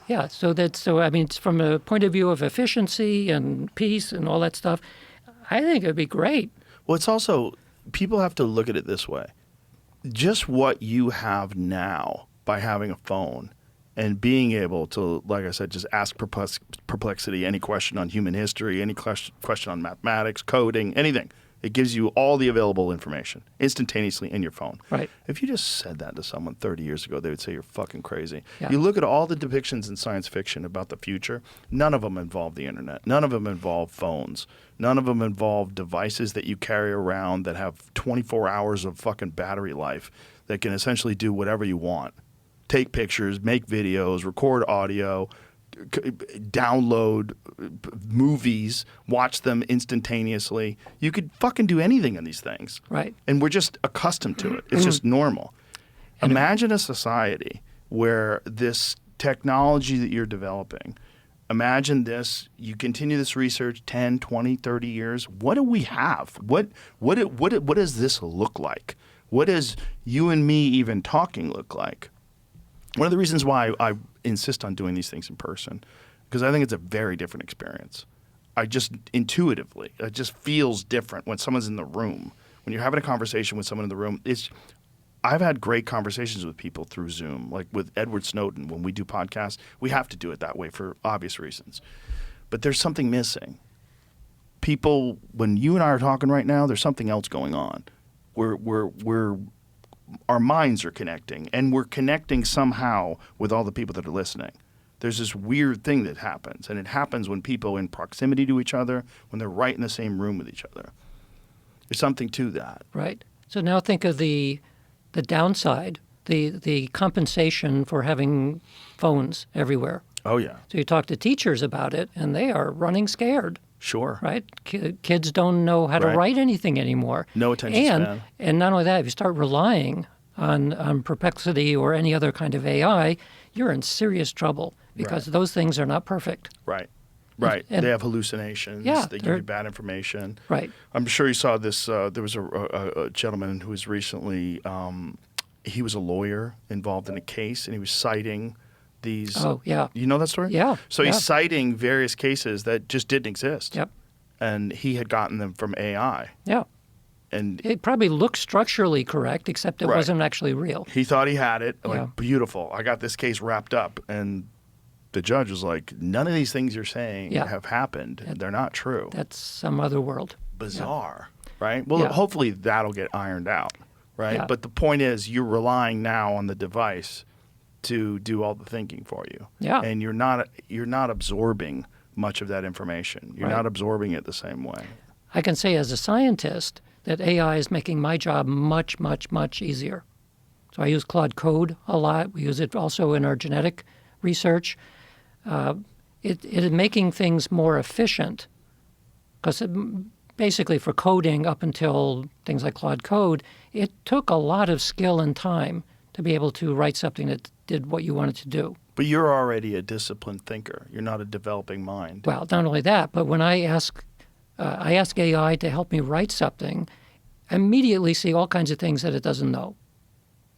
Yeah, so I mean, it's from a point of view of efficiency and peace and all that stuff, I think it would be great. Well, it's also, people have to look at it this way. Just what you have now by having a phone and being able to, like I said, just ask perplexity any question on human history, any question on mathematics, coding, anything. It gives you all the available information instantaneously in your phone. Right. If you just said that to someone 30 years ago, they would say you're fucking crazy. Yeah. You look at all the depictions in science fiction about the future, none of them involve the internet. None of them involve phones. None of them involve devices that you carry around that have 24 hours of fucking battery life that can essentially do whatever you want. Take pictures, make videos, record audio, download movies, watch them instantaneously. You could fucking do anything in these things. Right. And we're just accustomed to it. It's just normal. Imagine a society where this technology that you're developing, imagine this, you continue this research 10, 20, 30 years. What do we have? What does this look like? What does you and me even talking look like? One of the reasons why I insist on doing these things in person, because I think it's a very different experience. I just intuitively, it just feels different when someone's in the room. When you're having a conversation with someone in the room, I've had great conversations with people through Zoom, like with Edward Snowden. When we do podcasts, we have to do it that way for obvious reasons. But there's something missing. People, when you and I are talking right now, there's something else going on. Our minds are connecting, and we're connecting somehow with all the people that are listening. There's this weird thing that happens, and it happens when people are in proximity to each other, when they're right in the same room with each other. There's something to that. Right. So now think of the downside, the compensation for having phones everywhere. Oh, yeah. So you talk to teachers about it, and they are running scared. Sure. Right? Kids don't know how to Right. write anything anymore. No attention span. And not only that, if you start relying on Perplexity or any other kind of AI, you're in serious trouble because Right. those things are not perfect. Right. Right. And- they have hallucinations. Yeah, They give they're- you bad information. Right. I'm sure you saw this. There was a gentleman who was recently, he was a lawyer involved in a case, and he was citing these. Oh, yeah. You know that story? Yeah, So yeah. he's citing various cases that just didn't exist. Yep. And he had gotten them from AI. Yeah. And It probably looked structurally correct, except it Right. wasn't actually real. he thought he had it. Like, Yeah. beautiful. I got this case wrapped up. And the judge was like, none of these things you're saying Yeah. have happened. They're not true. That's some other world. Bizarre. Right? Well, Yeah. hopefully that'll get ironed out. Right? Yeah. But the point is, you're relying now on the device to do all the thinking for you. Yeah. And you're not absorbing much of that information. You're Right. not absorbing it the same way. I can say as a scientist that AI is making my job much, much, much easier. So I use Claude Code a lot. We use it also in our genetic research. It is making things more efficient because basically for coding up until things like Claude Code, it took a lot of skill and time to be able to write something that did what you wanted to do. But you're already a disciplined thinker. You're not a developing mind. Well, not only that, but when I ask AI to help me write something, I immediately see all kinds of things that it doesn't know.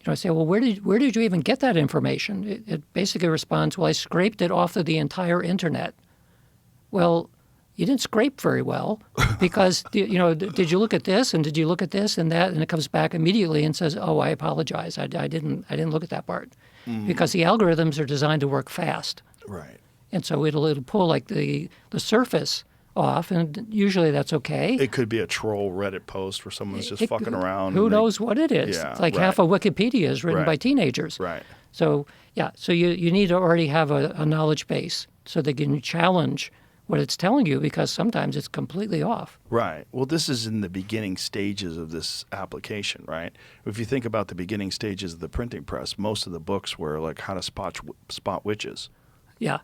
I say, well, where did you even get that information? It basically responds, well, I scraped it off of the entire internet. Well, you didn't scrape very well because, did you look at this and did you look at this and that? And it comes back immediately and says, oh, I apologize. I didn't look at that part. Because the algorithms are designed to work fast. Right. And so it'll pull like the surface off, and usually that's okay. It could be a troll Reddit post where someone's just fucking around. Who and they- knows what it is? Yeah, It's like right. half of Wikipedia is written Right. by teenagers. Right. So, yeah, so you need to already have a knowledge base so that you can challenge what it's telling you because sometimes it's completely off. Right. Well, this is in the beginning stages of this application, right? If you think about the beginning stages of the printing press, most of the books were like how to spot witches. Yeah,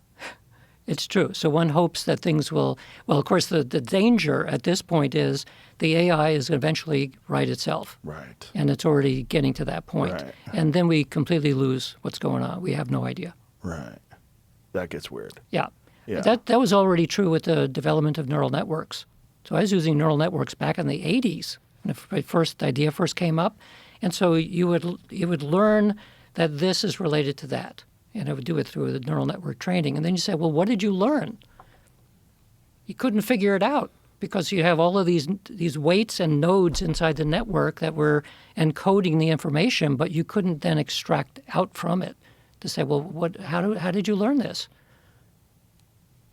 it's true. So one hopes that things will, well, of course, the danger at this point is the AI is going to eventually write itself. Right. And it's already getting to that point. Right. And then we completely lose what's going on. We have no idea. Right. That gets weird. Yeah. Yeah. That was already true with the development of neural networks. So I was using neural networks back in the 80s when the idea first came up. And so you would learn that this is related to that. And I would do it through the neural network training. And then you say, well, what did you learn? You couldn't figure it out because you have all of these weights and nodes inside the network that were encoding the information, but you couldn't then extract out from it to say, well, how did you learn this?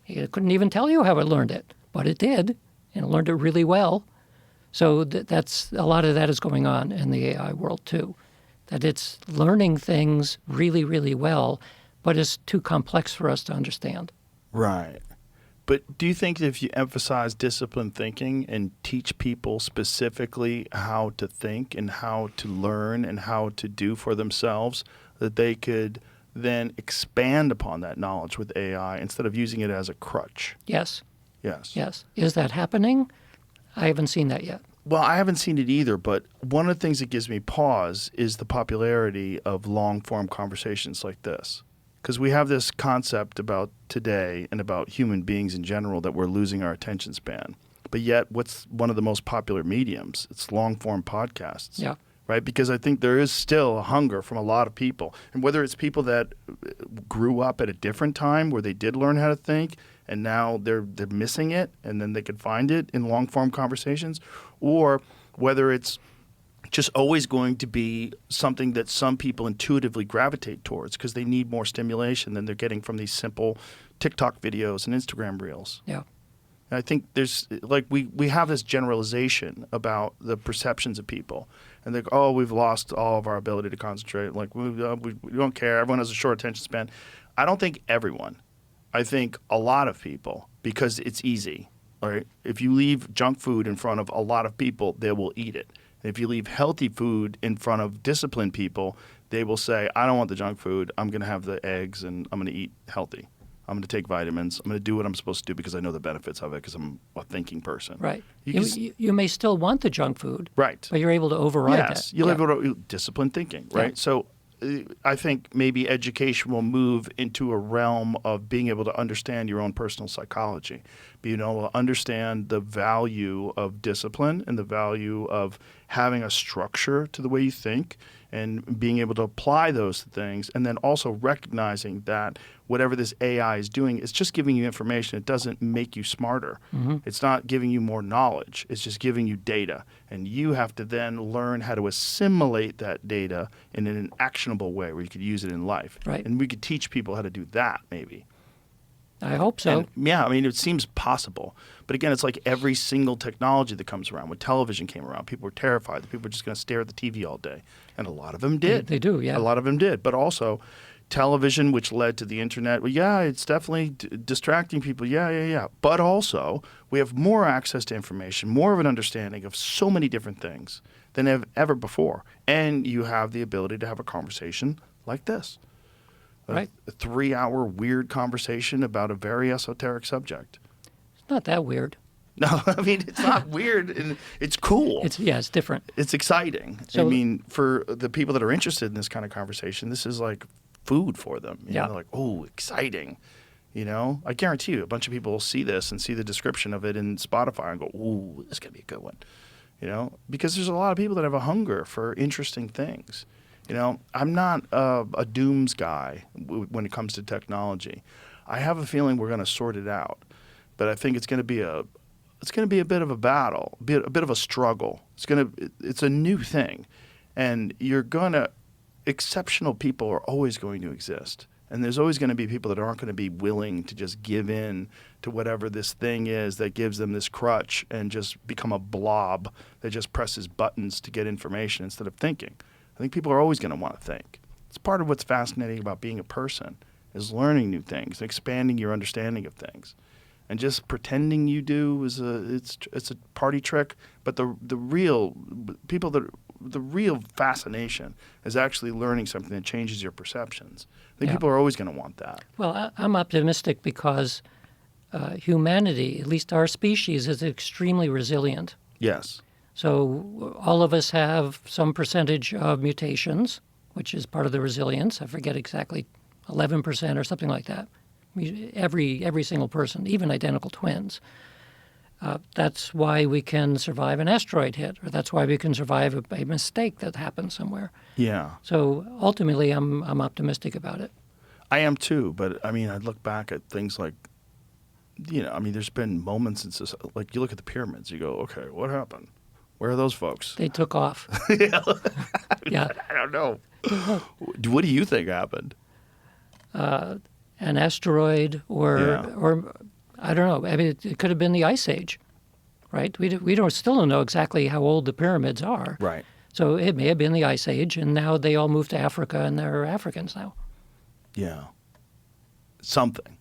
It couldn't even tell you how it learned it, but it did, and it learned it really well. So that's a lot of that is going on in the AI world too, that it's learning things really, really well, but it's too complex for us to understand. Right. But do you think that if you emphasize disciplined thinking and teach people specifically how to think and how to learn and how to do for themselves, that they could then expand upon that knowledge with AI instead of using it as a crutch? Yes. Yes. Yes. Is that happening? I haven't seen that yet. Well, I haven't seen it either, but one of the things that gives me pause is the popularity of long-form conversations like this. Because we have this concept about today and about human beings in general that we're losing our attention span. But yet, what's one of the most popular mediums? It's long-form podcasts. Yeah. Right? Because I think there is still a hunger from a lot of people. And whether it's people that grew up at a different time where they did learn how to think and now they're missing it and then they could find it in long-form conversations, or whether it's just always going to be something that some people intuitively gravitate towards because they need more stimulation than they're getting from these simple TikTok videos and Instagram reels. Yeah. And I think there's like we have this generalization about the perceptions of people, and they're oh, we've lost all of our ability to concentrate. Like we don't care. Everyone has a short attention span. I don't think everyone. I think a lot of people, because it's easy. All right, if you leave junk food in front of a lot of people, they will eat it. And if you leave healthy food in front of disciplined people, they will say, I don't want the junk food. I'm going to have the eggs and I'm going to eat healthy. I'm going to take vitamins. I'm going to do what I'm supposed to do because I know the benefits of it because I'm a thinking person. Right. You You may still want the junk food. Right. But you're able to override Yes. that. You'll Yeah. be able to disciplined thinking, right? Yeah. So I think maybe education will move into a realm of being able to understand your own personal psychology, being able to understand the value of discipline and the value of having a structure to the way you think and being able to apply those things, and then also recognizing that whatever this AI is doing is just giving you information. It doesn't make you smarter. It's not giving you more knowledge. It's just giving you data. And you have to then learn how to assimilate that data in an actionable way where you could use it in life. Right. And we could teach people how to do that maybe. I hope so. And, yeah, I mean, it seems possible. But again, it's like every single technology that comes around. When television came around, people were terrified that people were just going to stare at the TV all day. And a lot of them did. They do, yeah. A lot of them did. But also television, which led to the internet. Well, yeah, it's definitely distracting people. Yeah. But also, we have more access to information, more of an understanding of so many different things than ever before. And you have the ability to have a conversation like this. Right. A 3-hour weird conversation about a very esoteric subject. It's not that weird. No, I mean, it's not weird, and it's cool. It's different. It's exciting. So- I mean, for the people that are interested in this kind of conversation, this is like food for them. You know, they're like, oh, exciting. You know, I guarantee you a bunch of people will see this and see the description of it in Spotify and go, ooh, this is going to be a good one. You know, because there's a lot of people that have a hunger for interesting things. You know, I'm not a dooms guy when it comes to technology. I have a feeling we're going to sort it out, but I think it's going to be a bit of a battle, a bit of a struggle. It's a new thing, and exceptional people are always going to exist, and there's always going to be people that aren't going to be willing to just give in to whatever this thing is that gives them this crutch and just become a blob that just presses buttons to get information instead of thinking. I think people are always going to want to think. It's part of what's fascinating about being a person is learning new things, expanding your understanding of things. And just pretending you do is it's a party trick, but the real fascination is actually learning something that changes your perceptions. I think people are always going to want that. Well, I'm optimistic because humanity, at least our species, is extremely resilient. Yes. So all of us have some percentage of mutations, which is part of the resilience. I forget exactly, 11% or something like that. Every single person, even identical twins. That's why we can survive an asteroid hit, or that's why we can survive a mistake that happened somewhere. Yeah. So ultimately, I'm optimistic about it. I am too, but I mean, I look back at things like, you know, I mean, there's been moments in society, like you look at the pyramids, you go, okay, what happened? Where are those folks? They took off. Yeah. I don't know. What do you think happened? An asteroid, or I don't know. I mean, it could have been the Ice Age, right? We still don't know exactly how old the pyramids are. Right. So it may have been the Ice Age, and now they all moved to Africa, and they're Africans now. Yeah. Something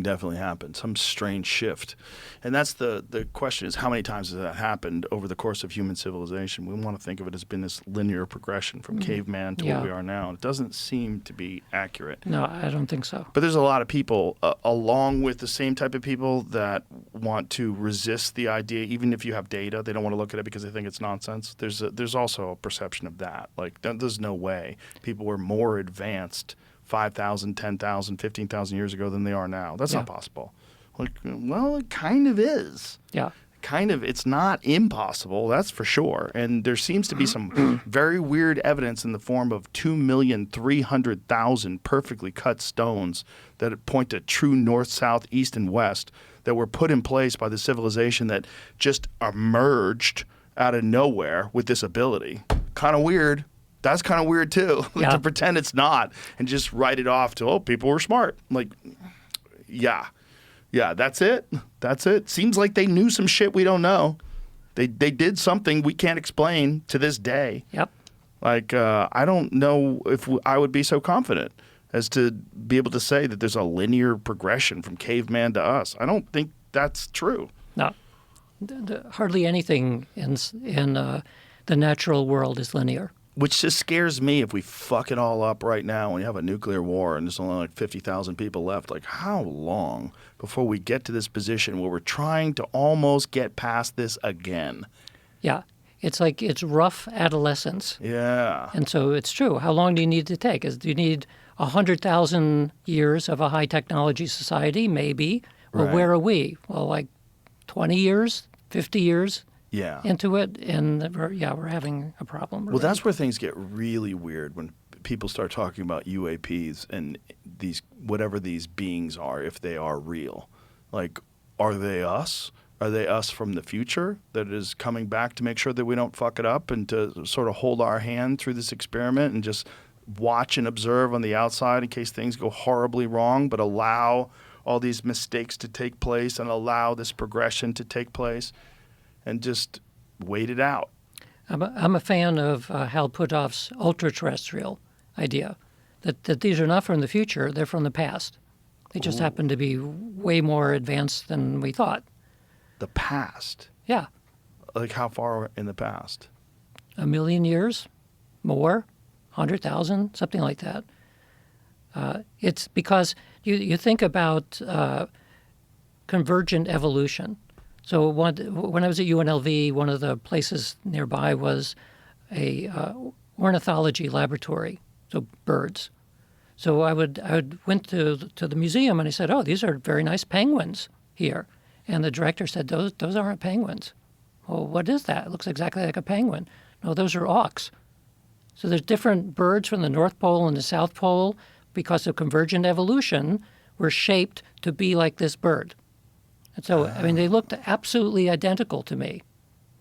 definitely happened, some strange shift. And that's the question is how many times has that happened over the course of human civilization? We want to think of it as been this linear progression from caveman to where we are now. It doesn't seem to be accurate. No, I don't think so. But there's a lot of people, along with the same type of people that want to resist the idea, even if you have data, they don't want to look at it because they think it's nonsense. There's also a perception of that. Like, there's no way people were more advanced 5,000, 10,000, 15,000 years ago than they are now. That's not possible. Like, well, it kind of is. Yeah. It's not impossible, that's for sure. And there seems to be some very weird evidence in the form of 2,300,000 perfectly cut stones that point to true north, south, east, and west that were put in place by the civilization that just emerged out of nowhere with this ability. Kind of weird. That's kind of weird too, to pretend it's not and just write it off to, people were smart. Like, yeah, that's it. Seems like they knew some shit we don't know. They did something we can't explain to this day. Yep. Like, I don't know if I would be so confident as to be able to say that there's a linear progression from caveman to us. I don't think that's true. No. Hardly anything in the natural world is linear. Which just scares me if we fuck it all up right now and you have a nuclear war and there's only like 50,000 people left. Like, how long before we get to this position where we're trying to almost get past this again? Yeah. It's like it's rough adolescence. Yeah. And so it's true. How long do you need to take? Do you need 100,000 years of a high technology society? Maybe. Well, Right. where are we? Well, like 20 years, 50 years? Yeah. into it, and we're having a problem. Well, that's where things get really weird when people start talking about UAPs and these whatever these beings are, if they are real. Like, are they us? Are they us from the future that is coming back to make sure that we don't fuck it up and to sort of hold our hand through this experiment and just watch and observe on the outside in case things go horribly wrong, but allow all these mistakes to take place and allow this progression to take place and just wait it out? I'm a fan of Hal Puthoff's ultra-terrestrial idea, that these are not from the future, they're from the past. They just happen to be way more advanced than we thought. The past? Yeah. Like how far in the past? 1 million years, more, 100,000, something like that. It's because you think about convergent evolution. So when I was at UNLV, one of the places nearby was a ornithology laboratory, so birds. So I went to the museum and I said, "Oh, these are very nice penguins here." And the director said, "Those aren't penguins." "Well, what is that? It looks exactly like a penguin." "No, those are auks." So there's different birds from the North Pole and the South Pole because of convergent evolution were shaped to be like this bird. And so, I mean, they looked absolutely identical to me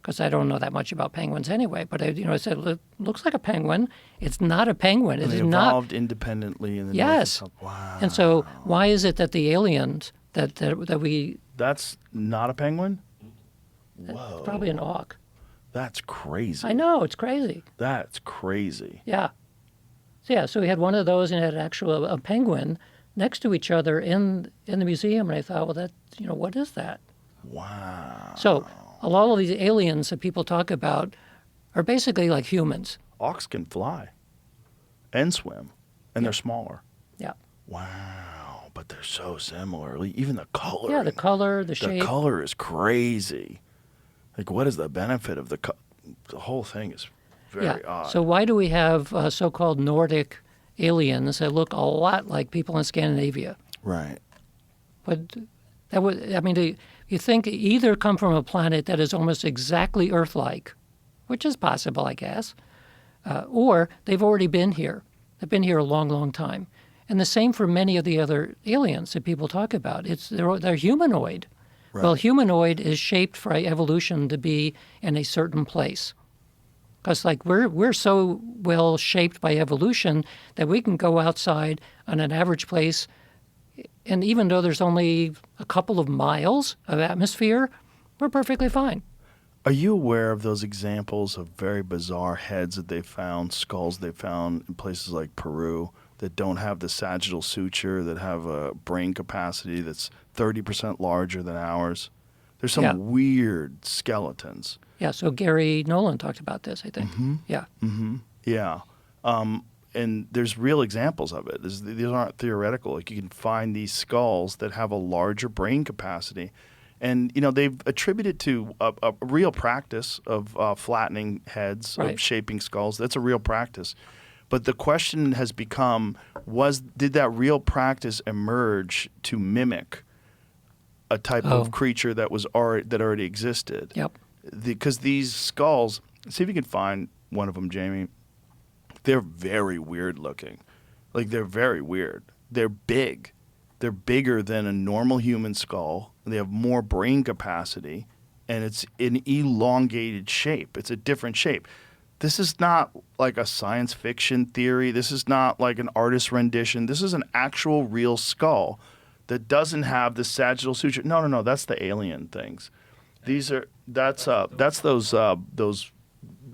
because I don't know that much about penguins anyway. But I said, "It looks like a penguin. It's not a penguin. It They is not." evolved independently in the North and Yes. South. Wow. And so, why is it that the aliens that we That's not a penguin? it's probably an auk? That's crazy. I know, it's crazy. That's crazy. Yeah. So we had one of those and had a penguin next to each other in the museum, and I thought, well, what is that? Wow. So a lot of these aliens that people talk about are basically like humans. Auks can fly and swim, and they're smaller. Yeah. Wow. But they're so similar. Even the color. Yeah, the color, the shape. The color is crazy. Like, what is the benefit of the whole thing is very odd. So why do we have so-called Nordic aliens that look a lot like people in Scandinavia? Right. But you think either come from a planet that is almost exactly Earth-like, which is possible, I guess, or they've already been here. They've been here a long, long time. And the same for many of the other aliens that people talk about. They're humanoid. Right. Well, humanoid is shaped for evolution to be in a certain place. Because we're so well shaped by evolution that we can go outside on an average place, and even though there's only a couple of miles of atmosphere, we're perfectly fine. Are you aware of those examples of very bizarre heads that they found, skulls they found in places like Peru that don't have the sagittal suture, that have a brain capacity that's 30% larger than ours? There's some weird skeletons. Yeah, so Gary Nolan talked about this, I think. Mm-hmm. Yeah. Mm-hmm. Yeah. And there's real examples of it. These aren't theoretical. Like, you can find these skulls that have a larger brain capacity. And, they've attributed to a real practice of flattening heads, Right. of shaping skulls. That's a real practice. But the question has become, did that real practice emerge to mimic a type of creature that already existed? Yep. Because these skulls, see if you can find one of them, Jamie. They're very weird looking. Like, they're very weird. They're big. They're bigger than a normal human skull. They have more brain capacity, and it's an elongated shape. It's a different shape. This is not like a science fiction theory. This is not like an artist's rendition. This is an actual real skull that doesn't have the sagittal suture. No. That's the alien things. That's those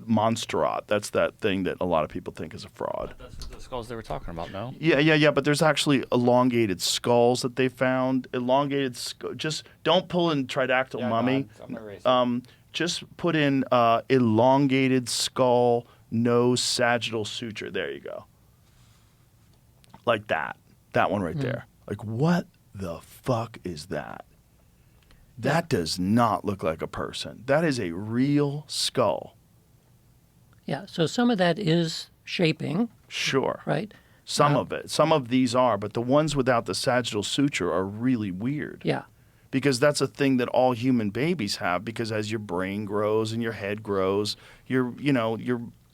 monstrat. That's that thing that a lot of people think is a fraud. That's the skulls they were talking about, no? Yeah. But there's actually elongated skulls that they found. Just don't pull in tridactyl mummy. I'm gonna erase it. Just put in elongated skull, no sagittal suture. There you go. Like that. That one right there. Like, what the fuck is that? That does not look like a person. That is a real skull. Yeah, so some of that is shaping, Sure. right? Some of it. Some of these are, but the ones without the sagittal suture are really weird. Yeah. because that's a thing that all human babies have, because as your brain grows and your head grows, your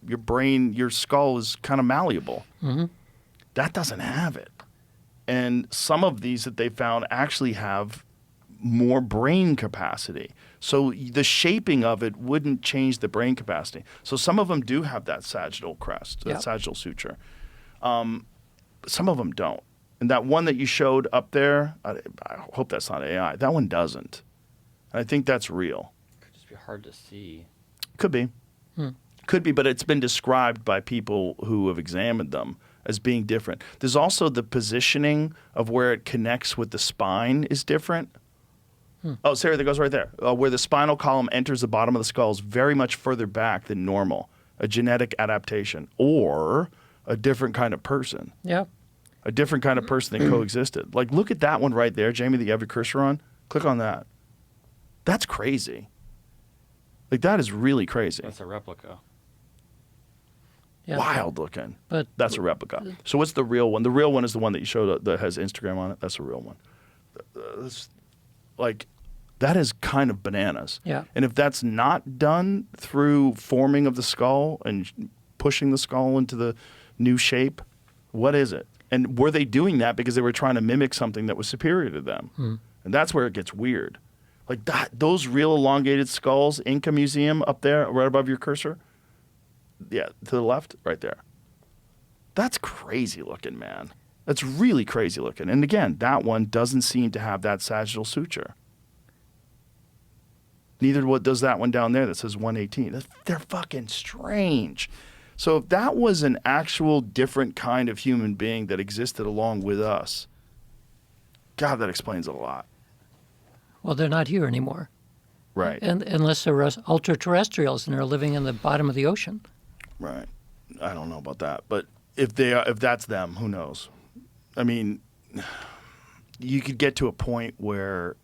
brain, your skull is kind of malleable. Mm-hmm. That doesn't have it. And some of these that they found actually have more brain capacity. So the shaping of it wouldn't change the brain capacity. So some of them do have that sagittal crest, that sagittal suture. Some of them don't. And that one that you showed up there, I hope that's not AI. That one doesn't. And I think that's real. Could just be hard to see. Could be. Could be, but it's been described by people who have examined them as being different. There's also the positioning of where it connects with the spine is different. Oh, Sarah, that goes right there. Where the spinal column enters the bottom of the skull is very much further back than normal. A genetic adaptation or a different kind of person. Yeah. A different kind of person that coexisted. Like, look at that one right there, Jamie, that you have your cursor on. Click on that. That's crazy. Like, that is really crazy. That's a replica. Yeah. Wild looking. But That's a replica. So what's the real one? The real one is the one that you showed that has Instagram on it. That's a real one. That is kind of bananas. Yeah. And if that's not done through forming of the skull and pushing the skull into the new shape, what is it? And were they doing that because they were trying to mimic something that was superior to them? And that's where it gets weird. Like that, those real elongated skulls, Inca Museum up there, right above your cursor. Yeah, to the left, right there. That's crazy looking, man. That's really crazy looking. And again, that one doesn't seem to have that sagittal suture. Neither does that one down there that says 118. They're fucking strange. So if that was an actual different kind of human being that existed along with us, God, that explains a lot. well, they're not here anymore. Right. And unless they're ultra-terrestrials and they're living in the bottom of the ocean. Right. I don't know about that, but if that's them, who knows? I mean, you could get to a point where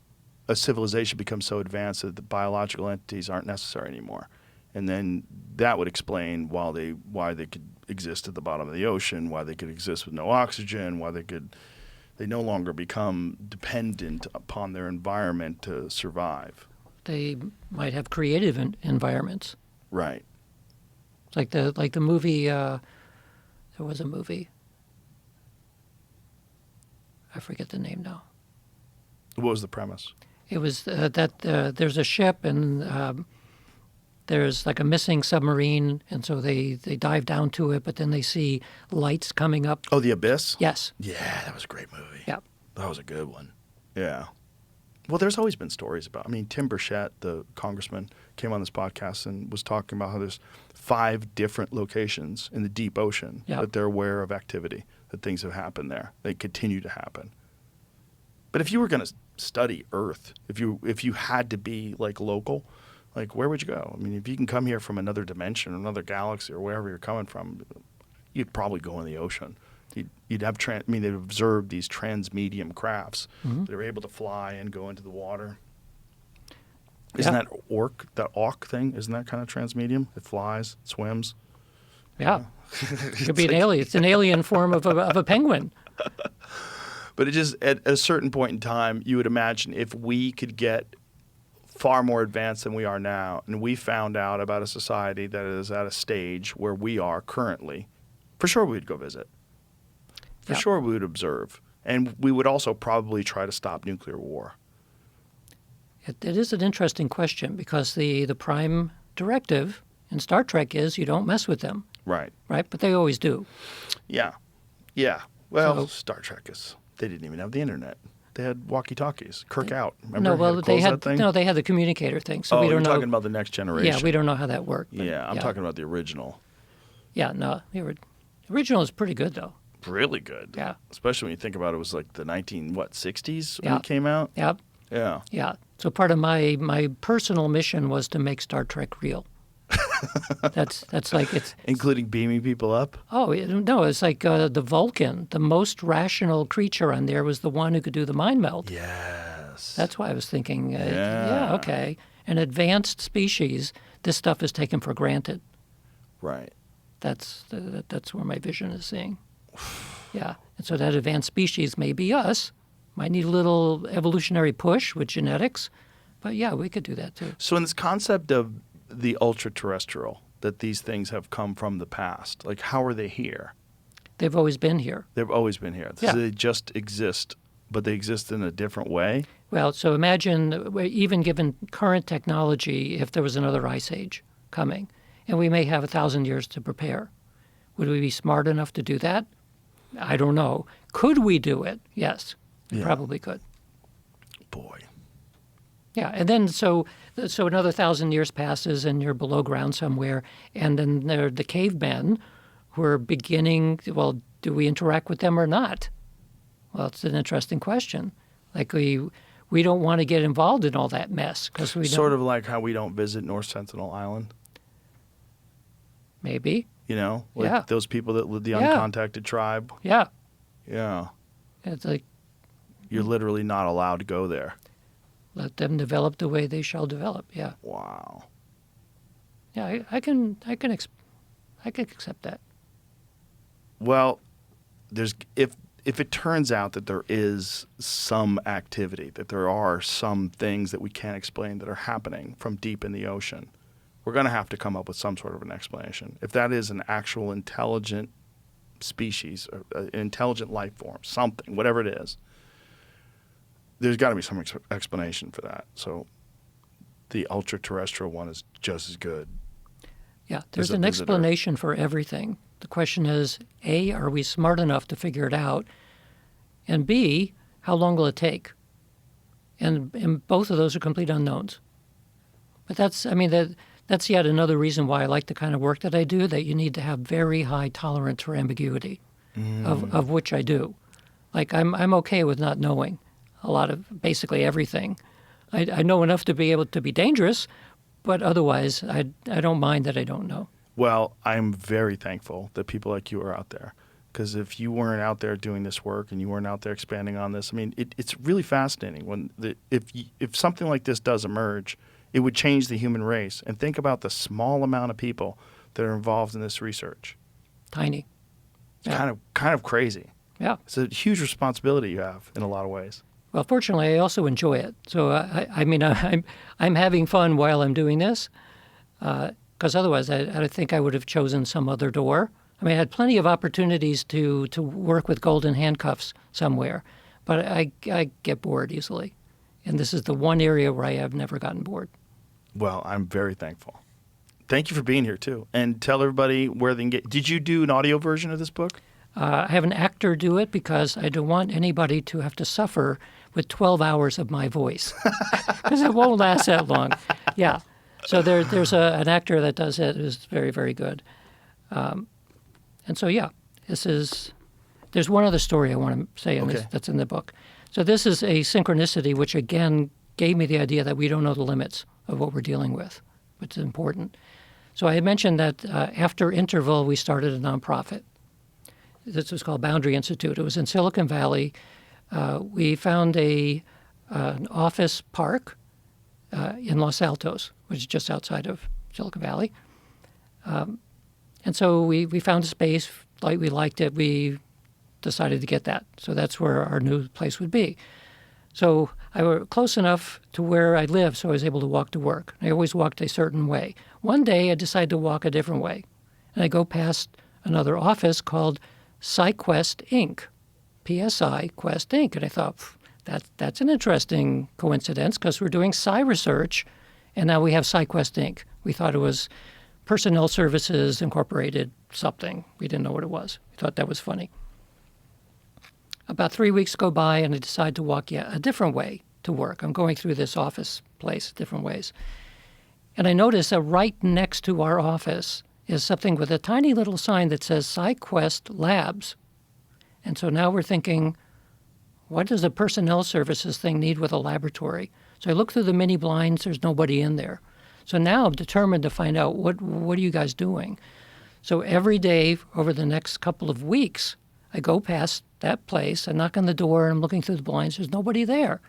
a civilization becomes so advanced that the biological entities aren't necessary anymore, and then that would explain why they could exist at the bottom of the ocean, why they could exist with no oxygen, why they no longer become dependent upon their environment to survive. They might have creative environments. Right. Like the movie. There was a movie. I forget the name now. What was the premise? It was that there's a ship and there's like a missing submarine, and so they dive down to it, but then they see lights coming up. Oh, The Abyss? Yes. Yeah, that was a great movie. Yeah. That was a good one. Yeah. Well, there's always been stories about. I mean, Tim Burchett, the congressman, came on this podcast and was talking about how there's 5 different locations in the deep ocean that they're aware of activity, that things have happened there. They continue to happen. But if you were going to study Earth, if you had to be like local, like where would you go? I mean, if you can come here from another dimension, another galaxy, or wherever you're coming from, you'd probably go in the ocean. You'd have they've observed these transmedium crafts that are able to fly and go into the water. Isn't that auk thing? Isn't that kind of transmedium? It flies, it swims. Yeah. It could be an alien. It's an alien form of a penguin. But it just, at a certain point in time, you would imagine if we could get far more advanced than we are now, and we found out about a society that is at a stage where we are currently, for sure we would go visit. For sure we would observe. And we would also probably try to stop nuclear war. It is an interesting question because the prime directive in Star Trek is you don't mess with them. Right. Right? But they always do. Yeah. Yeah. Well, Star Trek they didn't even have the internet. They had walkie-talkies. Kirk out. Remember? No, well, they had that thing? no, they had the communicator thing. So oh, we don't you're know. talking about the next generation. Yeah, we don't know how that worked. But, yeah, I'm talking about the original. Yeah, no, the original is pretty good though. Really good. Yeah. Especially when you think about it, was like the 60s when Yeah. it came out. Yep. Yeah. Yeah. So part of my personal mission was to make Star Trek real. That's like it's Including beaming people up? no, it's like the Vulcan, the most rational creature on there was the one who could do the mind meld. Yes. That's why I was thinking, okay, an advanced species, this stuff is taken for granted. Right. That's where my vision is seeing. Yeah, and so that advanced species may be us, Might need a little evolutionary push with genetics, but yeah, we could do that too. So in this concept of the ultra-terrestrial, that these things have come from the past, like how are they here? They've always been here. They've always been here. Yeah. So they just exist, but they exist in a different way? Well, so imagine, even given current technology, if there was another ice age coming, and we may have 1,000 years to prepare. Would we be smart enough to do that? I don't know. Could we do it? Yes, we probably could. Boy. Yeah, and then so another 1,000 years passes, and you're below ground somewhere, and then there are the cavemen who are beginning. Well, do we interact with them or not? Well, it's an interesting question. Like we don't want to get involved in all that mess because we Sort of like how we don't visit North Sentinel Island. Maybe. You know, like Yeah. those people that live the Yeah. uncontacted tribe. Yeah, Yeah. it's like You're literally not allowed to go there. let them develop the way they shall develop. Yeah, Wow. yeah, I can accept that. Well, there's if it turns out that there is some activity, that there are some things that we can't explain that are happening from deep in the ocean, we're going to have to come up with some sort of an explanation. If that is an actual intelligent species, or an intelligent life form, something, whatever it is, there's got to be some explanation for that. So the ultra-terrestrial one is just as good. Yeah, there's a an visitor. explanation for everything. The question is, A, are we smart enough to figure it out? And B, how long will it take? And both of those are complete unknowns. But that's yet another reason why I like the kind of work that I do, that you need to have very high tolerance for ambiguity, of which I do. Like I'm okay with not knowing a lot of basically everything. I know enough to be able to be dangerous, but otherwise I don't mind that I don't know. Well, I'm very thankful that people like you are out there, because if you weren't out there doing this work and you weren't out there expanding on this, I mean, it's really fascinating when if something like this does emerge, it would change the human race. And think about the small amount of people that are involved in this research. Tiny. It's kind of crazy. Yeah. It's a huge responsibility you have in a lot of ways. Well, fortunately, I also enjoy it. So I'm having fun while I'm doing this, because otherwise I think I would have chosen some other door. I mean, I had plenty of opportunities to work with golden handcuffs somewhere, but I get bored easily, and this is the one area where I have never gotten bored. Well, I'm very thankful. Thank you for being here too, and tell everybody where they can get. Did you do an audio version of this book? I have an actor do it because I don't want anybody to have to suffer with 12 hours of my voice, because it won't last that long. Yeah. So there's an actor that does it who's very, very good. And so, yeah, there's one other story I want to say in this, that's in the book. So this is a synchronicity, which again gave me the idea that we don't know the limits of what we're dealing with, which is important. So I had mentioned that after Interval, we started a nonprofit. This was called Boundary Institute. It was in Silicon Valley. We found an office park in Los Altos, which is just outside of Silicon Valley. And so we found a space, like we liked it. We decided to get that. So that's where our new place would be. So I were close enough to where I lived, so I was able to walk to work. I always walked a certain way. One day I decided to walk a different way. And I go past another office called PsyQuest Inc., PSI Quest Inc. And I thought, that's an interesting coincidence, because we're doing psi research, and now we have PsyQuest Inc. We thought it was Personnel Services Incorporated something. We didn't know what it was. We thought that was funny. About 3 weeks go by, and I decide to walk a different way to work. I'm going through this office place different ways. And I notice that right next to our office is something with a tiny little sign that says PsyQuest Labs. And so now we're thinking, what does a personnel services thing need with a laboratory? So I look through the mini blinds, there's nobody in there. So now I'm determined to find out, what are you guys doing? So every day over the next couple of weeks, I go past that place, I knock on the door, I'm looking through the blinds, there's nobody there.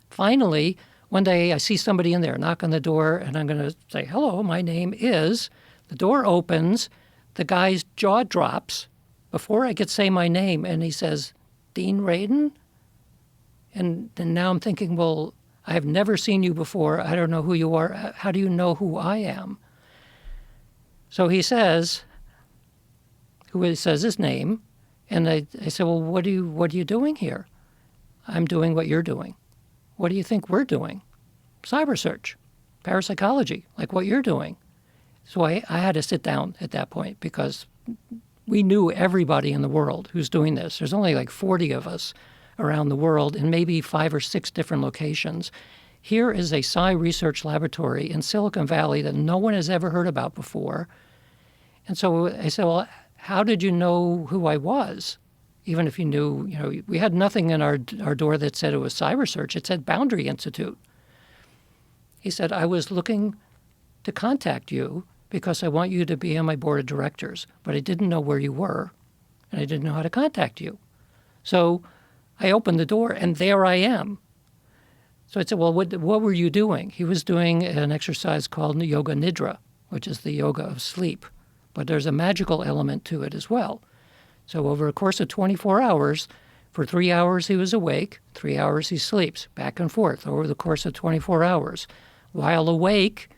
Finally, one day I see somebody in there, knock on the door, and I'm going to say, hello, my name is. The door opens, the guy's jaw drops before I could say my name, and he says, Dean Radin? And then now I'm thinking, well, I have never seen you before. I don't know who you are. How do you know who I am? So he says his name, and I said, well, what are you doing here? I'm doing what you're doing. What do you think we're doing? Cyber search, parapsychology, like what you're doing. So I had to sit down at that point because we knew everybody in the world who's doing this. There's only like 40 of us around the world in maybe 5 or 6 different locations. Here is a psi research laboratory in Silicon Valley that no one has ever heard about before. And so I said, well, how did you know who I was? Even if you knew, we had nothing in our door that said it was cyber search. It said Boundary Institute. He said, I was looking to contact you because I want you to be on my board of directors, but I didn't know where you were, and I didn't know how to contact you. So I opened the door, and there I am. So I said, well, what were you doing? He was doing an exercise called Yoga Nidra, which is the yoga of sleep. But there's a magical element to it as well. So over a course of 24 hours, for 3 hours he was awake, 3 hours he sleeps, back and forth over the course of 24 hours. While awake,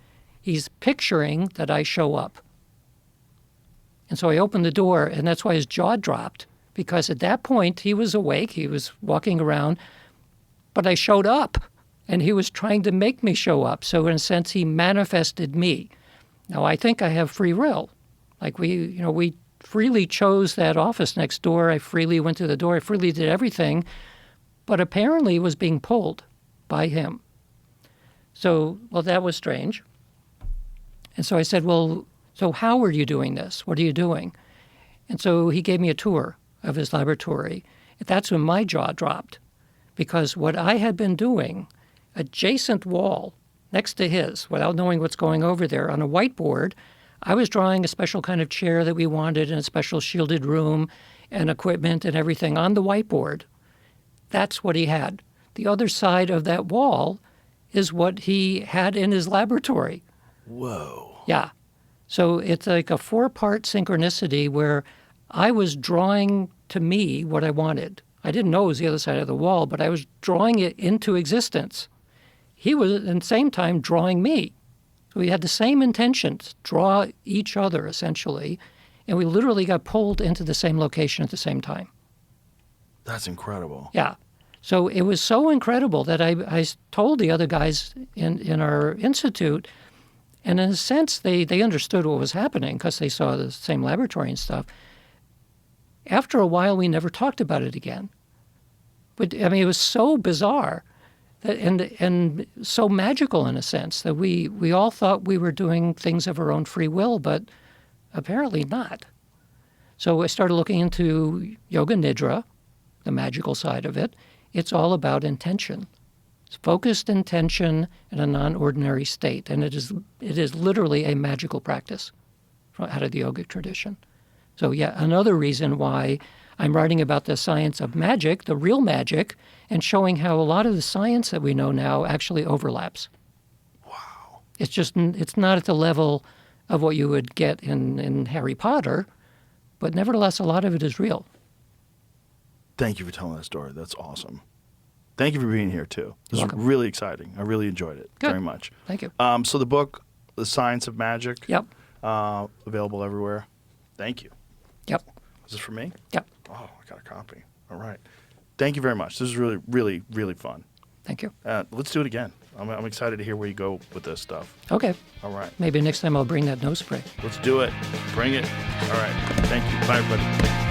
he's picturing that I show up. And so I opened the door, and that's why his jaw dropped, because at that point he was awake, he was walking around, but I showed up, and he was trying to make me show up. So in a sense, he manifested me. Now, I think I have free will. Like we freely chose that office next door. I freely went to the door. I freely did everything, but apparently was being pulled by him. So, well, that was strange. And so I said, well, so how are you doing this? What are you doing? And so he gave me a tour of his laboratory. That's when my jaw dropped, because what I had been doing, adjacent wall next to his, without knowing what's going over there, on a whiteboard, I was drawing a special kind of chair that we wanted in a special shielded room and equipment and everything on the whiteboard. That's what he had. The other side of that wall is what he had in his laboratory. Whoa. Yeah. So it's like a 4-part synchronicity where I was drawing to me what I wanted. I didn't know it was the other side of the wall, but I was drawing it into existence. He was at the same time drawing me. So we had the same intentions, draw each other essentially, and we literally got pulled into the same location at the same time. That's incredible. Yeah. So it was so incredible that I told the other guys in our institute, and in a sense they understood what was happening because they saw the same laboratory and stuff. After a while, we never talked about it again. But I mean, it was so bizarre that, and so magical in a sense that we all thought we were doing things of our own free will, but apparently not. So I started looking into Yoga Nidra, the magical side of it. It's all about intention. It's focused intention in a non-ordinary state, and it is literally a magical practice out of the yogic tradition. So yeah, another reason why I'm writing about the science of magic, the real magic, and showing how a lot of the science that we know now actually overlaps. Wow. It's not at the level of what you would get in Harry Potter, but nevertheless, a lot of it is real. Thank you for telling that story. That's awesome. Thank you for being here, too. This was Welcome. really exciting. I really enjoyed it Good. very much. Thank you. So the book, The Science of Magic, Yep. Available everywhere. Thank you. Yep. Is this for me? Yep. Oh, I got a copy. All right. Thank you very much. This is really, really, really fun. Thank you. Let's do it again. I'm excited to hear where you go with this stuff. Okay. All right. Maybe next time I'll bring that nose spray. Let's do it. Bring it. All right. Thank you. Bye, everybody.